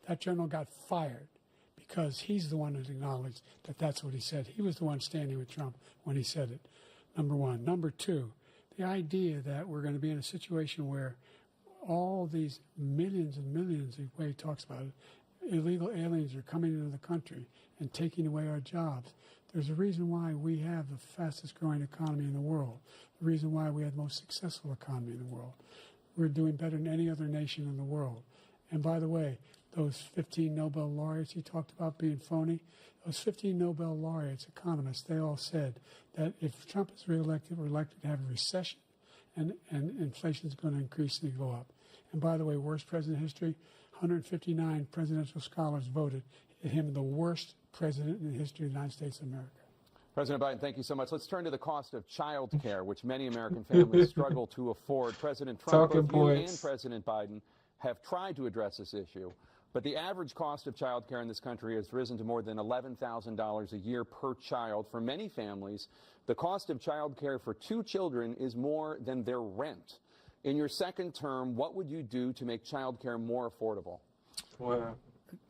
That general got fired because he's the one that acknowledged that that's what he said. He was the one standing with Trump when he said it, number one. Number two, the idea that we're going to be in a situation where all these millions and millions, the way he talks about it, illegal aliens are coming into the country and taking away our jobs. There's a reason why we have the fastest growing economy in the world, the reason why we have the most successful economy in the world. We're doing better than any other nation in the world. And by the way, those 15 Nobel laureates he talked about being phony, those 15 Nobel laureates, economists, they all said that if Trump is reelected, we're likely to have a recession, and inflation is going to increasingly go up. And by the way, worst president in history, 159 presidential scholars voted him the worst president in the history of the United States of America. President Biden, thank you so much. Let's turn to the cost of child care, which many American families struggle to afford. President Trump, both you and President Biden have tried to address this issue, but the average cost of child care in this country has risen to more than $11,000 a year per child. For many families, the cost of child care for 2 children is more than their rent. In your second term, what would you do to make child care more affordable? Wow.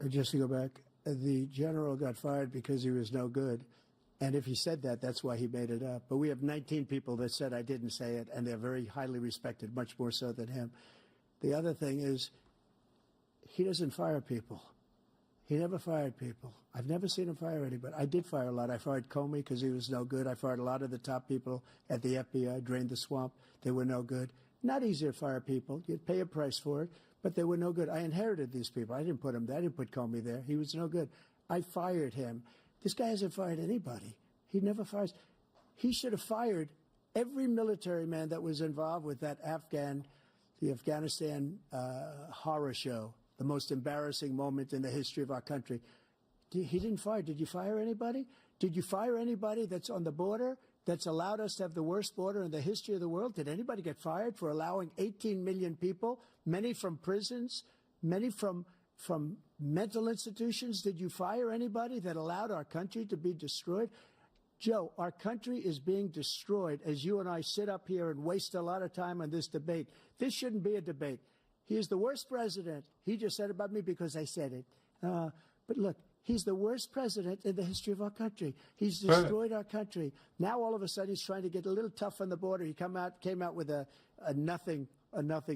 Just to go back, the general got fired because he was no good. And if he said that, that's why he made it up. But we have 19 people that said I didn't say it, and they're very highly respected, much more so than him. The other thing is, he doesn't fire people. He never fired people. I've never seen him fire anybody. I did fire a lot. I fired Comey because he was no good. I fired a lot of the top people at the FBI, drained the swamp. They were no good. Not easy to fire people. You'd pay a price for it, but they were no good. I inherited these people. I didn't put them there. I didn't put Comey there. He was no good. I fired him. This guy hasn't fired anybody. He never fires. He should have fired every military man that was involved with that the Afghanistan horror show, the most embarrassing moment in the history of our country. He didn't fire. Did you fire anybody? Did you fire anybody that's on the border that's allowed us to have the worst border in the history of the world? Did anybody get fired for allowing 18 million people, many from prisons, many from mental institutions? Did you fire anybody that allowed our country to be destroyed? Joe, our country is being destroyed as you and I sit up here and waste a lot of time on this debate. This shouldn't be a debate. He is the worst president. He just said about me because I said it. But look, he's the worst president in the history of our country. He's destroyed our country. Now all of a sudden he's trying to get a little tough on the border. He came out with a nothing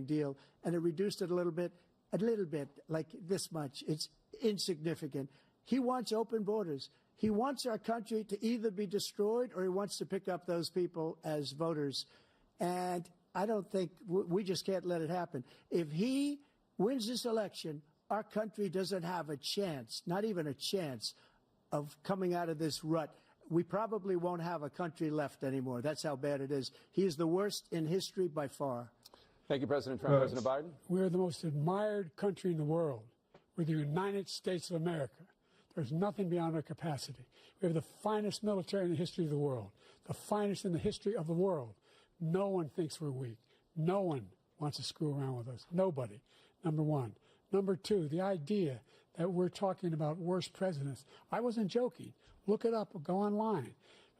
deal, and it reduced it a little bit, like this much. It's insignificant. He wants open borders. He wants our country to either be destroyed or he wants to pick up those people as voters. And I don't think we just can't let it happen. If he wins this election, our country doesn't have a chance, not even a chance, of coming out of this rut. We probably won't have a country left anymore. That's how bad it is. He is the worst in history by far. Thank you, President Trump. President Biden? We're the most admired country in the world. We're the United States of America. There's nothing beyond our capacity. We have the finest military in the history of the world, the finest in the history of the world. No one thinks we're weak. No one wants to screw around with us. Nobody, number one. Number two, the idea that we're talking about worst presidents. I wasn't joking. Look it up or go online.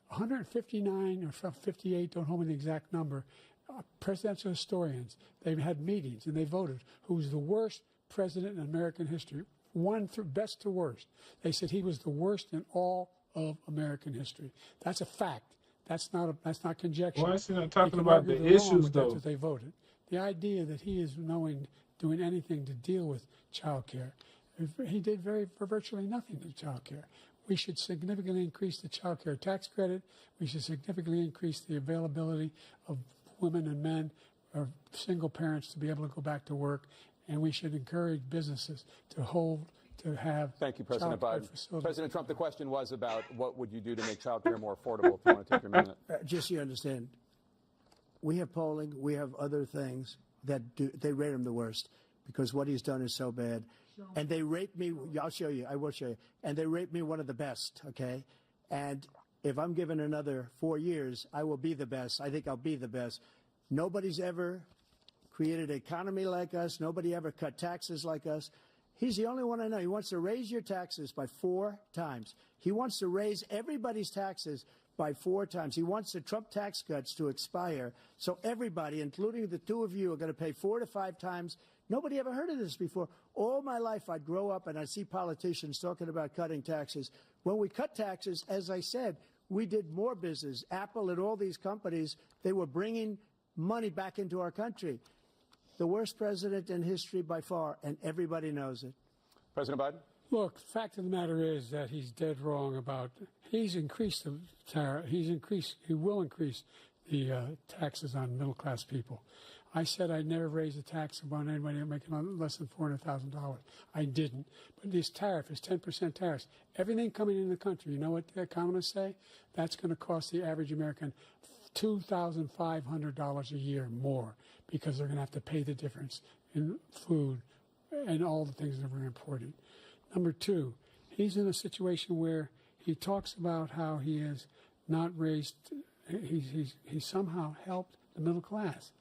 159 or 58, don't hold me the exact number, presidential historians, they've had meetings and they voted who's the worst president in American history. One through best to worst. They said he was the worst in all of American history. That's a fact. That's not conjecture. Why is he not talking about the issues, though? That's what they voted. The idea that he is doing anything to deal with child care, he did virtually nothing to child care. We should significantly increase the child care tax credit. We should significantly increase the availability of women and men or single parents to be able to go back to work. And we should encourage businesses to have. Thank you, President Biden. President Trump, the question was about what would you do to make child care more affordable. If you want to take your minute. Just so you understand, we have polling, we have other things that they rate him the worst because what he's done is so bad. And they rate me, I'll show you, I will show you. And they rate me one of the best, okay? And if I'm given another 4 years, I will be the best. I think I'll be the best. Nobody's ever created an economy like us. Nobody ever cut taxes like us. He's the only one I know. He wants to raise your taxes by 4 times. He wants to raise everybody's taxes by 4 times. He wants the Trump tax cuts to expire. So everybody, including the two of you, are going to pay 4 to 5 times. Nobody ever heard of this before. All my life, I'd grow up and I'd see politicians talking about cutting taxes. When we cut taxes, as I said, we did more business. Apple and all these companies, they were bringing money back into our country. The worst president in history by far, and everybody knows it. President Biden? Look, the fact of the matter is that he's dead wrong about, he's increased the tariff, he will increase the taxes on middle-class people. I said I'd never raise a tax on anybody making less than $400,000. I didn't. But this tariff is 10% tariffs. Everything coming in the country, you know what the economists say? That's going to cost the average American $2,500 a year more because they're going to have to pay the difference in food and all the things that we're importing. Number two, he's in a situation where he talks about how he has not raised, he's somehow helped the middle class.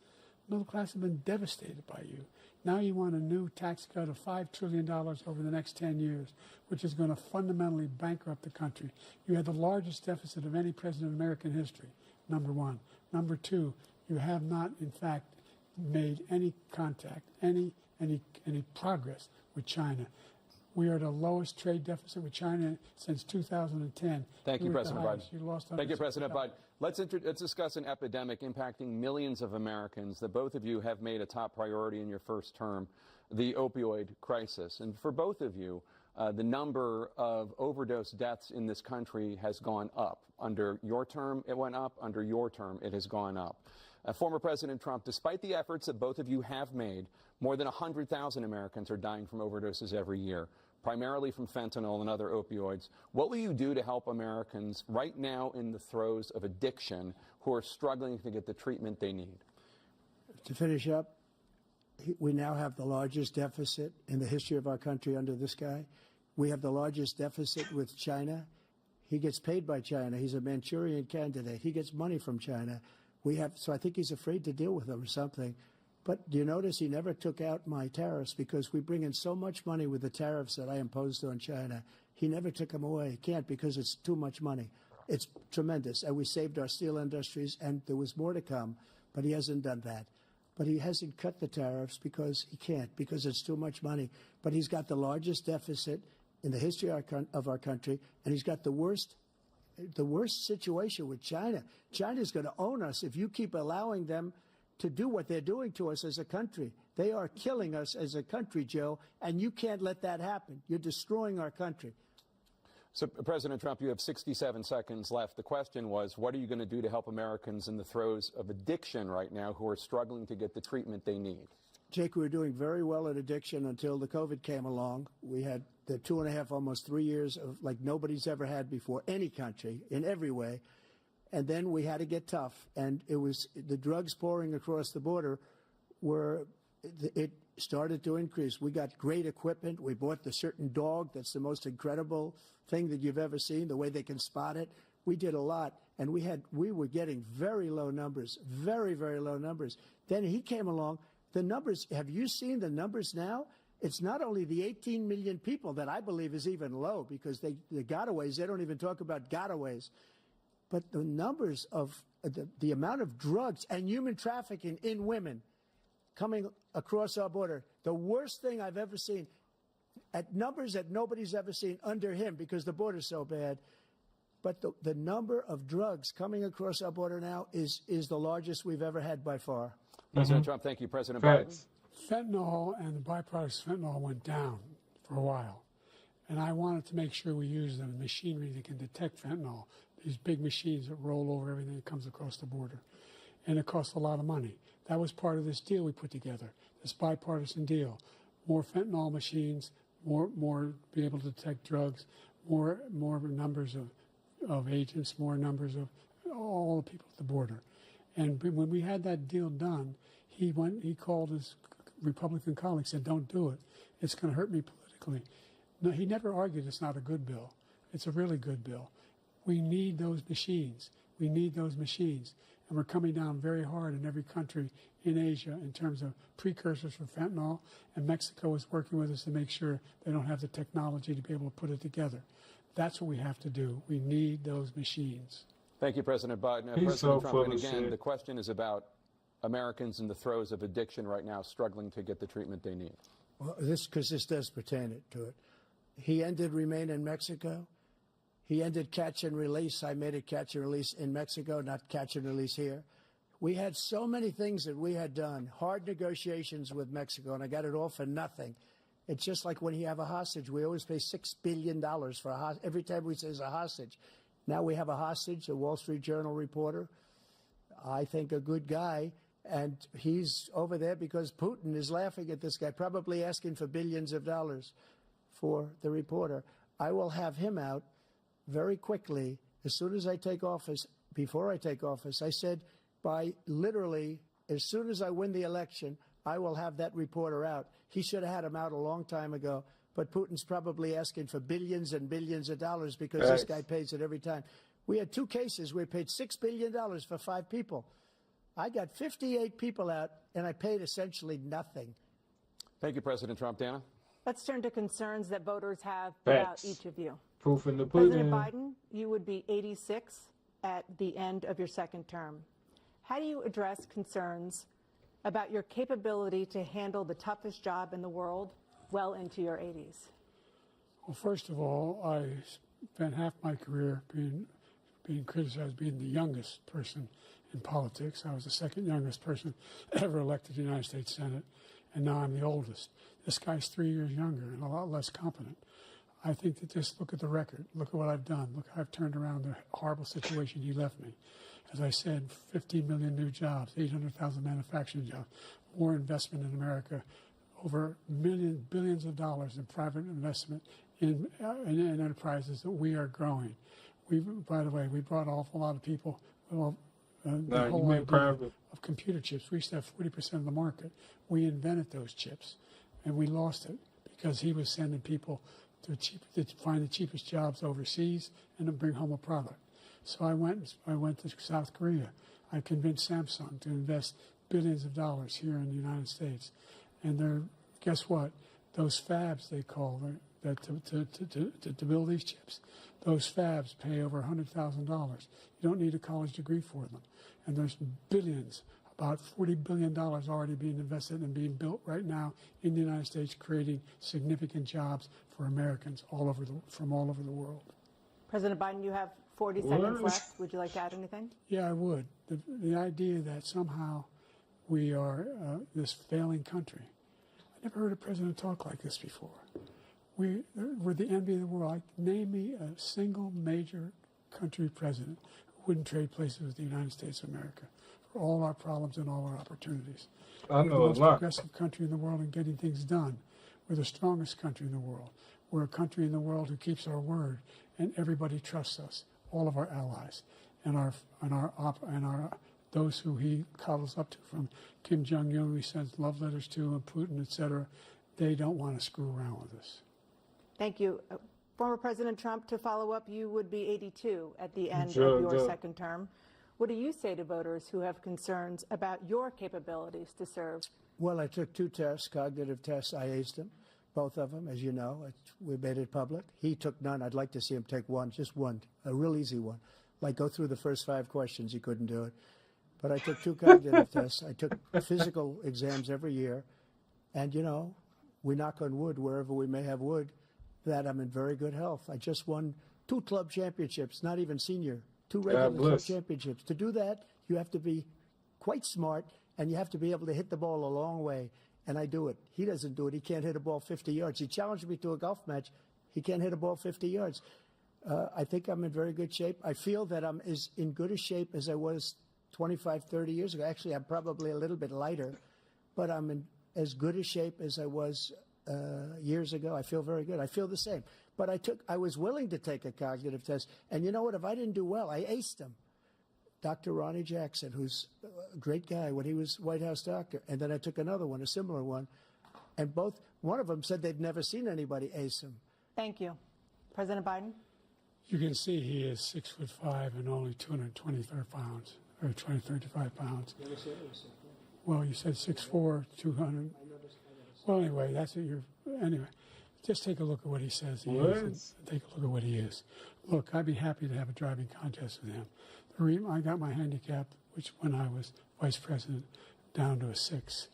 The middle class have been devastated by you. Now you want a new tax cut of $5 trillion over the next 10 years, which is going to fundamentally bankrupt the country. You had the largest deficit of any president in American history, number one. Number two, you have not, in fact, made any contact, any progress with China. We are the lowest trade deficit with China since 2010. Thank you, President Biden. Thank you, President Biden. Let's discuss an epidemic impacting millions of Americans that both of you have made a top priority in your first term, the opioid crisis. And for both of you, the number of overdose deaths in this country has gone up. Under your term, it went up. Under your term, it has gone up. Former President Trump, despite the efforts that both of you have made, more than 100,000 Americans are dying from overdoses every year, primarily from fentanyl and other opioids. What will you do to help Americans right now in the throes of addiction who are struggling to get the treatment they need? To finish up, we now have the largest deficit in the history of our country under this guy. We have the largest deficit with China. He gets paid by China. He's a Manchurian candidate. He gets money from China. So I think he's afraid to deal with them or something. But do you notice he never took out my tariffs because we bring in so much money with the tariffs that I imposed on China. He never took them away. He can't because it's too much money. It's tremendous. And we saved our steel industries, and there was more to come, but he hasn't done that. But he hasn't cut the tariffs because he can't, because it's too much money. But he's got the largest deficit in the history of our country, and he's got the worst situation with China. China's going to own us if you keep allowing them to do what they're doing to us as a country. They are killing us as a country, Joe, and you can't let that happen. You're destroying our country. So, President Trump, you have 67 seconds left. The question was, what are you going to do to help Americans in the throes of addiction right now who are struggling to get the treatment they need? Jake, we were doing very well at addiction until the COVID came along. We had the 2.5, almost 3 years of like nobody's ever had before, any country, in every way. And then we had to get tough. And it was the drugs pouring across the border it started to increase. We got great equipment. We bought the certain dog that's the most incredible thing that you've ever seen, the way they can spot it. We did a lot, and we were getting very low numbers, very, very low numbers. Then he came along. The numbers, have you seen the numbers now? It's not only the 18 million people that I believe is even low, because the gotaways, they don't even talk about gotaways. But the numbers of the amount of drugs and human trafficking in women coming across our border, the worst thing I've ever seen, at numbers that nobody's ever seen under him because the border's so bad. But the number of drugs coming across our border now is the largest we've ever had by far. President Trump, thank you. President Biden. Fentanyl and the byproducts of fentanyl went down for a while. And I wanted to make sure we use the machinery that can detect fentanyl, these big machines that roll over everything that comes across the border. And it costs a lot of money. That was part of this deal we put together, this bipartisan deal. More fentanyl machines, more be able to detect drugs, more numbers of agents, more numbers of all the people at the border. And when we had that deal done, he called his Republican colleagues, said, don't do it. It's going to hurt me politically. No, he never argued it's not a good bill. It's a really good bill. We need those machines. We need those machines. And we're coming down very hard in every country in Asia in terms of precursors for fentanyl. And Mexico is working with us to make sure they don't have the technology to be able to put it together. That's what we have to do. We need those machines. Thank you, President Biden. He's President so Trump, full and of again, shit. the question is about Americans in the throes of addiction right now, struggling to get the treatment they need. Well, because this does pertain to it. He ended Remain in Mexico. He ended catch and release. I made it catch and release in Mexico, not catch and release here. We had so many things that we had done, hard negotiations with Mexico, and I got it all for nothing. It's just like when you have a hostage. We always pay $6 billion for a hostage. Every time we say it's a hostage. Now we have a hostage, a Wall Street Journal reporter, I think a good guy, and he's over there because Putin is laughing at this guy, probably asking for billions of dollars for the reporter. I will have him out very quickly as soon as I take office. Before I take office, I said by literally as soon as I win the election, I will have that reporter out. He should have had him out a long time ago, but Putin's probably asking for billions and billions of dollars because this guy pays it every time. We had 2 cases. We paid $6 billion for 5 people. I got 58 people out, and I paid essentially nothing. Thank you, President Trump. Dana? Let's turn to concerns that voters have about each of you. Proof in the pudding. President Biden, you would be 86 at the end of your 2nd term. How do you address concerns about your capability to handle the toughest job in the world well into your 80s? Well, first of all, I spent half my career being criticized being the youngest person in politics. I was the 2nd youngest person ever elected to the United States Senate, and now I'm the oldest. This guy's 3 years younger and a lot less competent. I think that just look at the record. Look at what I've done. Look how I've turned around the horrible situation he left me. As I said, 15 million new jobs, 800,000 manufacturing jobs, more investment in America, over billions of dollars in private investment in enterprises that we are growing. By the way, we brought an awful lot of people. Well, the whole idea of computer chips. We used to have 40% of the market. We invented those chips, and we lost it because he was sending people to find the cheapest jobs overseas and to bring home a product. So I went to South Korea. I convinced Samsung to invest billions of dollars here in the United States. And guess what? Those fabs, they call that to build these chips. Those fabs pay over $100,000. You don't need a college degree for them. And there's billions, about $40 billion already being invested and being built right now in the United States, creating significant jobs for Americans from all over the world. President Biden, you have 40 seconds left. Would you like to add anything? Yeah, I would. The idea that somehow we are this failing country. I never heard a president talk like this before. We're the envy of the world. Name me a single major country president who wouldn't trade places with the United States of America for all our problems and all our opportunities. I know we're the most a lot. progressive country in the world in getting things done. We're the strongest country in the world. We're a country in the world who keeps our word, and everybody trusts us. All of our allies and those who he coddles up to, from Kim Jong-un, who he sends love letters to, and Putin, etc. They don't want to screw around with us. Thank you. Former President Trump, to follow up, you would be 82 at the end Sure, of your sure. second term. What do you say to voters who have concerns about your capabilities to serve? Well, I took 2 tests, cognitive tests. I aced them, both of them, as you know. We made it public. He took none. I'd like to see him take one, just one, a real easy one. Like go through the first 5 questions. He couldn't do it. But I took 2 cognitive tests. I took physical exams every year. And, you know, we knock on wood wherever we may have wood, that I'm in very good health. I just won 2 club championships, not even senior, 2 regular club championships. To do that, you have to be quite smart, and you have to be able to hit the ball a long way. And I do it. He doesn't do it. He can't hit a ball 50 yards. He challenged me to a golf match. He can't hit a ball 50 yards. I think I'm in very good shape. I feel that I'm as in good a shape as I was 25, 30 years ago. Actually, I'm probably a little bit lighter, but I'm in as good a shape as I was years ago. I feel very good. I feel the same. But I was willing to take a cognitive test. And you know what? If I didn't do well, I aced them. Dr. Ronnie Jackson, who's a great guy when he was White House doctor. And then I took another one, a similar one. And one of them said they've never seen anybody ace him. Thank you. President Biden? You can see he is 6'5" and only 223 pounds, or 235 pounds. Well, you said 6'4", 200. Well, anyway, that's what anyway, just take a look at what he says he is. And take a look at what he is. Look, I'd be happy to have a driving contest with him. I got my handicap, which when I was vice president, down to a 6.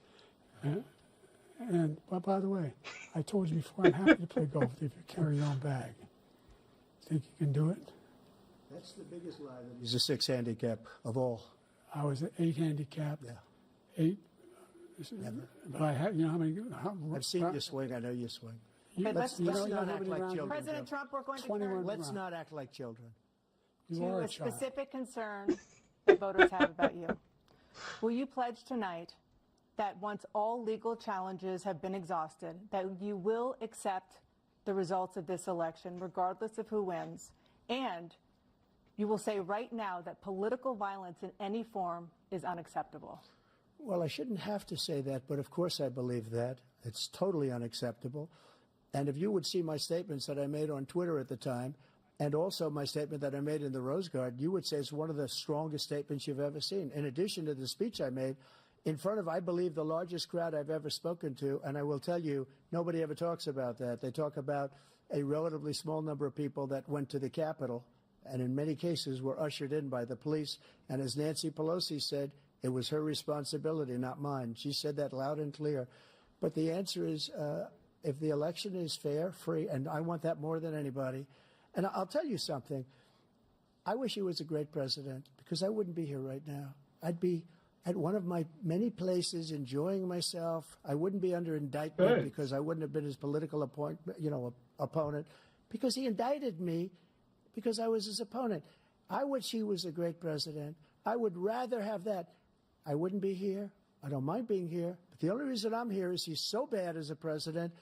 But by the way, I told you before, I'm happy to play golf if you carry your own bag. Think you can do it? That's the biggest lie. He's a 6 handicap of all. I was an 8 handicap. Yeah. 8. Never. But I had, you know how many? I've seen you swing. I know you swing. Okay, Let's not act like children. President Trump, we're going to 21 turn Let's not act like children. You to are a a child. specific concern that voters have about you. Will you pledge tonight that once all legal challenges have been exhausted, that you will accept the results of this election, regardless of who wins, and you will say right now that political violence in any form is unacceptable? Well, I shouldn't have to say that, but of course I believe that. It's totally unacceptable. And if you would see my statements that I made on Twitter at the time, and also my statement that I made in the Rose Garden, you would say it's one of the strongest statements you've ever seen. In addition to the speech I made in front of, I believe, the largest crowd I've ever spoken to, and I will tell you, nobody ever talks about that. They talk about a relatively small number of people that went to the Capitol, and in many cases were ushered in by the police. And as Nancy Pelosi said, it was her responsibility, not mine. She said that loud and clear. But the answer is, if the election is fair, free, and I want that more than anybody. And I'll tell you something. I wish he was a great president, because I wouldn't be here right now. I'd be at one of my many places enjoying myself. I wouldn't be under indictment because I wouldn't have been his political opponent, because he indicted me because I was his opponent. I wish he was a great president. I would rather have that. I wouldn't be here. I don't mind being here. But the only reason I'm here is he's so bad as a president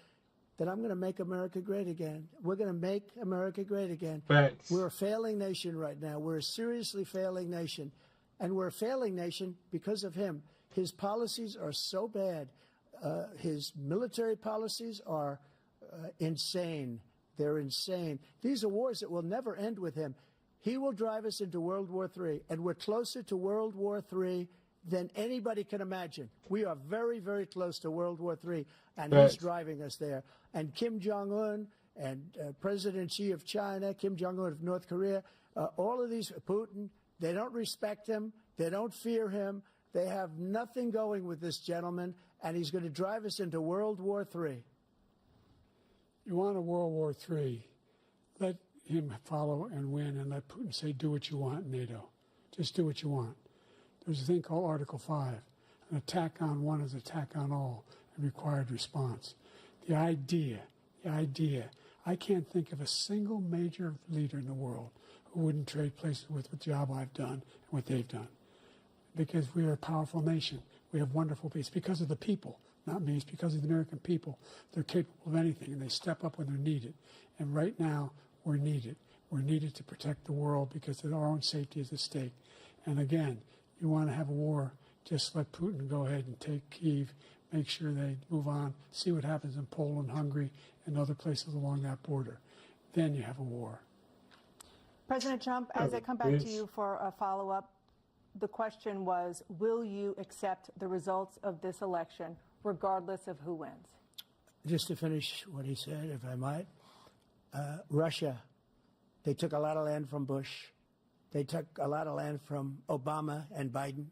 that I'm going to make America great again. We're going to make America great again. Thanks. We're a failing nation right now. We're a seriously failing nation. And we're a failing nation because of him. His policies are so bad. His military policies are insane. They're insane. These are wars that will never end with him. He will drive us into World War III, and we're closer to World War III than anybody can imagine. We are very, very close to World War III, and he's driving us there. And Kim Jong-un and President Xi of China, Kim Jong-un of North Korea, all of these, Putin, they don't respect him. They don't fear him. They have nothing going with this gentleman, and he's going to drive us into World War III. You want a World War III, let him follow and win, and let Putin say, do what you want in NATO. Just do what you want. There's a thing called Article 5. An attack on one is attack on all, and required response. The idea, I can't think of a single major leader in the world who wouldn't trade places with the job I've done and what they've done. Because we are a powerful nation. We have wonderful people. It's because of the people, not me. It's because of the American people. They're capable of anything, and they step up when they're needed. And right now, we're needed. We're needed to protect the world because our own safety is at stake. And again, you want to have a war, just let Putin go ahead and take Kyiv, make sure they move on, see what happens in Poland, Hungary, and other places along that border. Then you have a war. President Trump, as I come back to you for a follow-up, the question was, will you accept the results of this election, regardless of who wins? Just to finish what he said, if I might, Russia, they took a lot of land from Bush. They took a lot of land from Obama and Biden.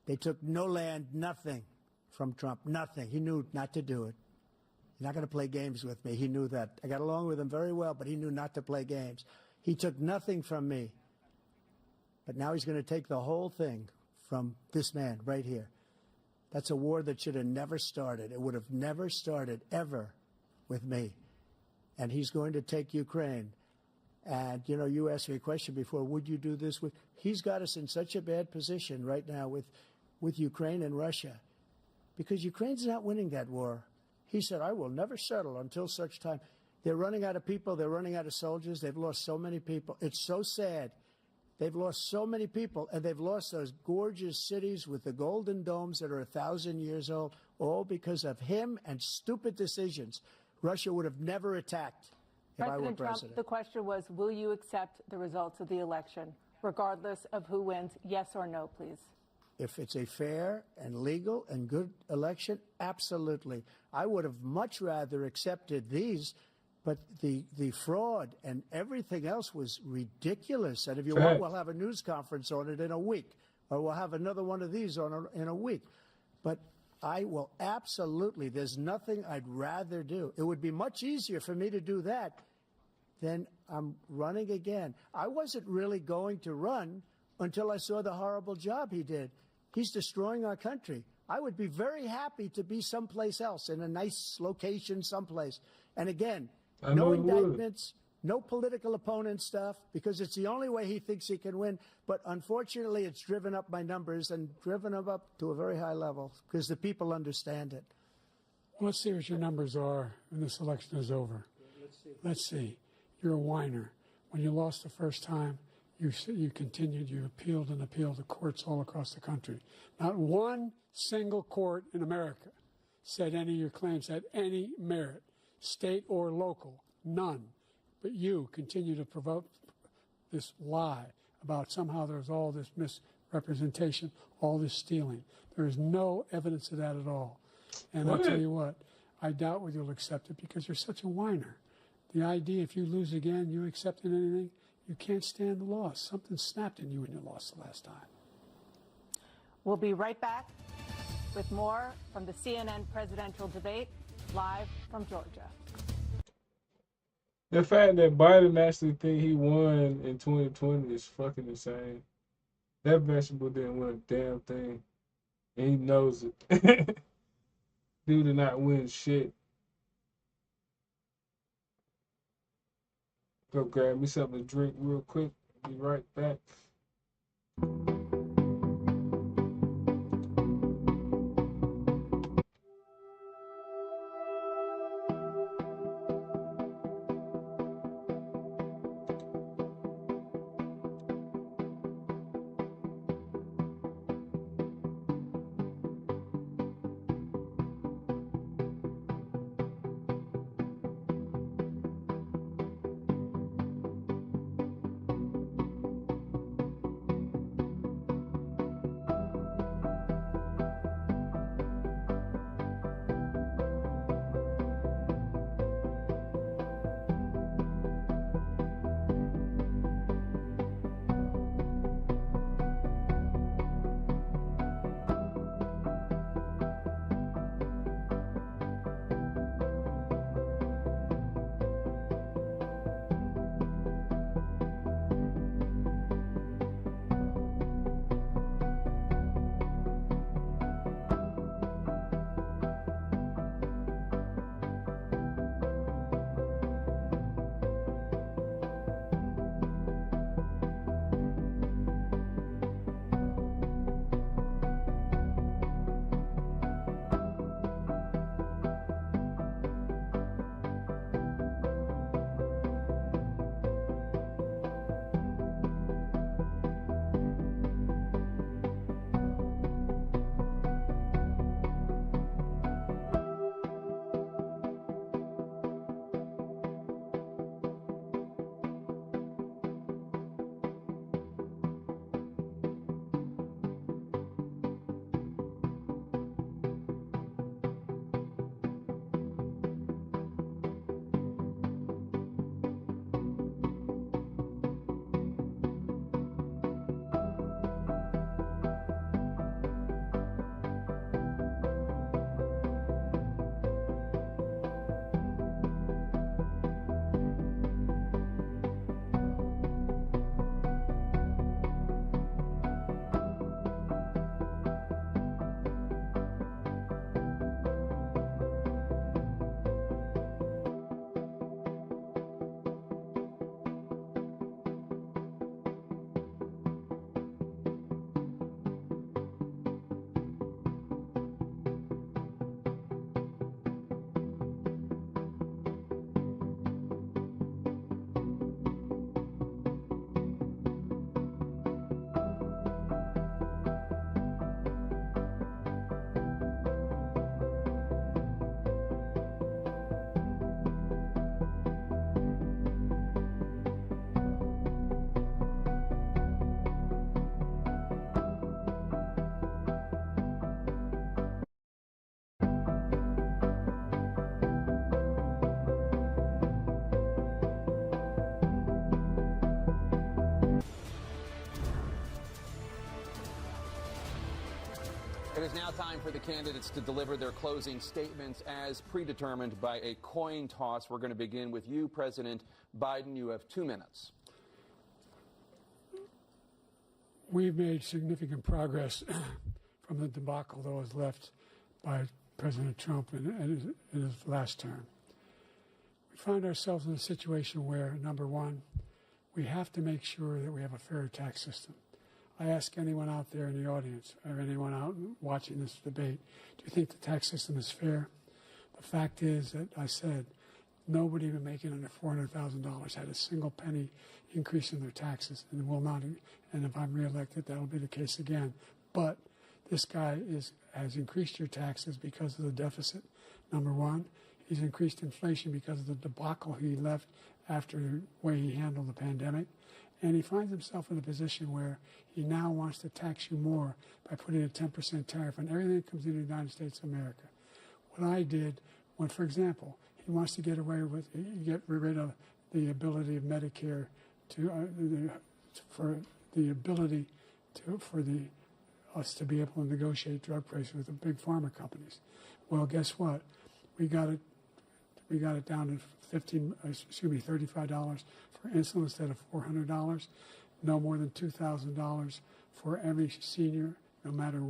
They took no land, nothing from Trump, nothing. He knew not to do it. He's not going to play games with me. He knew that. I got along with him very well, but he knew not to play games. He took nothing from me. But now he's going to take the whole thing from this man right here. That's a war that should have never started. It would have never started ever with me. And he's going to take Ukraine. And, you know, you asked me a question before, would you do this with? He's got us in such a bad position right now with Ukraine and Russia because Ukraine's not winning that war. He said, I will never settle until such time. They're running out of people. They're running out of soldiers. They've lost so many people. It's so sad. They've lost so many people, and they've lost those gorgeous cities with the golden domes that are 1,000 years old, all because of him and stupid decisions. Russia would have never attacked if I were President president. Trump, the question was, will you accept the results of the election, regardless of who wins? Yes or no, please. If it's a fair and legal and good election, absolutely. I would have much rather accepted these, but the fraud and everything else was ridiculous. And if you want, we'll have a news conference on it in a week, or we'll have another one of these in a week. But I will absolutely, there's nothing I'd rather do. It would be much easier for me to do that than I'm running again. I wasn't really going to run until I saw the horrible job he did. He's destroying our country. I would be very happy to be someplace else, in a nice location someplace. And again, no indictments, no political opponent stuff, because it's the only way he thinks he can win. But unfortunately, it's driven up my numbers and driven them up to a very high level because the people understand it. Well, let's see what your numbers are when this election is over. Let's see. You're a whiner. When you lost the first time, you continued, you appealed and appealed to courts all across the country. Not one single court in America said any of your claims had any merit, state or local, none. But you continue to provoke this lie about somehow there's all this misrepresentation, all this stealing. There is no evidence of that at all. And I'll tell you what, I doubt whether you'll accept it because you're such a whiner. The idea, if you lose again, you accepting anything, you can't stand the loss. Something snapped in you when you lost the last time. We'll be right back with more from the CNN presidential debate, live from Georgia. The fact that Biden actually think he won in 2020 is fucking insane. That vegetable didn't win a damn thing. And he knows it. Dude did not win shit. Go grab me something to drink real quick. Be right back. It is now time for the candidates to deliver their closing statements as predetermined by a coin toss. We're going to begin with you, President Biden. You have 2 minutes. We've made significant progress from the debacle that was left by President Trump in his last term. We find ourselves in a situation where, number one, we have to make sure that we have a fair tax system. I ask anyone out there in the audience or anyone out watching this debate, do you think the tax system is fair? The fact is that I said nobody even making under $400,000 had a single penny increase in their taxes and will not. And if I'm reelected, that'll be the case again. But this guy has increased your taxes because of the deficit, number one. He's increased inflation because of the debacle he left after the way he handled the pandemic. And he finds himself in a position where he now wants to tax you more by putting a 10% tariff on everything that comes into the United States of America. What I did, when, for example, he wants to get rid of the ability of Medicare for us to be able to negotiate drug prices with the big pharma companies. Well, guess what? We got it down to $35 for insulin instead of $400. No more than $2,000 for every senior, no matter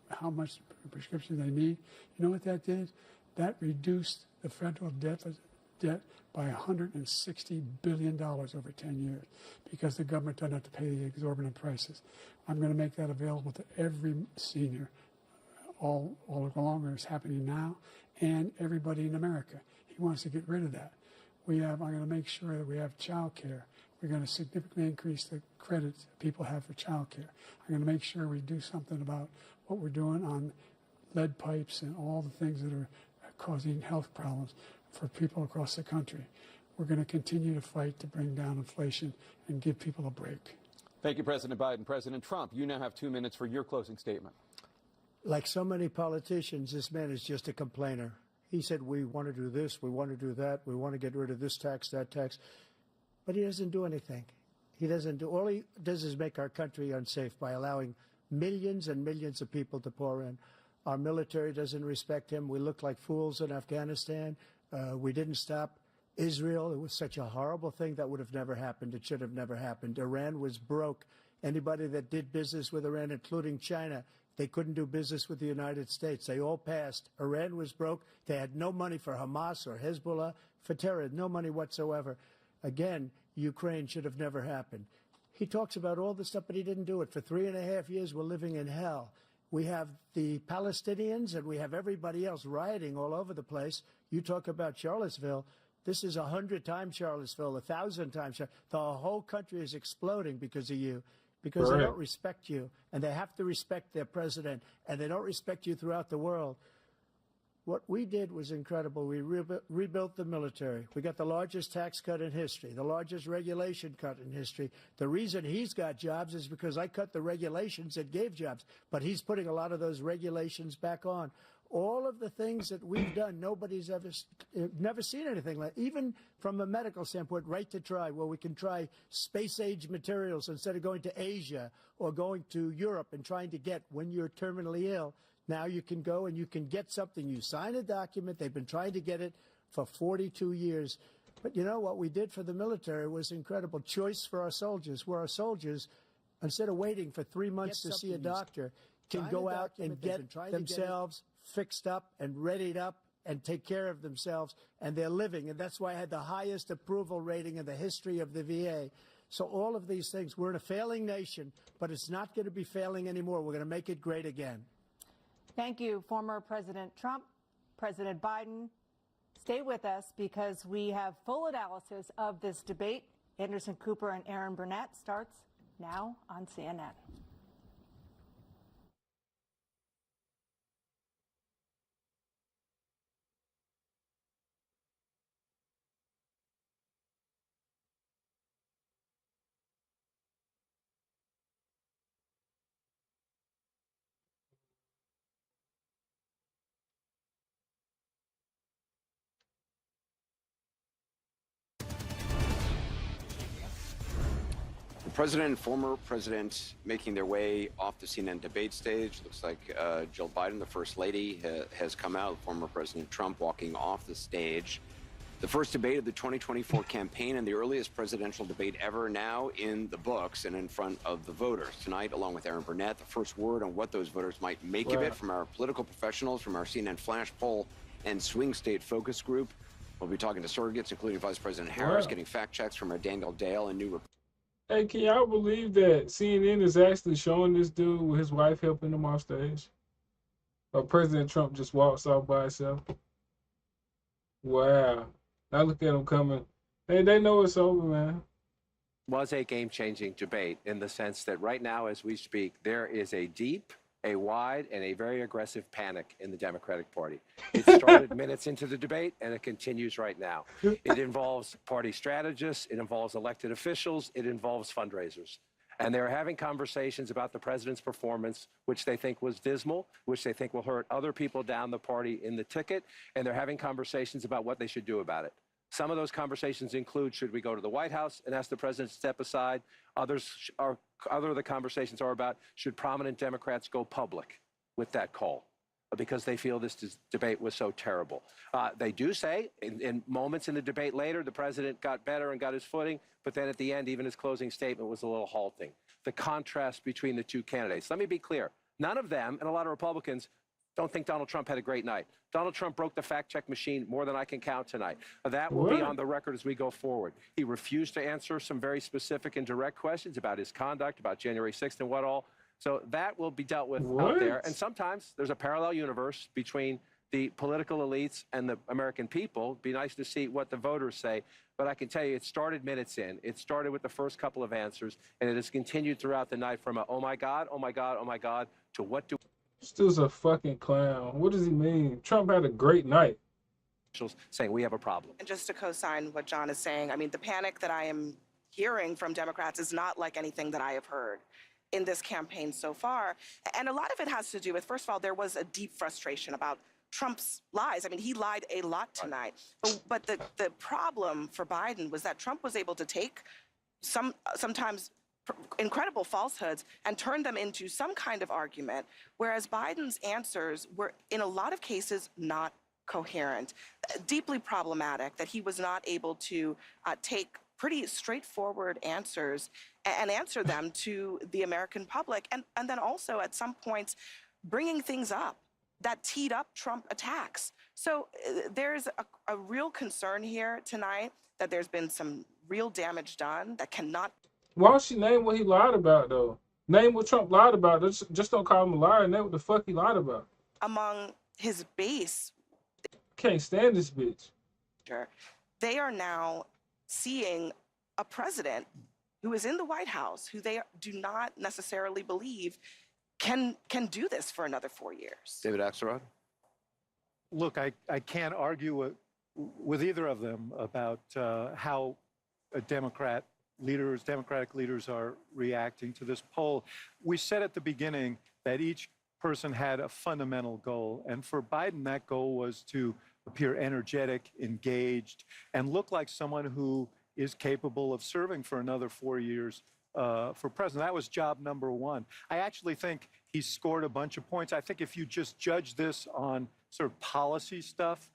how much prescription they need. You know what that did? That reduced the federal debt by $160 billion over 10 years because the government doesn't have to pay the exorbitant prices. I'm going to make that available to every senior all along, it's happening now, and everybody in America. He wants to get rid of that. I'm going to make sure that we have child care. We're going to significantly increase the credits people have for child care. I'm going to make sure we do something about what we're doing on lead pipes and all the things that are causing health problems for people across the country. We're going to continue to fight to bring down inflation and give people a break. Thank you, President Biden. President Trump, you now have 2 minutes for your closing statement. Like so many politicians, this man is just a complainer. He said, we want to do this, we want to do that, we want to get rid of this tax, that tax. But he doesn't do anything. All he does is make our country unsafe by allowing millions and millions of people to pour in. Our military doesn't respect him. We look like fools in Afghanistan. We didn't stop Israel. It was such a horrible thing that would have never happened. It should have never happened. Iran was broke. Anybody that did business with Iran, including China, they couldn't do business with the United States. They all passed. Iran was broke. They had no money for Hamas or Hezbollah, for terror, no money whatsoever. Again, Ukraine should have never happened. He talks about all this stuff, but he didn't do it. For 3.5 years, we're living in hell. We have the Palestinians and we have everybody else rioting all over the place. You talk about Charlottesville. This is 100 times Charlottesville, 1,000 times. The whole country is exploding because of you. Because they don't respect you, and they have to respect their president, and they don't respect you throughout the world. What we did was incredible. We rebuilt the military. We got the largest tax cut in history, the largest regulation cut in history. The reason he's got jobs is because I cut the regulations that gave jobs, but he's putting a lot of those regulations back on. All of the things that we've done, nobody's never seen anything like. Even from a medical standpoint, right to try, where we can try space-age materials instead of going to Asia or going to Europe and trying to get when you're terminally ill. Now you can go and you can get something. You sign a document. They've been trying to get it for 42 years. But you know what we did for the military was incredible. Choice for our soldiers, where our soldiers, instead of waiting for 3 months to see a doctor, can go out and get themselves fixed up and readied up and take care of themselves, and they're living. And that's why I had the highest approval rating in the history of the VA. So all of these things, we're in a failing nation, but it's not going to be failing anymore. We're going to make it great again. Thank you, former President Trump, President Biden. Stay with us because we have full analysis of this debate. Anderson Cooper and Aaron Burnett starts now on CNN. president and former president making their way off the CNN debate stage. Looks like Jill Biden, the first lady, has come out. Former President Trump walking off the stage. The first debate of the 2024 campaign and the earliest presidential debate ever now in the books and in front of the voters. Tonight, along with Aaron Burnett, the first word on what those voters might make of it from our political professionals, from our CNN Flash poll and swing state focus group. We'll be talking to surrogates, including Vice President Harris, getting fact checks from our Daniel Dale and new. Hey, can y'all believe that CNN is actually showing this dude with his wife helping him off stage? Or President Trump just walks off by himself? Wow. Now look at him coming. Hey, they know it's over, man. Was a game-changing debate in the sense that right now, as we speak, there is a deep, a wide, and a very aggressive panic in the Democratic Party. It started minutes into the debate, and it continues right now. It involves party strategists, it involves elected officials, it involves fundraisers. And they're having conversations about the president's performance, which they think was dismal, which they think will hurt other people down the party in the ticket, and they're having conversations about what they should do about it. Some of those conversations include, should we go to the White House and ask the president to step aside? Other of the conversations are about, should prominent Democrats go public with that call? Because they feel this debate was so terrible. They do say, in moments in the debate later, the president got better and got his footing, but then at the end, even his closing statement was a little halting. The contrast between the two candidates. Let me be clear. None of them, and a lot of Republicans, don't think Donald Trump had a great night. Donald Trump broke the fact-check machine more than I can count tonight. That will be on the record as we go forward. He refused to answer some very specific and direct questions about his conduct, about January 6th and what all. So that will be dealt with out there. And sometimes there's a parallel universe between the political elites and the American people. It'd be nice to see what the voters say. But I can tell you, it started minutes in. It started with the first couple of answers, and it has continued throughout the night from a, oh my God, oh my God, oh my God, to what do... This dude's a fucking clown. What does he mean? Trump had a great night. Saying we have a problem. And just to co-sign what John is saying, I mean, the panic that I am hearing from Democrats is not like anything that I have heard in this campaign so far. And a lot of it has to do with, first of all, there was a deep frustration about Trump's lies. I mean, he lied a lot tonight. But the problem for Biden was that Trump was able to take sometimes incredible falsehoods and turn them into some kind of argument, whereas Biden's answers were, in a lot of cases, not coherent, deeply problematic, that he was not able to take pretty straightforward answers and answer them to the American public. And then also, at some points, bringing things up that teed up Trump attacks. So there's a real concern here tonight that there's been some real damage done that cannot... Why don't she name what he lied about, though? Name what Trump lied about. Just don't call him a liar. Name what the fuck he lied about. Among his base... Can't stand this bitch. They are now seeing a president who is in the White House, who they do not necessarily believe can do this for another 4 years. David Axelrod? Look, I can't argue with either of them about how Democratic leaders are reacting to this poll. We said at the beginning that each person had a fundamental goal. And for Biden, that goal was to appear energetic, engaged, and look like someone who is capable of serving for another 4 years for president. That was job number one. I actually think he scored a bunch of points. I think if you just judge this on sort of policy stuff,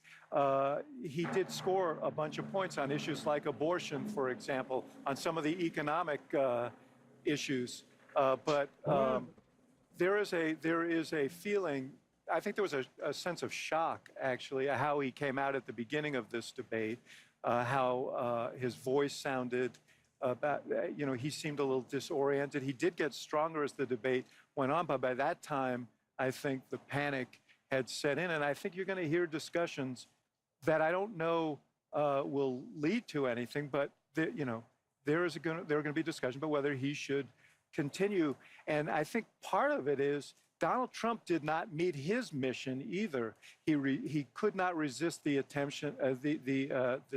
he did score a bunch of points on issues like abortion, for example, on some of the economic issues. But there is a feeling, I think there was a sense of shock, actually, at how he came out at the beginning of this debate, how his voice sounded, he seemed a little disoriented. He did get stronger as the debate went on, but by that time, I think the panic had set in, and I think you're going to hear discussions that I don't know will lead to anything, but there are going to be discussions about whether he should continue. And I think part of it is Donald Trump did not meet his mission either. He could not resist the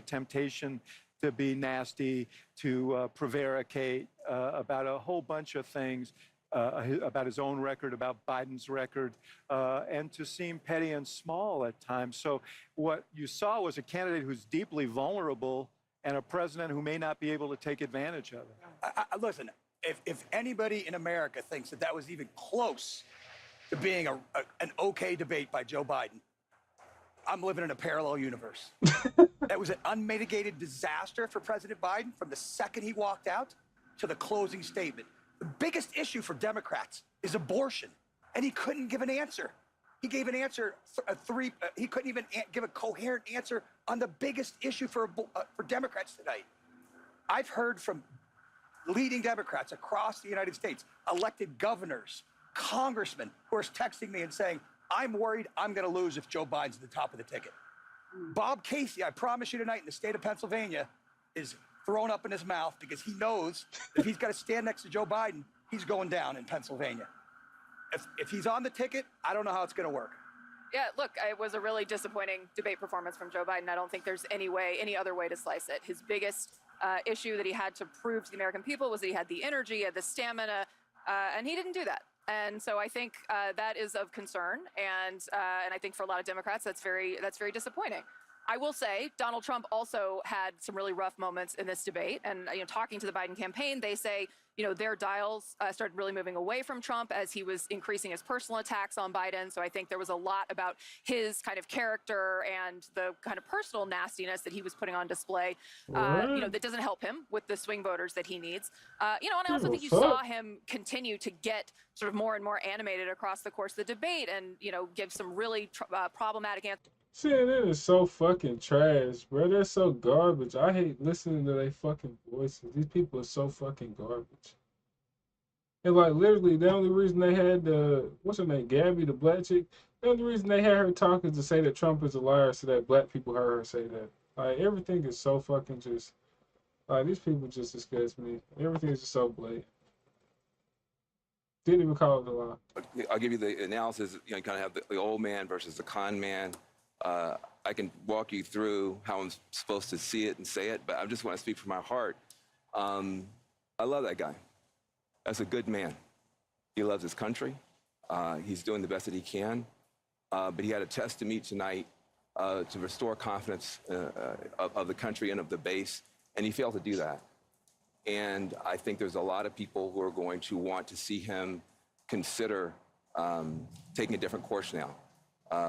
temptation to be nasty, to prevaricate about a whole bunch of things, about his own record, about Biden's record, and to seem petty and small at times. So what you saw was a candidate who's deeply vulnerable and a president who may not be able to take advantage of it. Listen, if anybody in America thinks that that was even close to being an okay debate by Joe Biden, I'm living in a parallel universe. That was an unmitigated disaster for President Biden from the second he walked out to the closing statement. The biggest issue for Democrats is abortion, and he couldn't give an answer. He gave an answer, he couldn't even give a coherent answer on the biggest issue for Democrats tonight. I've heard from leading Democrats across the United States, elected governors, congressmen, who are texting me and saying, I'm worried I'm going to lose if Joe Biden's at the top of the ticket. Bob Casey, I promise you tonight, in the state of Pennsylvania, is thrown up in his mouth because he knows if he's got to stand next to Joe Biden, he's going down in Pennsylvania. If he's on the ticket, I don't know how it's going to work. Yeah, look, it was a really disappointing debate performance from Joe Biden. I don't think there's any other way to slice it. His biggest issue that he had to prove to the American people was that he had the energy, he had the stamina, and he didn't do that. And so I think that is of concern, and I think for a lot of Democrats, that's very disappointing. I will say Donald Trump also had some really rough moments in this debate, and talking to the Biden campaign, they say their dials started really moving away from Trump as he was increasing his personal attacks on Biden. So I think there was a lot about his kind of character and the kind of personal nastiness that he was putting on display, that doesn't help him with the swing voters that he needs. And I also think you saw him continue to get sort of more and more animated across the course of the debate and, give some really problematic answers. CNN is so fucking trash, bro. They're so garbage. I hate listening to their fucking voices. These people are so fucking garbage. And like literally, the only reason they had what's her name, Gabby, the black chick. The only reason they had her talk is to say that Trump is a liar, so that black people heard her say that. Like everything is so fucking just. Like these people just disgust me. Everything is just so blatant. Didn't even call it a lie. I'll give you the analysis. You kind of have the old man versus the con man. I can walk you through how I'm supposed to see it and say it, but I just want to speak from my heart. I love that guy. That's a good man. He loves his country. He's doing the best that he can. But he had a test to meet tonight to restore confidence of the country and of the base, and he failed to do that. And I think there's a lot of people who are going to want to see him consider taking a different course now.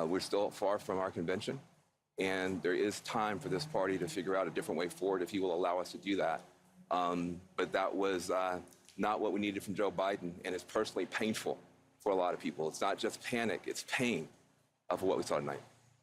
We're still far from our convention, and there is time for this party to figure out a different way forward if he will allow us to do that. But that was not what we needed from Joe Biden, and it's personally painful for a lot of people. It's not just panic, it's pain for what we saw tonight.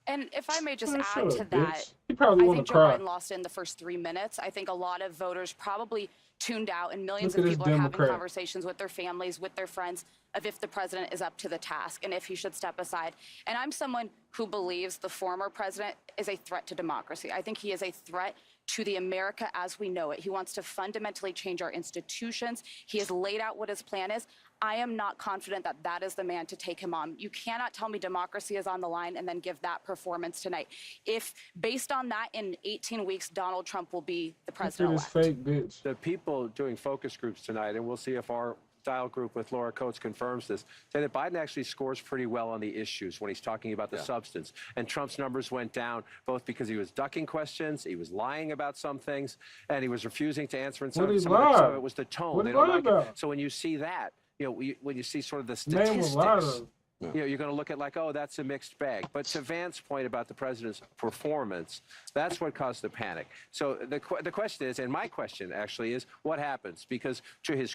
And if I may just add to that, you probably I think Joe Biden lost in the first 3 minutes. I think a lot of voters probably tuned out, and millions of people are having conversations with their families, with their friends, of if the president is up to the task and if he should step aside. And I'm someone who believes the former president is a threat to democracy. I think he is a threat to the America as we know it. He wants to fundamentally change our institutions. He has laid out what his plan is. I am not confident that that is the man to take him on. You cannot tell me democracy is on the line and then give that performance tonight. If, based on that, in 18 weeks, Donald Trump will be the president-elect. Fake bitch. The people doing focus groups tonight, and we'll see if our dial group with Laura Coates confirms this, say that Biden actually scores pretty well on the issues when he's talking about the substance. And Trump's numbers went down both because he was ducking questions, he was lying about some things, and he was refusing to answer in some of it was the tone. What they he don't lied like about? it. So when you see that, when you see sort of the Man was lied statistics, to. you're going to look at like, oh, that's a mixed bag. But to Vance's point about the president's performance, that's what caused the panic. So the question is, and my question actually is, what happens? Because to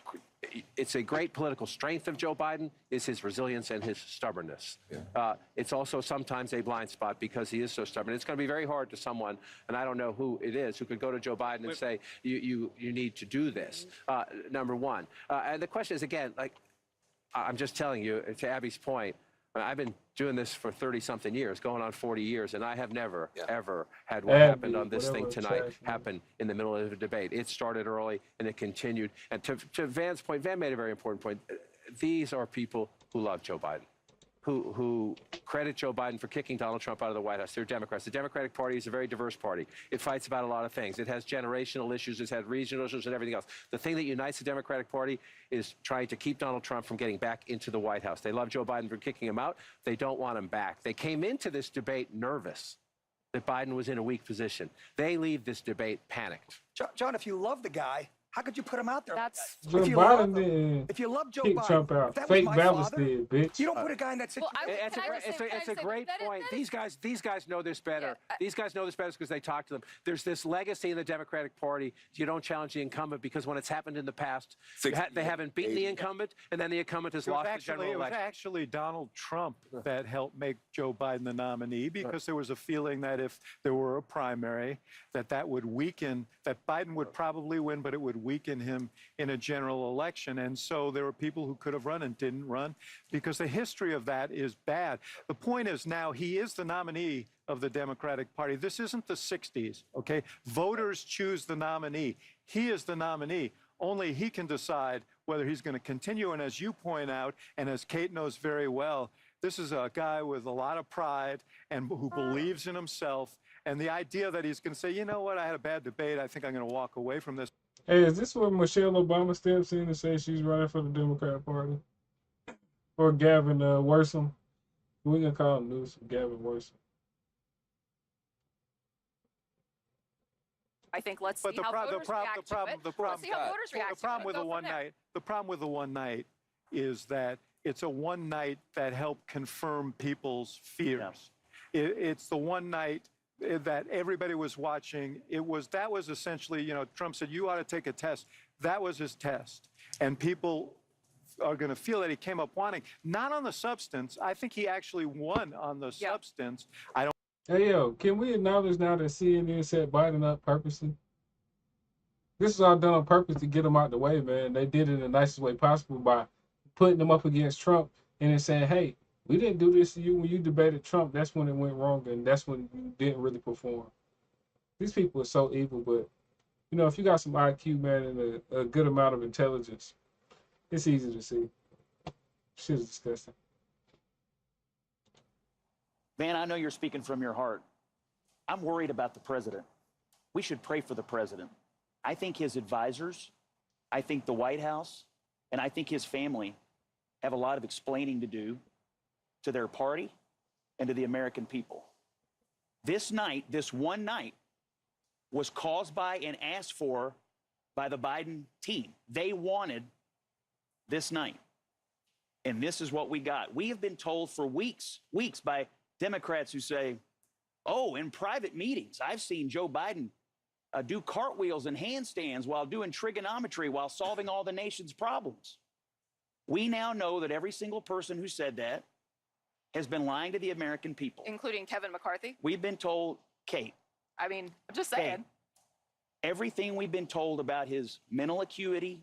it's a great political strength of Joe Biden is his resilience and his stubbornness. It's also sometimes a blind spot because he is so stubborn. It's going to be very hard to someone, and I don't know who it is, who could go to Joe Biden and say, you need to do this, number one. And the question is, again, like, I'm just telling you, to Abby's point, I've been doing this for 30-something years, going on 40 years, and I have never, ever had what happened on this thing tonight happen in the middle of a debate. It started early, and it continued. And to Van's point, Van made a very important point. These are people who love Joe Biden, who credit Joe Biden for kicking Donald Trump out of the White House. They're Democrats. The Democratic Party is a very diverse party. It fights about a lot of things. It has generational issues. It's had regional issues and everything else. The thing that unites the Democratic Party is trying to keep Donald Trump from getting back into the White House. They love Joe Biden for kicking him out. They don't want him back. They came into this debate nervous that Biden was in a weak position. They leave this debate panicked. John, if you love the guy, How could you put him out there? That's Joe if you love Biden him, didn't if you love Joe kick Biden, Trump if out. that was Fake my ballots father, did, bitch. you don't put a guy in that situation. It's a great point. These guys know this better. These guys know this better because they talk to them. There's this legacy in the Democratic Party. You don't challenge the incumbent because when it's happened in the past, they haven't beaten the incumbent, and then the incumbent has lost the general It was election. actually Donald Trump that helped make Joe Biden the nominee because there was a feeling that if there were a primary, that would weaken, that Biden would probably win, but it would weaken him in a general election. And so there were people who could have run and didn't run because the history of that is bad. The point is now he is the nominee of the Democratic Party. This isn't the 60s, okay? Voters choose the nominee. He is the nominee. Only he can decide whether he's going to continue. And as you point out, and as Kate knows very well, this is a guy with a lot of pride and who believes in himself. And the idea that he's going to say, you know what, I had a bad debate. I think I'm going to walk away from this. Hey, is this where Michelle Obama steps in and says she's running for the Democrat Party? Or Gavin Newsom? We can call him Newsom, Gavin Newsom. I think let's see how voters react to it. Let's see how voters react to it. The problem with the one night is that it's a one night that helped confirm people's fears. It's the one night that everybody was watching. That was essentially, you know, Trump said, you ought to take a test. That was his test. And people are going to feel that he came up wanting, not on the substance. I think he actually won on the substance. I don't. Hey, yo, can we acknowledge now that CNN set Biden up purposely? This is all done on purpose to get him out the way, man. They did it in the nicest way possible by putting him up against Trump and then saying, hey, we didn't do this to you when you debated Trump. That's when it went wrong, and that's when you didn't really perform. These people are so evil, but, you know, if you got some IQ, man, and a good amount of intelligence, it's easy to see. Shit is disgusting. Van, I know you're speaking from your heart. I'm worried about the president. We should pray for the president. I think his advisors, I think the White House, and I think his family have a lot of explaining to do to their party and to the American people. This night, this one night, was caused by and asked for by the Biden team. They wanted this night. And this is what we got. We have been told for weeks by Democrats who say, oh, in private meetings, I've seen Joe Biden do cartwheels and handstands while doing trigonometry while solving all the nation's problems. We now know that every single person who said that has been lying to the American people. Including Kevin McCarthy. We've been told, Kate. I mean, I'm just saying. Kate, everything we've been told about his mental acuity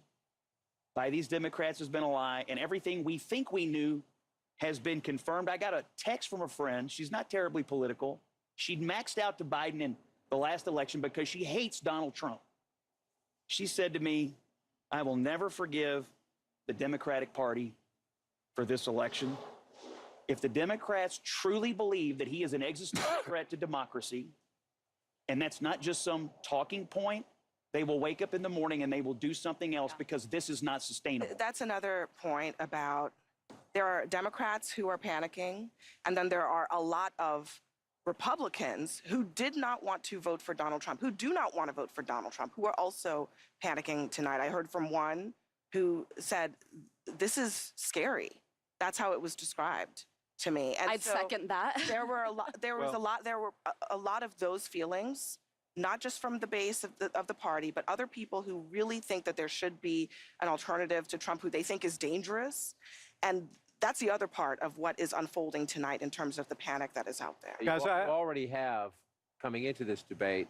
by these Democrats has been a lie, and everything we think we knew has been confirmed. I got a text from a friend. She's not terribly political. She'd maxed out to Biden in the last election because she hates Donald Trump. She said to me, I will never forgive the Democratic Party for this election. If the Democrats truly believe that he is an existential threat to democracy, and that's not just some talking point, they will wake up in the morning and they will do something else because this is not sustainable. That's another point about there are Democrats who are panicking, and then there are a lot of Republicans who did not want to vote for Donald Trump, who do not want to vote for Donald Trump, who are also panicking tonight. I heard from one who said, this is scary. That's how it was described to me. And I'd second that. There were a lot of those feelings, not just from the base of the party, but other people who really think that there should be an alternative to Trump, who they think is dangerous. And that's the other part of what is unfolding tonight in terms of the panic that is out there. You already have, coming into this debate,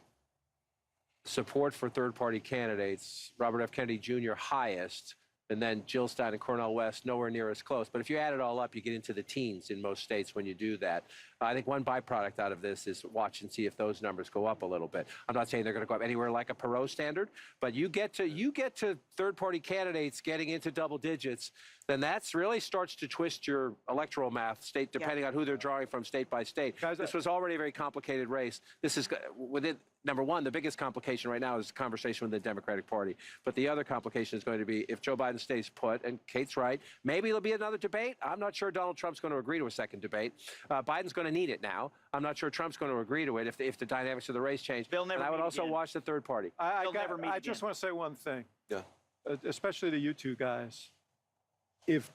support for third-party candidates, Robert F. Kennedy Jr. highest, and then Jill Stein and Cornel West nowhere near as close. But if you add it all up, you get into the teens in most states when you do that. I think one byproduct out of this is watch and see if those numbers go up a little bit. I'm not saying they're going to go up anywhere like a Perot standard, but you get to third-party candidates getting into double digits, then that's really starts to twist your electoral math, depending on who they're drawing from state by state. This was already a very complicated race. This is number one, the biggest complication right now is the conversation with the Democratic Party. But the other complication is going to be if Joe Biden stays put, and Kate's right, maybe there'll be another debate. I'm not sure Donald Trump's going to agree to a second debate. Biden's going to need it now. I'm not sure Trump's going to agree to it if the dynamics of the race change. They'll never and I would meet also again. watch the third party. I just want to say one thing, Yeah. especially to you two guys. If,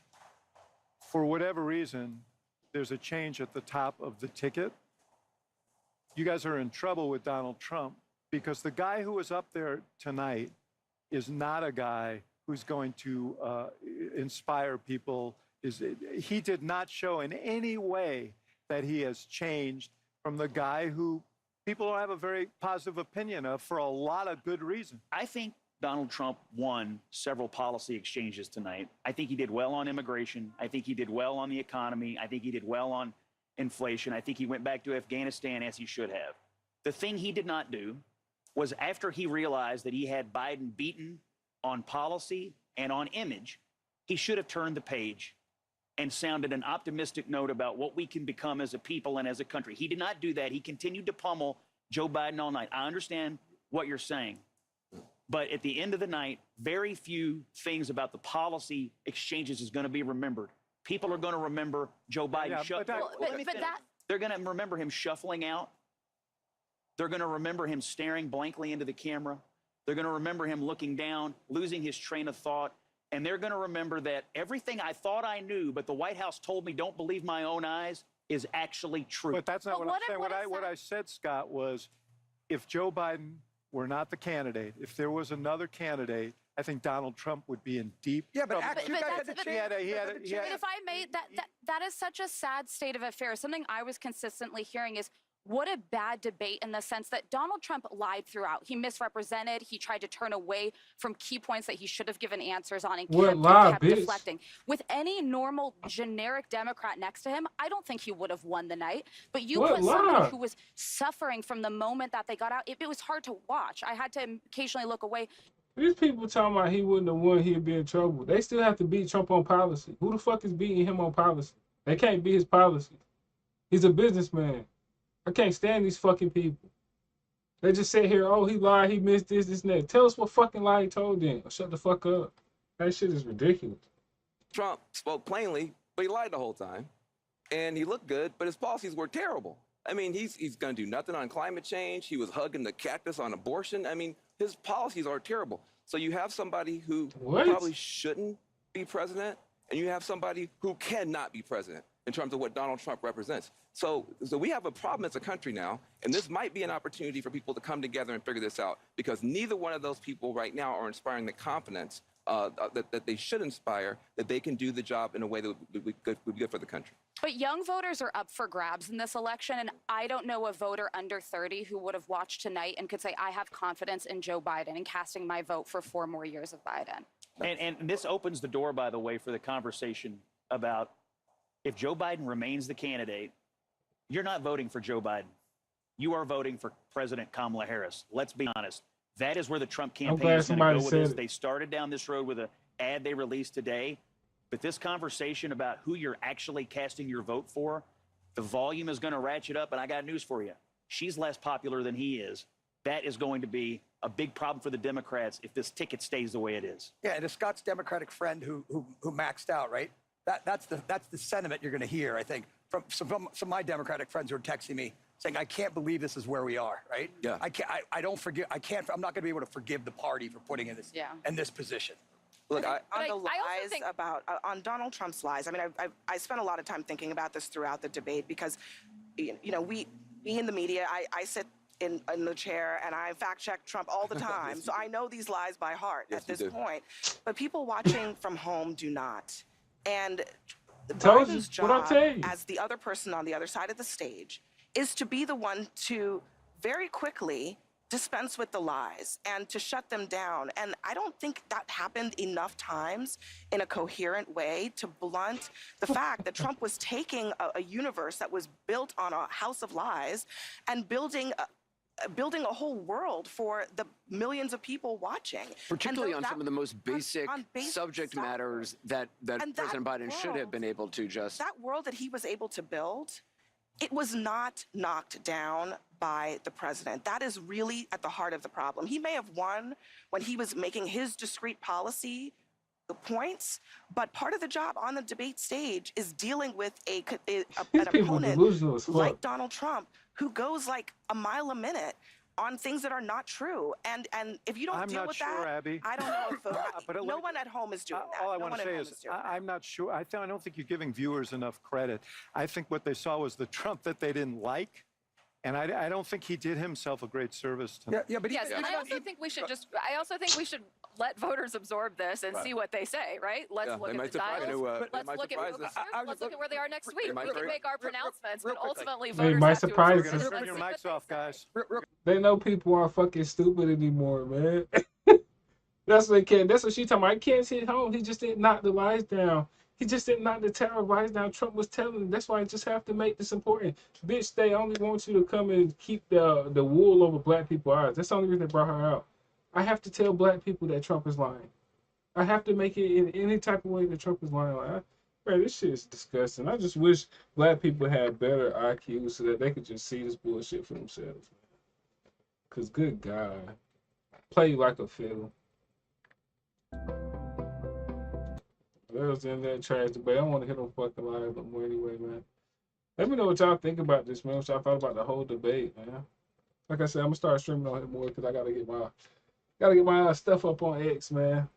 for whatever reason, there's a change at the top of the ticket, you guys are in trouble with Donald Trump, because the guy who was up there tonight is not a guy who's going to inspire people. He did not show in any way that he has changed from the guy who people have a very positive opinion of for a lot of good reason. I think Donald Trump won several policy exchanges tonight. I think he did well on immigration. I think he did well on the economy. I think he did well on inflation. I think he went back to Afghanistan as he should have. The thing he did not do was, after he realized that he had Biden beaten on policy and on image, he should have turned the page and sounded an optimistic note about what we can become as a people and as a country. He did not do that. He continued to pummel Joe Biden all night. I understand what you're saying, but at the end of the night, very few things about the policy exchanges is going to be remembered. People are going to remember Joe Biden. They're going to remember him shuffling out. They're going to remember him staring blankly into the camera. They're going to remember him looking down, losing his train of thought. And they're going to remember that everything I thought I knew, but the White House told me don't believe my own eyes, is actually true. But that's not what I'm saying. What I said, Scott, was if Joe Biden were not the candidate, if there was another candidate, I think Donald Trump would be in deep trouble. But if I may, that is such a sad state of affairs. Something I was consistently hearing is, what a bad debate, in the sense that Donald Trump lied throughout. He misrepresented. He tried to turn away from key points that he should have given answers on, and kept deflecting. With any normal, generic Democrat next to him, I don't think he would have won the night. But you put somebody who was suffering from the moment that they got out. It was hard to watch. I had to occasionally look away. These people talking about he wouldn't have won, he'd be in trouble. They still have to beat Trump on policy. Who the fuck is beating him on policy? They can't beat his policy. He's a businessman. I can't stand these fucking people. They just sit here, oh, he lied, he missed this, and that. Tell us what fucking lie he told them. Shut the fuck up. That shit is ridiculous. Trump spoke plainly, but he lied the whole time. And he looked good, but his policies were terrible. I mean, he's going to do nothing on climate change. He was hugging the cactus on abortion. I mean, his policies are terrible. So you have somebody who probably shouldn't be president, and you have somebody who cannot be president in terms of what Donald Trump represents. So we have a problem as a country now, and this might be an opportunity for people to come together and figure this out, because neither one of those people right now are inspiring the confidence that they should inspire, that they can do the job in a way that would be good for the country. But young voters are up for grabs in this election, and I don't know a voter under 30 who would have watched tonight and could say, I have confidence in Joe Biden and casting my vote for 4 more years of Biden. And this opens the door, by the way, for the conversation about, if Joe Biden remains the candidate, you're not voting for Joe Biden. You are voting for President Kamala Harris. Let's be honest. That is where the Trump campaign is going to go with this. They started down this road with an ad they released today. But this conversation about who you're actually casting your vote for, the volume is going to ratchet up. And I got news for you. She's less popular than he is. That is going to be a big problem for the Democrats if this ticket stays the way it is. Yeah, and to Scott's Democratic friend who maxed out, right? That's the sentiment you're going to hear, I think, from some of my Democratic friends who are texting me saying, I can't believe this is where we are, right? Yeah. I'm not going to be able to forgive the party for putting in this position. Look, on the lies on Donald Trump's lies. I mean, I spent a lot of time thinking about this throughout the debate, because, we in the media, I sit in the chair and I fact check Trump all the time, so I know these lies by heart at this point. But people watching from home do not. And Biden's job as the other person on the other side of the stage is to be the one to very quickly dispense with the lies and to shut them down. And I don't think that happened enough times in a coherent way to blunt the fact that Trump was taking a universe that was built on a house of lies and building a whole world for the millions of people watching. Particularly on some of the most basic subject matters that President Biden should have been able to just... That world that he was able to build, it was not knocked down by the president. That is really at the heart of the problem. He may have won when he was making his discrete policy points, but part of the job on the debate stage is dealing with an opponent like Donald Trump, who goes like a mile a minute on things that are not true. And if you don't deal with that, Abby. I don't know if no one at home is doing that. All I want to say is I'm not sure. I don't think you're giving viewers enough credit. I think what they saw was the Trump that they didn't like. And I don't think he did himself a great service to but yes, and I also think we should let voters absorb this and see what they say, right? Let's look at the dials. Let's look at let's look at where they are next week. We can make our pronouncements, but ultimately voters have to absorb this. Turn your mics off, guys. They know people aren't fucking stupid anymore, man. That's what they can't. That's what she's talking about. I can't sit home. He just didn't knock the lies down. He just didn't knock the terror lies down. Trump was telling them. That's why I just have to make this important. Bitch, they only want you to come and keep the wool over black people's eyes. That's the only reason they brought her out. I have to tell black people that Trump is lying. I have to make it in any type of way that Trump is lying. Bro, this shit is disgusting. I just wish black people had better IQ so that they could just see this bullshit for themselves. Because good God. Play like a fiddle. That was in that trash debate. I don't want to hear no fucking lies no more anyway, man. Let me know what y'all think about this, man. What y'all thought about the whole debate, man. Like I said, I'm gonna start streaming on it more because I gotta get my stuff up on X, man.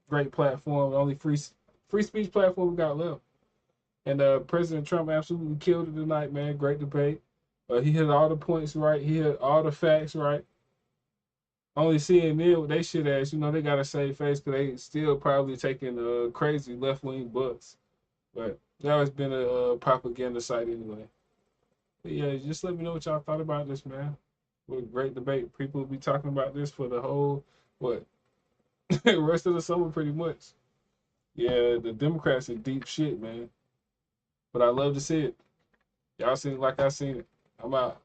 Great platform, the only free speech platform we got left. And President Trump absolutely killed it tonight, man. Great debate. He hit all the points right. He hit all the facts right. Only CNN with they shit ass, they got to save face because they still probably taking crazy left-wing books. But that has been a propaganda site anyway. But yeah, just let me know what y'all thought about this, man. What a great debate. People will be talking about this for the whole, rest of the summer pretty much. Yeah, the Democrats are deep shit, man. But I love to see it. Y'all seen it like I seen it. I'm out.